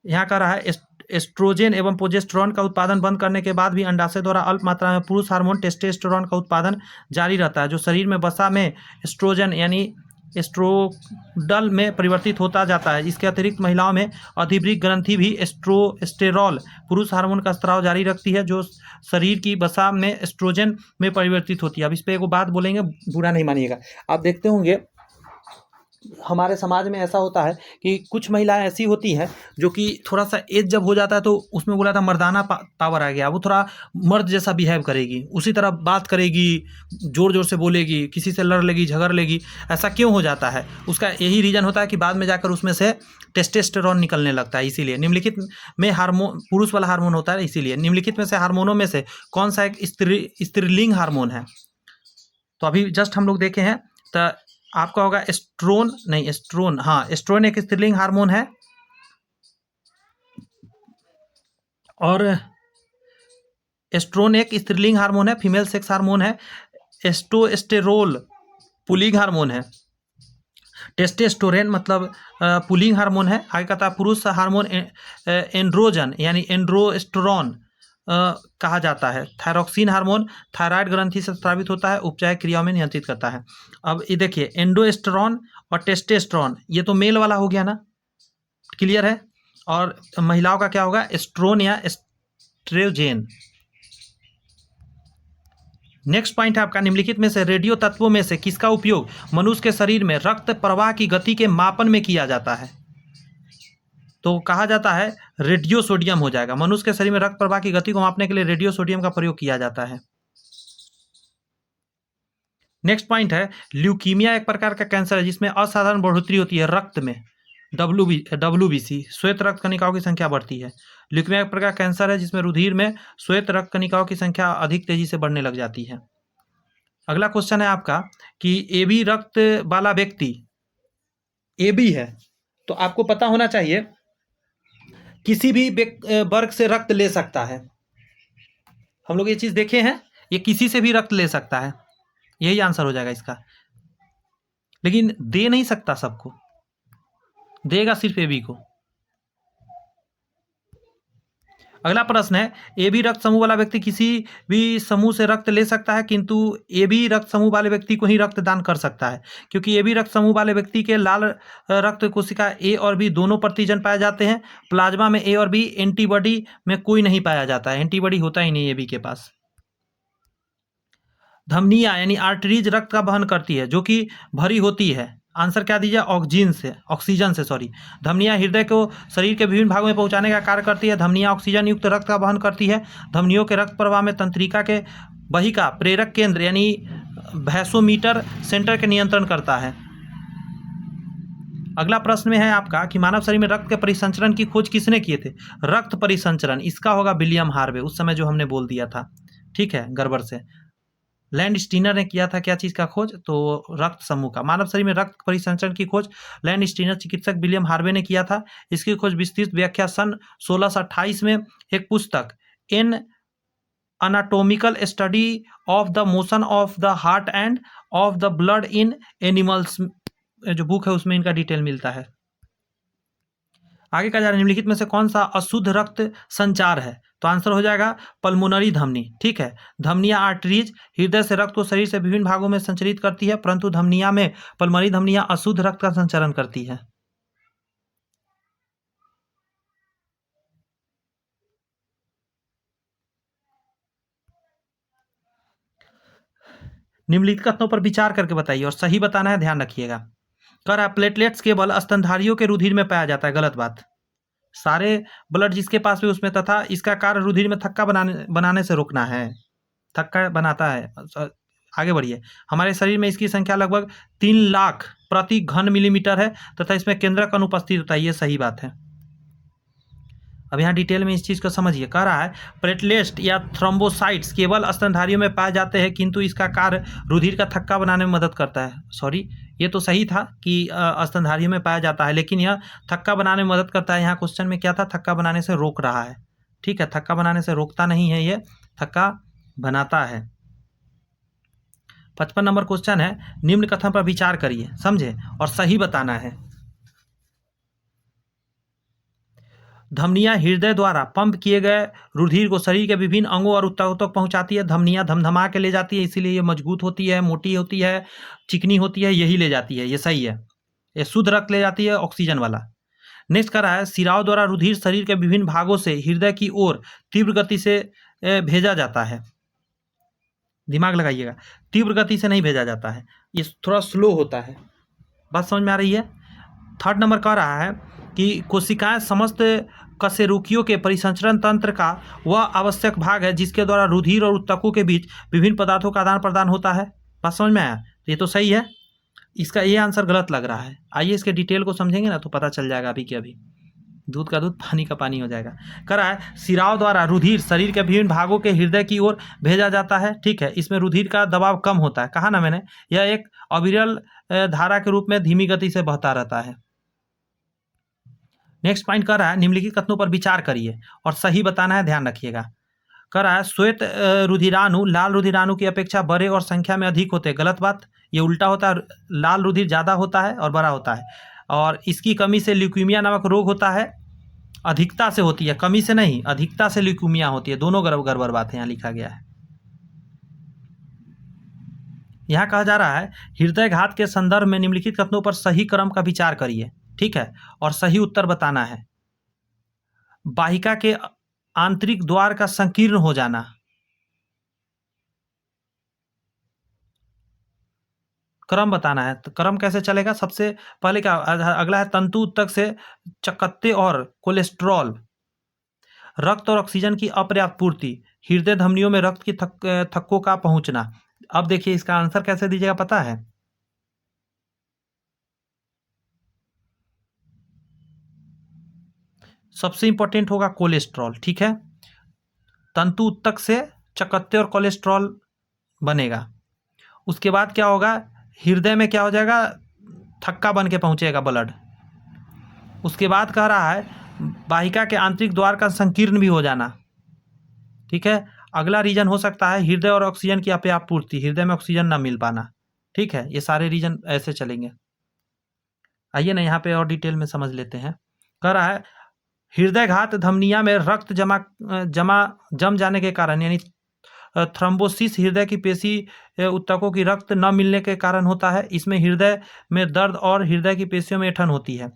यहाँ कह रहा है एस्ट्रोजन एवं प्रोजेस्टेरोन का उत्पादन बंद करने के बाद भी अंडाशय द्वारा अल्प मात्रा में पुरुष हार्मोन टेस्टोस्टेरोन का उत्पादन जारी रहता है, जो शरीर में वसा में एस्ट्रोजन यानी एस्ट्रोडल में परिवर्तित होता जाता है। इसके अतिरिक्त महिलाओं में अधिवृक्क ग्रंथि भी एस्ट्रोस्टेरॉल पुरुष हार्मोन का स्राव जारी रखती है, जो शरीर की वसा में एस्ट्रोजन में परिवर्तित होती है। अब इस पर एक बात बोलेंगे, बुरा नहीं मानिएगा। आप देखते होंगे हमारे समाज में ऐसा होता है कि कुछ महिलाएं ऐसी होती हैं जो कि थोड़ा सा एज जब हो जाता है तो उसमें बोला था मर्दाना पावर आ गया, वो थोड़ा मर्द जैसा बिहेव करेगी, उसी तरह बात करेगी, जोर जोर से बोलेगी, किसी से लड़ लेगी, झगड़ लेगी। ऐसा क्यों हो जाता है? उसका यही रीज़न होता है कि बाद में जाकर उसमें से टेस्टोस्टेरोन निकलने लगता है। इसीलिए निम्नलिखित में हार्मोन पुरुष वाला हार्मोन होता है, इसीलिए निम्नलिखित में से हार्मोनों में से कौन सा एक स्त्रीलिंग हार्मोन है? तो अभी जस्ट हम लोग देखे हैं, तो आपका होगा एस्ट्रोन, हाँ, एस्ट्रोन एक स्त्रीलिंग हार्मोन है और एस्ट्रोन एक स्त्रीलिंग हार्मोन है, फीमेल सेक्स हार्मोन है। एस्टोस्टेरोल पुलिंग हार्मोन है। टेस्टोस्टेरोन मतलब पुलिंग हार्मोन है। आगे कहता है पुरुष हार्मोन एंड्रोजन यानी एंड्रोस्टेरोन कहा जाता है। थायरॉक्सिन हार्मोन थायराइड ग्रंथि से स्रावित होता है, उपचार क्रियाओं में नियंत्रित करता है। अब ये देखिए एंडोस्टेरोन और टेस्टोस्टेरोन, ये तो मेल वाला हो गया ना, क्लियर है। और महिलाओं का क्या होगा, एस्ट्रोन या एस्ट्रोजेन। नेक्स्ट पॉइंट है आपका, निम्नलिखित में से रेडियो तत्वों में से किसका उपयोग मनुष्य के शरीर में रक्त प्रवाह की गति के मापन में किया जाता है? तो कहा जाता है रेडियो सोडियम हो जाएगा। मनुष्य के शरीर में रक्त प्रवाह की गति को मापने के लिए रेडियो सोडियम का प्रयोग किया जाता है। नेक्स्ट पॉइंट है, ल्यूकीमिया एक प्रकार का कैंसर है जिसमें असाधारण बढ़ोतरी होती है रक्त में, WBC श्वेत रक्त कणिकाओं की संख्या बढ़ती है। ल्यूकीमिया एक प्रकार कैंसर है जिसमें रुधिर में श्वेत रक्त कणिकाओं की संख्या अधिक तेजी से बढ़ने लग जाती है। अगला क्वेश्चन है आपका कि AB रक्त वाला व्यक्ति AB है तो आपको पता होना चाहिए किसी भी वर्ग से रक्त ले सकता है। हम लोग ये चीज देखे हैं, ये किसी से भी रक्त ले सकता है, यही आंसर हो जाएगा इसका। लेकिन दे नहीं सकता सबको, देगा सिर्फ AB को। अगला प्रश्न है, AB रक्त समूह वाला व्यक्ति किसी भी समूह से रक्त ले सकता है किंतु AB रक्त समूह वाले व्यक्ति को ही रक्त दान कर सकता है, क्योंकि AB रक्त समूह वाले व्यक्ति के लाल रक्त कोशिका A और B दोनों प्रतिजन पाए जाते हैं। प्लाज्मा में A और B, एंटीबॉडी में कोई नहीं पाया जाता है, एंटीबॉडी होता ही नहीं AB के पास। धमनियां यानी आर्टरीज रक्त का वहन करती है जो कि भरी होती है। आंसर क्या दीजिए, ऑक्सीजन से सॉरी। धमनियां हृदय को शरीर के विभिन्न भागों में पहुंचाने का कार्य करती है। धमनियां ऑक्सीजन युक्त रक्त का वहन करती है। धमनियों के रक्त प्रवाह में तंत्रिका के बहिका प्रेरक केंद्र यानी वैसोमीटर सेंटर के नियंत्रण करता है। अगला प्रश्न में है आपका कि मानव शरीर में रक्त के परिसंचरण की खोज किसने किए थे? रक्त परिसंचरण, इसका होगा विलियम हार्वे, उस समय जो हमने बोल दिया था, ठीक है, गड़बड़ से। लैंड स्टीनर ने किया था क्या चीज का खोज? तो रक्त समूह का। मानव शरीर में रक्त परिसंचरण की खोज लैंड स्टीनर चिकित्सक विलियम हार्वे ने किया था। इसकी खोज विस्तृत व्याख्या सन 1628 में एक पुस्तक an anatomical study of the motion of the heart and of the blood in animals जो बुक है उसमें इनका डिटेल मिलता है। आगे का जा रहा है, निम्नलिखित में से कौन सा अशुद्ध रक्त संचार है? तो आंसर हो जाएगा पल्मोनरी धमनी, ठीक है। धमनियां आर्टरीज हृदय से रक्त को शरीर से विभिन्न भागों में संचरित करती है, परंतु धमनियां में पल्मोनरी धमनियां अशुद्ध रक्त का संचरण करती है। निम्नलिखित कथनों पर विचार करके बताइए और सही बताना है, ध्यान रखिएगा। कह रहा है प्लेटलेट्स केवल स्तनधारियों के रुधिर में पाया जाता है, गलत बात। सारे ब्लड जिसके पास भी उसमें, तथा इसका कार्य रुधिर में थक्का बनाने से रोकना है, थक्का बनाता है। आगे बढ़िए। हमारे शरीर में इसकी संख्या लगभग 3 लाख प्रति घन मिलीमीटर है तथा इसमें केंद्रक अनुपस्थित होता है, ये सही बात है। अब यहाँ डिटेल में इस चीज़ को समझिए। कह रहा है प्लेटलेट्स या थ्रोम्बोसाइट्स केवल स्तनधारियों में पाए जाते हैं किंतु इसका कार्य रुधिर का थक्का बनाने में मदद करता है। सॉरी, ये तो सही था कि स्तनधारियों में पाया जाता है, लेकिन यह थक्का बनाने में मदद करता है। यहाँ क्वेश्चन में क्या था, थक्का बनाने से रोक रहा है, ठीक है। थक्का बनाने से रोकता नहीं है, ये थक्का बनाता है। 55 नंबर क्वेश्चन है, निम्न कथन पर विचार करिए, समझे और सही बताना है। धमनियां हृदय द्वारा पंप किए गए रुधिर को शरीर के विभिन्न अंगों और ऊतकों तक पहुंचाती है। धमनियां धमधमा के ले जाती है, इसीलिए ये मजबूत होती है, मोटी होती है, चिकनी होती है, यही ले जाती है, ये सही है। ये शुद्ध रक्त ले जाती है, ऑक्सीजन वाला। नेक्स्ट कर रहा है सिराओं द्वारा रुधिर शरीर के विभिन्न भागों से हृदय की ओर तीव्र गति से भेजा जाता है। दिमाग लगाइएगा, तीव्र गति से नहीं भेजा जाता है, ये थोड़ा स्लो होता है। बात समझ में आ रही है? 3rd नंबर कह रहा है कि कोशिकाएं समस्त कशेरुकियों के परिसंचरण तंत्र का वह आवश्यक भाग है जिसके द्वारा रुधिर और ऊतकों के बीच विभिन्न पदार्थों का आदान प्रदान होता है। बात समझ में आया? तो ये तो सही है, इसका ये आंसर गलत लग रहा है। आइए इसके डिटेल को समझेंगे ना तो पता चल जाएगा अभी के अभी, दूध का दूध पानी का पानी हो जाएगा। कह रहा है सिराओं द्वारा रुधिर शरीर के विभिन्न भागों के हृदय की ओर भेजा जाता है, ठीक है। इसमें रुधिर का दबाव कम होता है, कहा ना मैंने, यह एक अविरल धारा के रूप में धीमी गति से बहता रहता है। नेक्स्ट पॉइंट कर रहा है निम्नलिखित कथनों पर विचार करिए और सही बताना है, ध्यान रखिएगा। कर रहा है श्वेत रुधिराणु लाल रुधिराणु की अपेक्षा बड़े और संख्या में अधिक होते हैं, गलत बात, ये उल्टा होता है। लाल रुधिर ज़्यादा होता है और बड़ा होता है, और इसकी कमी से ल्यूकीमिया नामक रोग होता है। अधिकता से होती है, कमी से नहीं, अधिकता से ल्यूकीमिया होती है। दोनों गड़बड़ बात है यहाँ लिखा गया है। यहाँ कहा जा रहा है हृदय घात के संदर्भ में निम्नलिखित कथनों पर सही क्रम का विचार करिए, ठीक है, और सही उत्तर बताना है। वाहिका के आंतरिक द्वार का संकीर्ण हो जाना, क्रम बताना है। तो क्रम कैसे चलेगा? सबसे पहले क्या अगला है, तंतु उत्तक से चकत्ते और कोलेस्ट्रॉल, रक्त और ऑक्सीजन की अपर्याप्त पूर्ति, हृदय धमनियों में रक्त की थक्कों का पहुंचना। अब देखिए इसका आंसर कैसे दीजिएगा पता है? सबसे इंपॉर्टेंट होगा कोलेस्ट्रॉल, ठीक है। तंतु उत्तक से चकत्ते और कोलेस्ट्रॉल बनेगा। उसके बाद क्या होगा, हृदय में क्या हो जाएगा, थक्का बन के पहुंचेगा ब्लड। उसके बाद कह रहा है वाहिका के आंतरिक द्वार का संकीर्ण भी हो जाना, ठीक है। अगला रीजन हो सकता है हृदय और ऑक्सीजन की अपर्याप्त पूर्ति, हृदय में ऑक्सीजन ना मिल पाना, ठीक है। ये सारे रीजन ऐसे चलेंगे। आइए ना यहाँ पे और डिटेल में समझ लेते हैं। कह रहा है हृदयघात धमनिया में रक्त जम जाने के कारण, यानी थ्रोम्बोसिस हृदय की पेशी उत्तकों की रक्त न मिलने के कारण होता है। इसमें हृदय में दर्द और हृदय की पेशियों में ऐंठन होती है।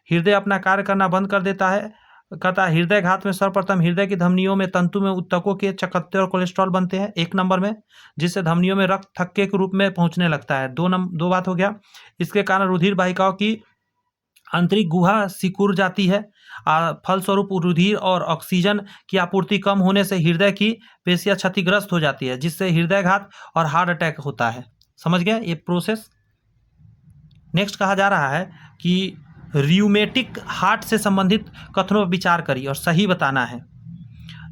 हृदय अपना कार्य करना बंद कर देता है। कहता है हृदय घात में सर्वप्रथम हृदय की धमनियों में तंतु में उत्तकों के चकत्ते और कोलेस्ट्रॉल बनते हैं 1 नंबर में, जिससे धमनियों में रक्त थक्के के रूप में पहुंचने लगता है। दो बात हो गया। इसके कारण रुधिर वाहिकाओं की आंतरिक गुहा सिकुड़ जाती है। फलस्वरूप रुधिर और ऑक्सीजन की आपूर्ति कम होने से हृदय की पेशियां क्षतिग्रस्त हो जाती है, जिससे हृदयघात और हार्ट अटैक होता है। समझ गए ये प्रोसेस? नेक्स्ट कहा जा रहा है कि रियूमेटिक हार्ट से संबंधित कथनों पर विचार करिए और सही बताना है।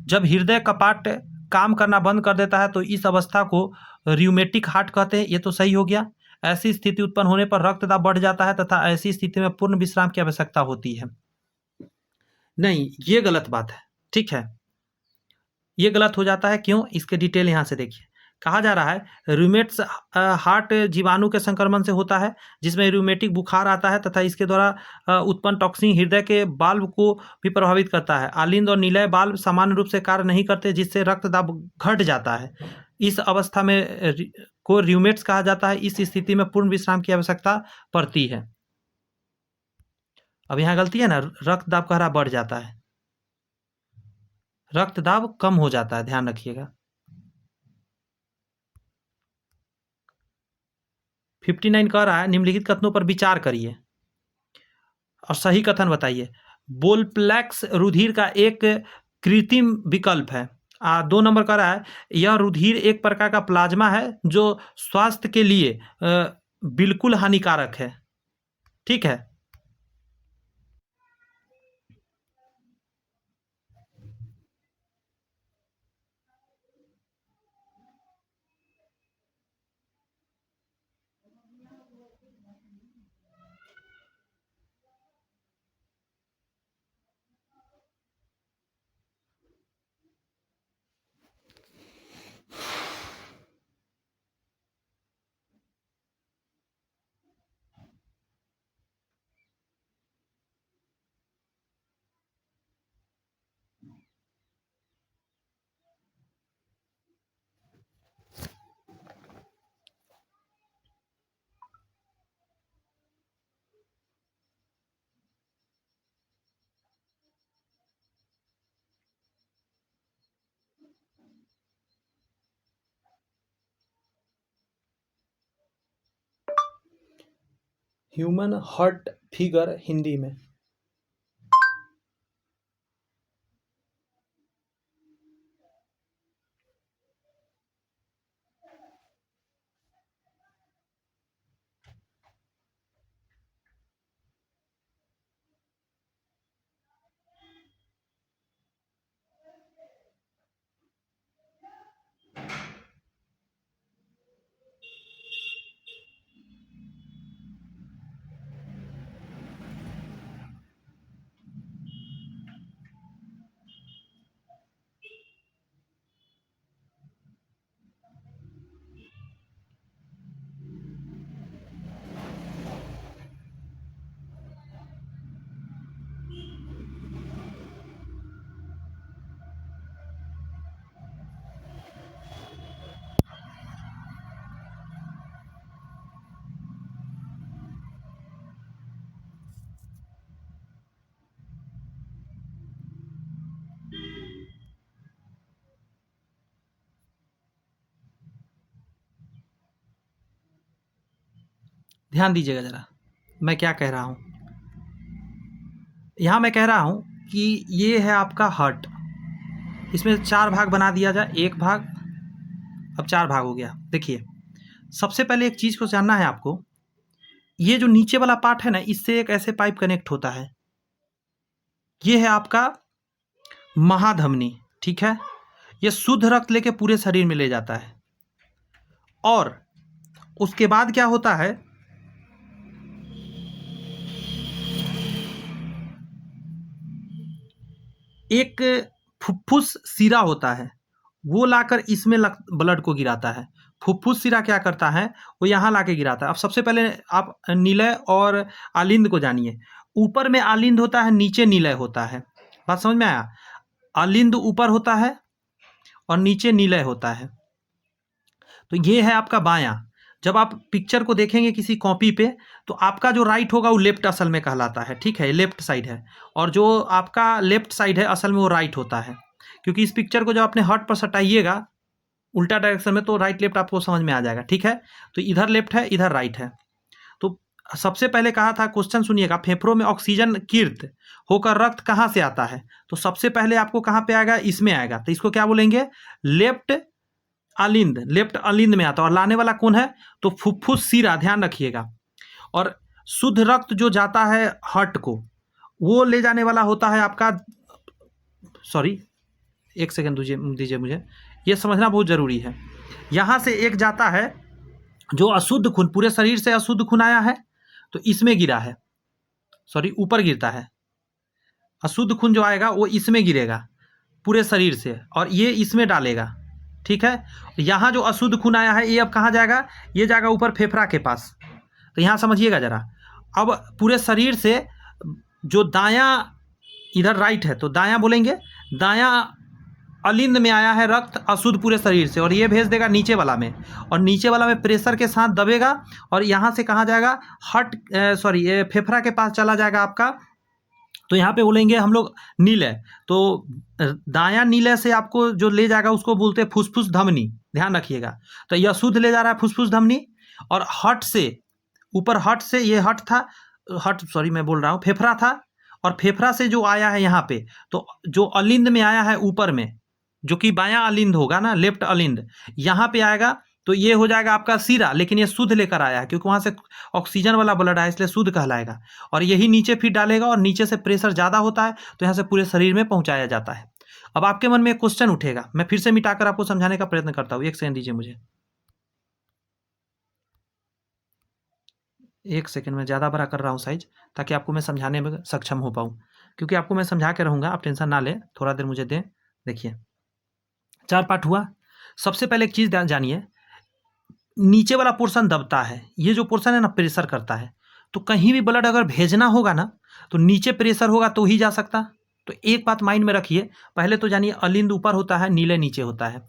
जब हृदय कपाट काम करना बंद कर देता है तो इस अवस्था को रियूमेटिक हार्ट कहते हैं। ये तो सही हो गया। ऐसी स्थिति उत्पन्न होने पर रक्तदाब बढ़ जाता है तथा ऐसी स्थिति में पूर्ण विश्राम की आवश्यकता होती है। नहीं, ये गलत बात है, ठीक है। ये गलत हो जाता है, क्यों? इसके डिटेल यहाँ से देखिए। कहा जा रहा है रूमेट्स हार्ट जीवाणु के संक्रमण से होता है, जिसमें रूमेटिक बुखार आता है तथा इसके द्वारा उत्पन्न टॉक्सिन हृदय के बाल्व को भी प्रभावित करता है। आलिंद और निलय बाल्व सामान्य रूप से कार्य नहीं करते, जिससे रक्तदाब घट जाता है। इस अवस्था में को रूमेट्स कहा जाता है। इस स्थिति में पूर्ण विश्राम की आवश्यकता पड़ती है। अब यहाँ गलती है ना, रक्तदाब कह रहा बढ़ जाता है, रक्तदाब कम हो जाता है, ध्यान रखिएगा। 59 कह रहा है निम्नलिखित कथनों पर विचार करिए और सही कथन बताइए। बोल्प्लेक्स रुधिर का एक कृत्रिम विकल्प है। 2 नंबर कह रहा है यह रुधिर एक प्रकार का प्लाज्मा है जो स्वास्थ्य के लिए बिल्कुल हानिकारक है, ठीक है। ह्यूमन हार्ट फिगर हिंदी में। ध्यान दीजिएगा ज़रा, मैं क्या कह रहा हूँ। यहाँ मैं कह रहा हूँ कि ये है आपका हार्ट, इसमें 4 भाग बना दिया जाए, 1 भाग, अब 4 भाग हो गया। देखिए, सबसे पहले एक चीज़ को जानना है आपको, ये जो नीचे वाला पार्ट है ना, इससे एक ऐसे पाइप कनेक्ट होता है, ये है आपका महाधमनी, ठीक है। ये शुद्ध रक्त लेके पूरे शरीर में ले जाता है, और उसके बाद क्या होता है, एक फुफ्फुस सिरा होता है, वो लाकर इसमें ब्लड को गिराता है। फुफ्फुस सिरा क्या करता है, वो यहाँ लाके गिराता है। अब सबसे पहले आप निलय और आलिंद को जानिए। ऊपर में आलिंद होता है, नीचे निलय होता है। बात समझ में आया? आलिंद ऊपर होता है और नीचे निलय होता है। तो ये है आपका बायां। जब आप पिक्चर को देखेंगे किसी कॉपी पे, तो आपका जो राइट होगा वो लेफ्ट असल में कहलाता है, ठीक है, लेफ्ट साइड है, और जो आपका लेफ्ट साइड है असल में वो राइट होता है। क्योंकि इस पिक्चर को जब अपने हार्ट पर सटाइएगा उल्टा डायरेक्शन में, तो राइट लेफ्ट आपको समझ में आ जाएगा, ठीक है। तो इधर लेफ्ट है, इधर राइट है। तो सबसे पहले कहा था, क्वेश्चन सुनिएगा, फेफड़ों में ऑक्सीजन कीर्त होकर रक्त कहाँ से आता है, तो सबसे पहले आपको कहाँ पे आएगा, इसमें आएगा। तो इसको क्या बोलेंगे, लेफ्ट अलिंद, लेफ्ट अलिंद में आता है। और लाने वाला कौन है, तो फुफ्फुस सिरा, ध्यान रखिएगा। और शुद्ध रक्त जो जाता है हार्ट को, वो ले जाने वाला होता है आपका, सॉरी एक सेकंड दीजिए मुझे, ये समझना बहुत ज़रूरी है। यहाँ से एक जाता है जो अशुद्ध खून, पूरे शरीर से अशुद्ध खून आया है तो इसमें गिरा है, सॉरी ऊपर गिरता है। अशुद्ध खून जो आएगा वो इसमें गिरेगा पूरे शरीर से, और ये इसमें डालेगा, ठीक है। यहाँ जो अशुद्ध खून आया है ये अब कहाँ जाएगा, ये जाएगा ऊपर फेफड़ा के पास। तो यहाँ समझिएगा ज़रा, अब पूरे शरीर से जो दायां, इधर राइट है तो दायां बोलेंगे, दायां अलिंद में आया है रक्त अशुद्ध पूरे शरीर से, और ये भेज देगा नीचे वाला में, और नीचे वाला में प्रेशर के साथ दबेगा, और यहाँ से कहाँ जाएगा, हार्ट सॉरी फेफड़ा के पास चला जाएगा आपका। तो यहाँ पे बोलेंगे हम लोग नीलय, तो दायां नीलय से आपको जो ले जाएगा उसको बोलते हैं फुसफुस धमनी, ध्यान रखिएगा। तो यह शुद्ध ले जा रहा है फुसफुस धमनी, और हार्ट से ऊपर, हार्ट से, ये हार्ट था, हार्ट सॉरी मैं बोल रहा हूँ, फेफड़ा था, और फेफड़ा से जो आया है यहाँ पे, तो जो अलिंद में आया है ऊपर में, जो कि बायां अलिंद होगा ना, लेफ्ट अलिंद, यहाँ पे आएगा तो ये हो जाएगा आपका सिरा, लेकिन ये शुद्ध लेकर आया है क्योंकि वहाँ से ऑक्सीजन वाला ब्लड आया, इसलिए शुद्ध कहलाएगा। और यही नीचे फिर डालेगा, और नीचे से प्रेशर ज़्यादा होता है तो यहाँ से पूरे शरीर में पहुँचाया जाता है। अब आपके मन में एक क्वेश्चन उठेगा, मैं फिर से मिटाकर आपको समझाने का प्रयत्न करता हूँ, एक सेकंड दीजिए मुझे, एक सेकंड में ज़्यादा बड़ा कर रहा हूँ साइज, ताकि आपको मैं समझाने में सक्षम हो पाऊँ, क्योंकि आपको मैं समझा के रहूँगा, आप टेंशन ना लें, थोड़ा देर मुझे दें। देखिए 4 पार्ट हुआ। सबसे पहले एक चीज़ जानिए, नीचे वाला पोर्शन दबता है, ये जो पोर्शन है ना प्रेशर करता है, तो कहीं भी ब्लड अगर भेजना होगा ना तो नीचे प्रेशर होगा तो ही जा सकता। तो एक बात माइंड में रखिए, पहले तो जानिए अलिंद ऊपर होता है, नीले नीचे होता है,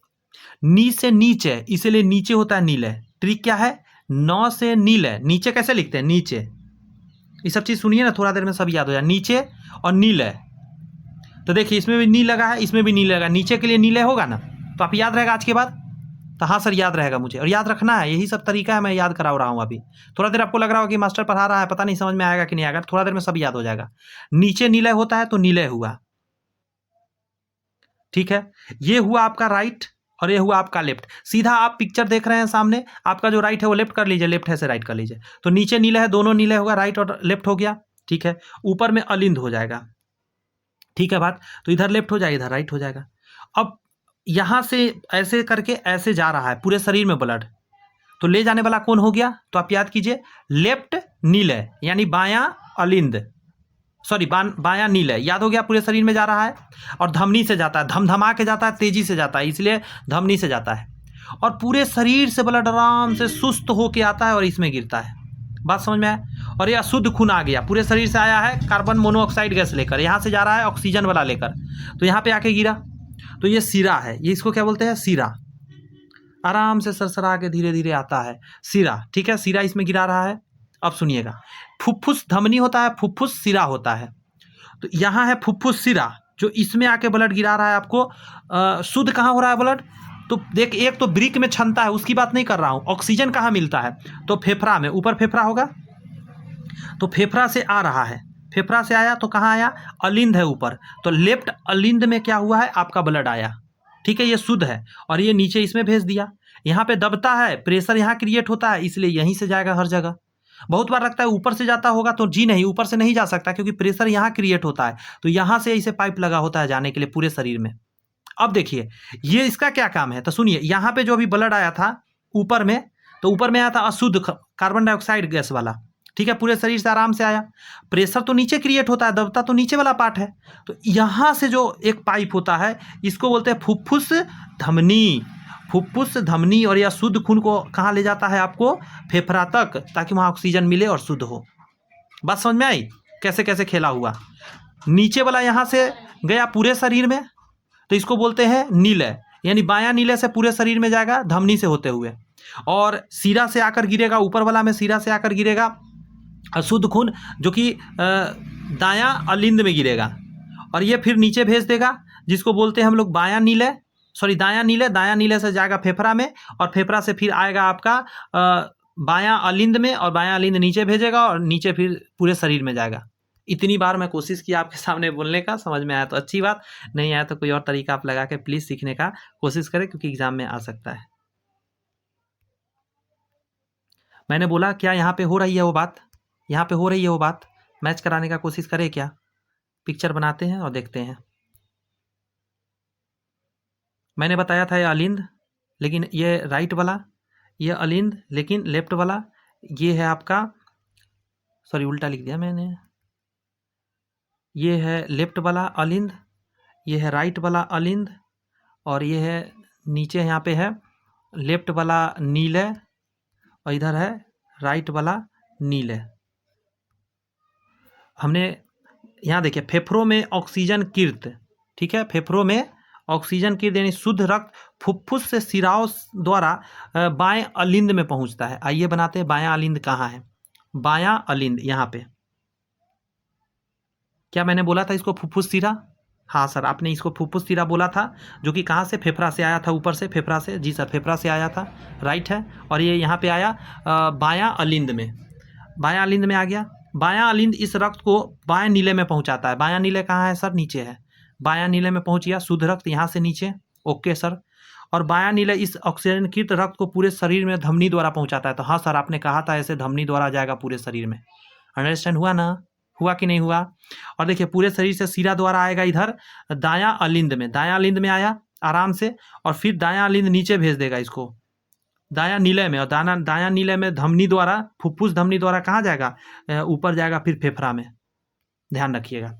नी से नीचे, इसीलिए नीचे होता है नीले। ट्रिक क्या है, नौ से नीले, नीचे कैसे लिखते हैं, नीचे, ये सब चीज़ सुनिए ना, थोड़ा देर में सब याद हो जाए, नीचे और नीले। तो देखिए इसमें भी नी लगा है, इसमें भी नी लगा, नीचे के लिए नीले होगा ना, तो आप याद रहेगा आज के बाद, तो हाँ सर याद रहेगा मुझे, और याद रखना है, यही सब तरीका है, मैं याद करा रहा हूँ अभी। थोड़ा देर आपको लग रहा होगा कि मास्टर पढ़ा रहा है, पता नहीं समझ में आएगा कि नहीं आएगा, थोड़ा देर में सब याद हो जाएगा। नीचे नीले होता है तो नीले हुआ, ठीक है। ये हुआ आपका राइट और ये हुआ आपका लेफ्ट। सीधा आप पिक्चर देख रहे हैं सामने, आपका जो राइट है वो लेफ्ट कर लीजिए, लेफ्ट है से राइट कर लीजिए। तो नीचे नीले है, दोनों नीले होगा, राइट और लेफ्ट हो गया, ठीक है। ऊपर में अलिंद हो जाएगा, ठीक है बात। तो इधर लेफ्ट हो जाएगा, इधर राइट हो जाएगा। अब यहाँ से ऐसे करके ऐसे जा रहा है पूरे शरीर में ब्लड, तो ले जाने वाला कौन हो गया, तो आप याद कीजिए, लेफ्ट नीले यानी बायां अलिंद, सॉरी बायां नीले, याद हो गया, पूरे शरीर में जा रहा है, और धमनी से जाता है, धमधमा के जाता है, तेजी से जाता है, इसलिए धमनी से जाता है, और पूरे शरीर से ब्लड आराम से सुस्त होके आता है और इसमें गिरता है। बात समझ में आया। और ये अशुद्ध खून आ गया, पूरे शरीर से आया है कार्बन मोनोऑक्साइड गैस लेकर, यहाँ से जा रहा है ऑक्सीजन वाला लेकर, तो यहाँ पे आके गिरा, तो ये सिरा है, ये इसको क्या बोलते हैं, सिरा। आराम से सरसरा के धीरे धीरे आता है सिरा, ठीक है, सिरा इसमें गिरा रहा है। अब सुनिएगा, फुफ्फुस धमनी होता है, फुफ्फुस सिरा होता है। तो यहाँ है फुफ्फुस सिरा, जो इसमें आके ब्लड गिरा रहा है आपको। शुद्ध कहाँ हो रहा है ब्लड, तो देख, एक तो ब्रिक में क्षमता है, उसकी बात नहीं कर रहा हूँ। ऑक्सीजन कहाँ मिलता है? तो फेफड़ा में, ऊपर फेफड़ा होगा तो फेफड़ा से आ रहा है, फेफड़ा से आया तो कहाँ आया? अलिंद है ऊपर, तो लेफ्ट अलिंद में क्या हुआ है? आपका ब्लड आया, ठीक है, ये शुद्ध है, और ये नीचे इसमें भेज दिया। यहाँ पे दबता है, प्रेशर यहाँ क्रिएट होता है, इसलिए यहीं से जाएगा हर जगह। बहुत बार लगता है ऊपर से जाता होगा, तो जी नहीं, ऊपर से नहीं जा सकता, क्योंकि प्रेशर यहाँ क्रिएट होता है, तो यहाँ से इसे पाइप लगा होता है जाने के लिए पूरे शरीर में। अब देखिए ये इसका क्या काम है, तो सुनिए, यहाँ पे जो अभी ब्लड आया था ऊपर में, तो ऊपर में आया था अशुद्ध कार्बन डाइऑक्साइड गैस वाला, ठीक है, पूरे शरीर से आराम से आया। प्रेशर तो नीचे क्रिएट होता है, दबता तो नीचे वाला पार्ट है, तो यहाँ से जो एक पाइप होता है, इसको बोलते हैं फुफ्फुस धमनी। फुफ्फुस धमनी, और यह शुद्ध खून को कहाँ ले जाता है? आपको फेफड़ा तक, ताकि वहाँ ऑक्सीजन मिले और शुद्ध हो। बात समझ में आई कैसे कैसे खेला हुआ? नीचे वाला यहाँ से गया पूरे शरीर में, तो इसको बोलते हैं नीले, यानी बायां नीले से पूरे शरीर में जाएगा धमनी से होते हुए, और सीरा से आकर गिरेगा, ऊपर वाला में सीरा से आकर गिरेगा अशुद्ध खून, जो कि दायां अलिंद में गिरेगा, और ये फिर नीचे भेज देगा, जिसको बोलते हैं हम लोग बायां नीले, सॉरी दायां नीले। दायां नीले से जाएगा फेफड़ा में, और फेफड़ा से फिर आएगा आपका बायां अलिंद में, और बायां अलिंद नीचे भेजेगा, और नीचे फिर पूरे शरीर में जाएगा। इतनी बार मैं कोशिश की आपके सामने बोलने का, समझ में आया तो अच्छी बात, नहीं आया तो कोई और तरीका आप लगा के प्लीज़ सीखने का कोशिश करें, क्योंकि एग्जाम में आ सकता है। मैंने बोला क्या यहाँ पे हो रही है वो बात? यहाँ पे हो रही है वो बात? मैच कराने का कोशिश करें क्या? पिक्चर बनाते हैं और देखते हैं। मैंने बताया था ये अलिंद, लेकिन ये राइट वाला, ये अलिंद, लेकिन लेफ्ट वाला ये है आपका, सॉरी उल्टा लिख दिया मैंने, ये है लेफ्ट वाला अलिंद, ये है राइट वाला अलिंद, और ये है नीचे यहाँ पे है लेफ्ट वाला नीले, और इधर है राइट वाला नीले। हमने यहाँ देखिए फेफड़ों में ऑक्सीजन कीर्त, ठीक है, फेफड़ों में ऑक्सीजन कीर्त यानी शुद्ध रक्त फुफ्फुस से सिराओं द्वारा बाएं अलिंद में पहुंचता है। आइए बनाते हैं, बायां अलिंद कहाँ है? बायां अलिंद यहाँ पे, क्या मैंने बोला था इसको फुफ्फुस सिरा? हाँ सर, आपने इसको फुफ्फुस सिरा बोला था, जो कि कहाँ से? फेफड़ा से आया था, ऊपर से फेफड़ा से, जी सर फेफड़ा से आया था, राइट है, और ये यहाँ पे आया बायां अलिंद में, बायां अलिंद में आ गया। बायां अलिंद इस रक्त को बाएं नीले में पहुंचाता है। बायां नीले कहाँ है सर? नीचे है, बायां नीले में पहुंच गया शुद्ध रक्त यहाँ से नीचे, ओके सर। और बायां नीले इस ऑक्सीजनकृत रक्त को पूरे शरीर में धमनी द्वारा पहुंचाता है। तो हाँ सर, आपने कहा था ऐसे धमनी द्वारा जाएगा पूरे शरीर में, अंडरस्टैंड हुआ ना? हुआ कि नहीं हुआ? और देखिए पूरे शरीर से सीरा द्वारा आएगा इधर दायां अलिंद में, दायां अलिंद में आया आराम से, और फिर दायां अलिंद नीचे भेज देगा इसको दायां नीले में, और दायां नीले में धमनी द्वारा, फुफ्फुस धमनी द्वारा कहाँ जाएगा? ऊपर जाएगा फिर फेफड़ा में, ध्यान रखिएगा।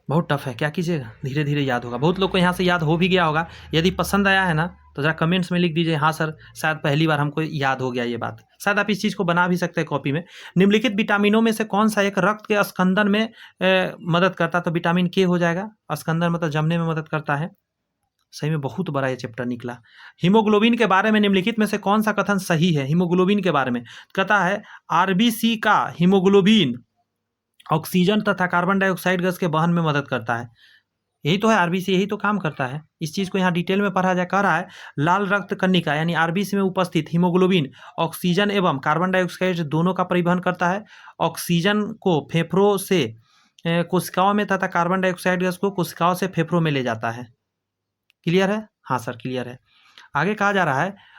बहुत टफ है, क्या कीजिएगा, धीरे धीरे याद होगा। बहुत लोग को यहाँ से याद हो भी गया होगा। यदि पसंद आया है ना तो ज़रा कमेंट्स में लिख दीजिए, हाँ सर शायद पहली बार हमको याद हो गया ये बात। शायद आप इस चीज़ को बना भी सकते हैं कॉपी में। निम्नलिखित विटामिनों में से कौन सा एक रक्त के स्कंदन में मदद करता है? तो विटामिन के हो जाएगा। स्कंदन मतलब जमने में मदद करता है। सही में बहुत बड़ा ये चैप्टर निकला। हीमोग्लोबिन के बारे में निम्नलिखित में से कौन सा कथन सही है? हीमोग्लोबिन के बारे में कहता है आरबीसी का हीमोग्लोबिन ऑक्सीजन तथा कार्बन डाइऑक्साइड गैस के वहन में मदद करता है। यही तो है आरबीसी, यही तो काम करता है। इस चीज़ को यहाँ डिटेल में पढ़ा जाए। कह रहा है लाल रक्त कणिका यानी आरबीसी में उपस्थित हीमोग्लोबिन ऑक्सीजन एवं कार्बन डाइऑक्साइड दोनों का परिवहन करता है। ऑक्सीजन को फेफड़ों से कोशिकाओं में तथा कार्बन डाइऑक्साइड गैस को कोशिकाओं से फेफड़ों में ले जाता है। क्लियर है? हाँ सर क्लियर है। आगे कहा जा रहा है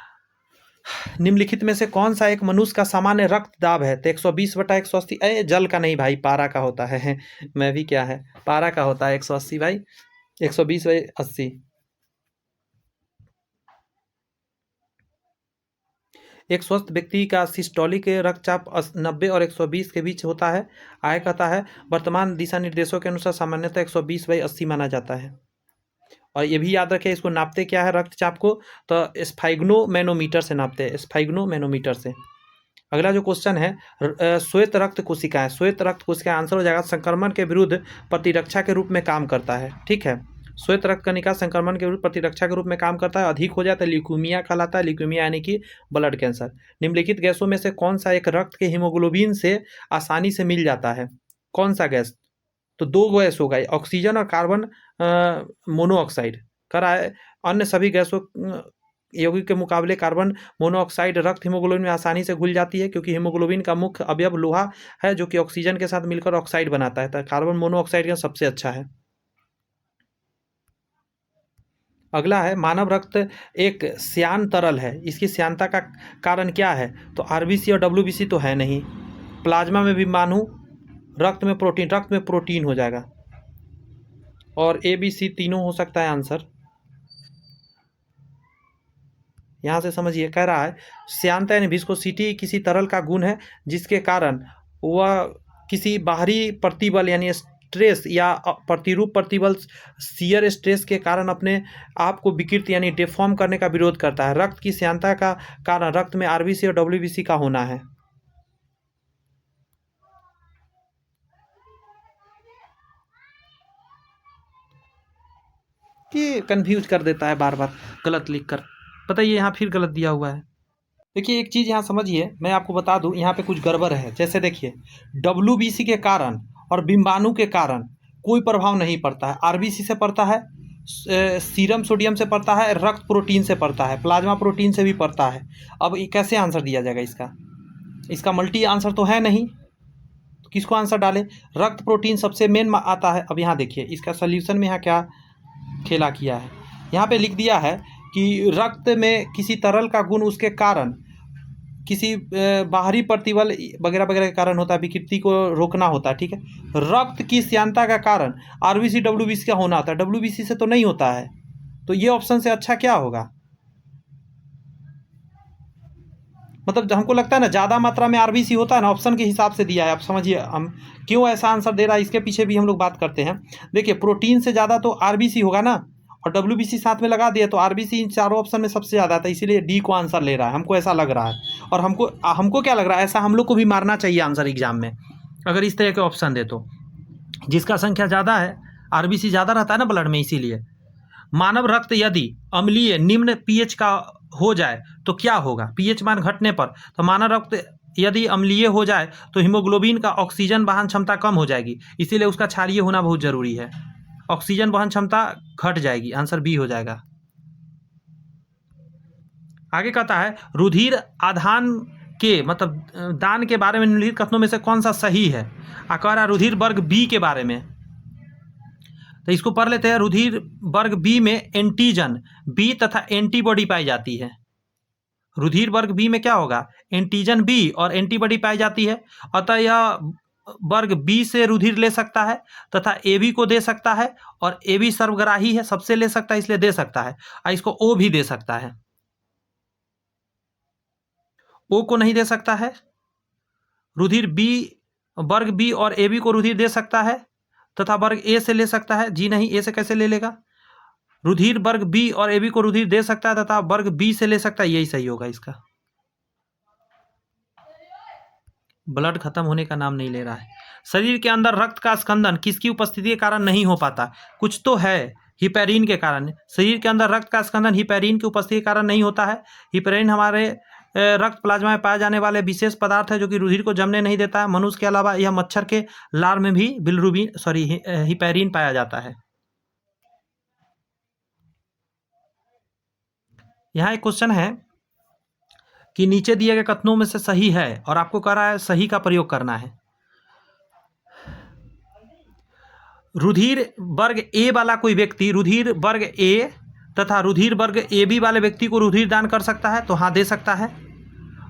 निम्नलिखित में से कौन सा एक मनुष्य का सामान्य रक्त दाब है? तो 120/180। जल का नहीं भाई, पारा का होता है। मैं भी क्या है, पारा का होता है 180 भाई, 120/80। एक स्वस्थ व्यक्ति का सिस्टोलिक रक्तचाप 90 और 120 के बीच होता है। आय कहता है वर्तमान दिशा निर्देशों के अनुसार सामान्यतः 120/80 माना जाता है। और ये भी याद रखें, इसको नापते क्या है रक्तचाप को? तो स्फाइग्नोमैनोमीटर से नापते हैं, स्फाइग्नोमैनोमीटर से। अगला जो क्वेश्चन है श्वेत रक्त कोशिकाएं। श्वेत रक्त कोशिकाएं आंसर हो जाएगा संक्रमण के विरुद्ध प्रतिरक्षा के रूप में काम करता है। ठीक है, श्वेत रक्त कणिका संक्रमण के विरुद्ध प्रतिरक्षा के रूप में काम करता है। अधिक हो जाता है ल्यूकीमिया कहलाता है। ल्यूकीमिया यानी कि ब्लड कैंसर। निम्नलिखित गैसों में से कौन सा एक रक्त के हीमोग्लोबिन से आसानी से मिल जाता है? कौन सा गैस? तो दो गैस हो गए, ऑक्सीजन और कार्बन मोनोऑक्साइड करा है। अन्य सभी गैसों यौगिक के मुकाबले कार्बन मोनोऑक्साइड रक्त हीमोग्लोबिन में आसानी से घुल जाती है, क्योंकि हीमोग्लोबिन का मुख्य अवयव लोहा है जो कि ऑक्सीजन के साथ मिलकर ऑक्साइड बनाता है। तो कार्बन मोनोऑक्साइड का सबसे अच्छा है। अगला है मानव रक्त एक श्यान तरल है, इसकी श्यानता का कारण क्या है? तो आरबीसी और डब्ल्यूबीसी तो है नहीं। प्लाज्मा में भी मानू, रक्त में प्रोटीन हो जाएगा, और ए बी सी तीनों हो सकता है आंसर। यहाँ से समझिए, कह रहा है श्यानता यानी विस्कोसिटी किसी तरल का गुण है जिसके कारण वह किसी बाहरी प्रतिबल यानी स्ट्रेस या प्रतिरूप प्रतिबल शियर स्ट्रेस के कारण अपने आप को विकृत यानी डिफॉर्म करने का विरोध करता है। रक्त की श्यानता का कारण रक्त में आरबीसी और डब्ल्यूबीसी का होना है। कि कंफ्यूज कर देता है बार बार गलत लिखकर। बताइए, यहाँ फिर गलत दिया हुआ है। देखिए एक चीज़ यहाँ समझिए, मैं आपको बता दूँ, यहाँ पे कुछ गड़बड़ है। जैसे देखिए, डब्ल्यूबीसी के कारण और बिम्बाणु के कारण कोई प्रभाव नहीं पड़ता है। आरबीसी से पड़ता है, सीरम सोडियम से पड़ता है, रक्त प्रोटीन से पड़ता है, प्लाज्मा प्रोटीन से भी पड़ता है। अब ये कैसे आंसर दिया जाएगा इसका मल्टी आंसर तो है नहीं, तो किसको आंसर डाले? रक्त प्रोटीन सबसे मेन आता है। अब यहाँ देखिए इसका सोल्यूशन में यहाँ क्या खेला किया है, यहाँ पे लिख दिया है कि रक्त में किसी तरल का गुण उसके कारण किसी बाहरी प्रतिबल वगैरह वगैरह के कारण होता है, विकृति को रोकना होता है। ठीक है, रक्त की श्यानता का कारण आरबीसी डब्ल्यूबीसी का होना होता है, डब्ल्यूबीसी से तो नहीं होता है। तो ये ऑप्शन से अच्छा क्या होगा? मतलब हमको लगता है ना ज़्यादा मात्रा में आरबीसी होता है ना, ऑप्शन के हिसाब से दिया है। आप समझिए हम क्यों ऐसा आंसर दे रहा है, इसके पीछे भी हम लोग बात करते हैं। देखिए प्रोटीन से ज़्यादा तो आरबीसी होगा ना, और डब्ल्यूबीसी साथ में लगा दिया तो आरबीसी इन चारों ऑप्शन में सबसे ज़्यादा था, इसीलिए डी को आंसर ले रहा है, हमको ऐसा लग रहा है। और हमको क्या लग रहा है, ऐसा हम लोग को भी मारना चाहिए आंसर एग्जाम में, अगर इस तरह के ऑप्शन दे तो। जिसका संख्या ज़्यादा है, आरबीसी ज़्यादा रहता है ना ब्लड में, इसीलिए। मानव रक्त यदि अम्लीय निम्न पीएच का हो जाए तो क्या होगा? पीएच मान घटने पर, तो मानव रक्त यदि अम्लीय हो जाए तो हीमोग्लोबिन का ऑक्सीजन वहन क्षमता कम हो जाएगी, इसीलिए उसका क्षारीय होना बहुत जरूरी है। ऑक्सीजन वहन क्षमता घट जाएगी, आंसर बी हो जाएगा। आगे कहता है रुधिर आधान के मतलब दान के बारे में निम्नलिखित कथनों में से कौन सा सही है? कह रहा रुधिर वर्ग बी के बारे में, तो इसको पढ़ लेते हैं। रुधिर वर्ग बी में एंटीजन बी तथा एंटीबॉडी पाई जाती है। रुधिर वर्ग बी में क्या होगा? एंटीजन बी और एंटीबॉडी पाई जाती है, अतः यह वर्ग बी से रुधिर ले सकता है तथा ए बी को दे सकता है, और ए बी सर्वग्राही है, सबसे ले सकता है इसलिए दे सकता है, और इसको ओ भी दे सकता है। ओ को नहीं दे सकता है। रुधिर बी वर्ग बी और ए बी को रुधिर दे सकता है तथा वर्ग ए से ले सकता है। जी नहीं, ए से कैसे ले लेगा? रुधिर वर्ग बी और ए बी को रुधिर दे सकता है तथा वर्ग बी से ले सकता है, यही सही होगा इसका। ब्लड खत्म होने का नाम नहीं ले रहा है। शरीर के अंदर रक्त का स्कंदन किसकी उपस्थिति के कारण नहीं हो पाता? कुछ तो है, हिपेरिन के कारण। शरीर के अंदर रक्त का स्कंदन हिपेरिन की उपस्थिति के कारण नहीं होता है। हिपेरिन हमारे रक्त प्लाज्मा में पाए जाने वाले विशेष पदार्थ है जो कि रुधिर को जमने नहीं देता है। मनुष्य के अलावा यह मच्छर के लार में भी हिपेरिन पाया जाता है। यहाँ एक क्वेश्चन है कि नीचे दिए गए कथनों में से सही है, और आपको कह रहा है सही का प्रयोग करना है। रुधिर वर्ग ए वाला कोई व्यक्ति रुधिर वर्ग ए तथा रुधिर वर्ग ए बी वाले व्यक्ति को रुधिर दान कर सकता है? तो हाँ, दे सकता है।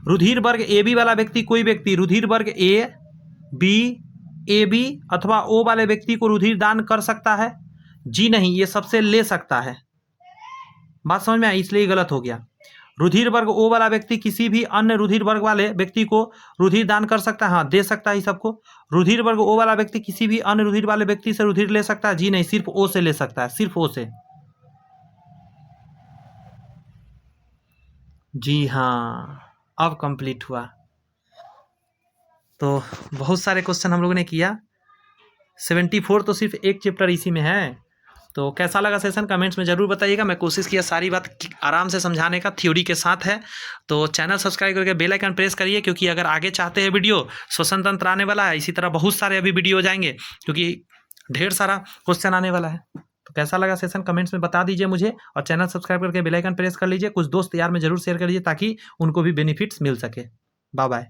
रुधिर वर्ग ए बी वाला व्यक्ति कोई व्यक्ति रुधिर वर्ग ए बी अथवा ओ वाले व्यक्ति को रुधिर दान कर सकता है? जी नहीं, ये सबसे ले सकता है। बात समझ में आई, इसलिए गलत हो गया। रुधिर वर्ग ओ वाला व्यक्ति किसी भी अन्य रुधिर वर्ग वाले व्यक्ति को रुधिर दान कर सकता है? हाँ, दे सकता है सबको। रुधिर वर्ग ओ वाला व्यक्ति किसी भी अन्य रुधिर वाले व्यक्ति से रुधिर ले सकता है? जी नहीं, सिर्फ ओ से ले सकता है, सिर्फ ओ से। जी हाँ, अब कंप्लीट हुआ। तो बहुत सारे क्वेश्चन हम लोगों ने किया, 74 तो सिर्फ एक चैप्टर इसी में है। तो कैसा लगा सेशन कमेंट्स में ज़रूर बताइएगा। मैं कोशिश किया सारी बात आराम से समझाने का, थ्योरी के साथ है। तो चैनल सब्सक्राइब करके बेल आइकन प्रेस करिए, क्योंकि अगर आगे चाहते हैं वीडियो श्वसन तंत्र आने वाला है, इसी तरह बहुत सारे अभी वीडियो हो जाएंगे, क्योंकि ढेर सारा क्वेश्चन आने वाला है। तो कैसा लगा सेशन कमेंट्स में बता दीजिए मुझे, और चैनल सब्सक्राइब करके बेल आइकन प्रेस कर लीजिए। कुछ दोस्त यार में जरूर शेयर कर लीजिए ताकि उनको भी बेनिफिट्स मिल सके। Bye bye.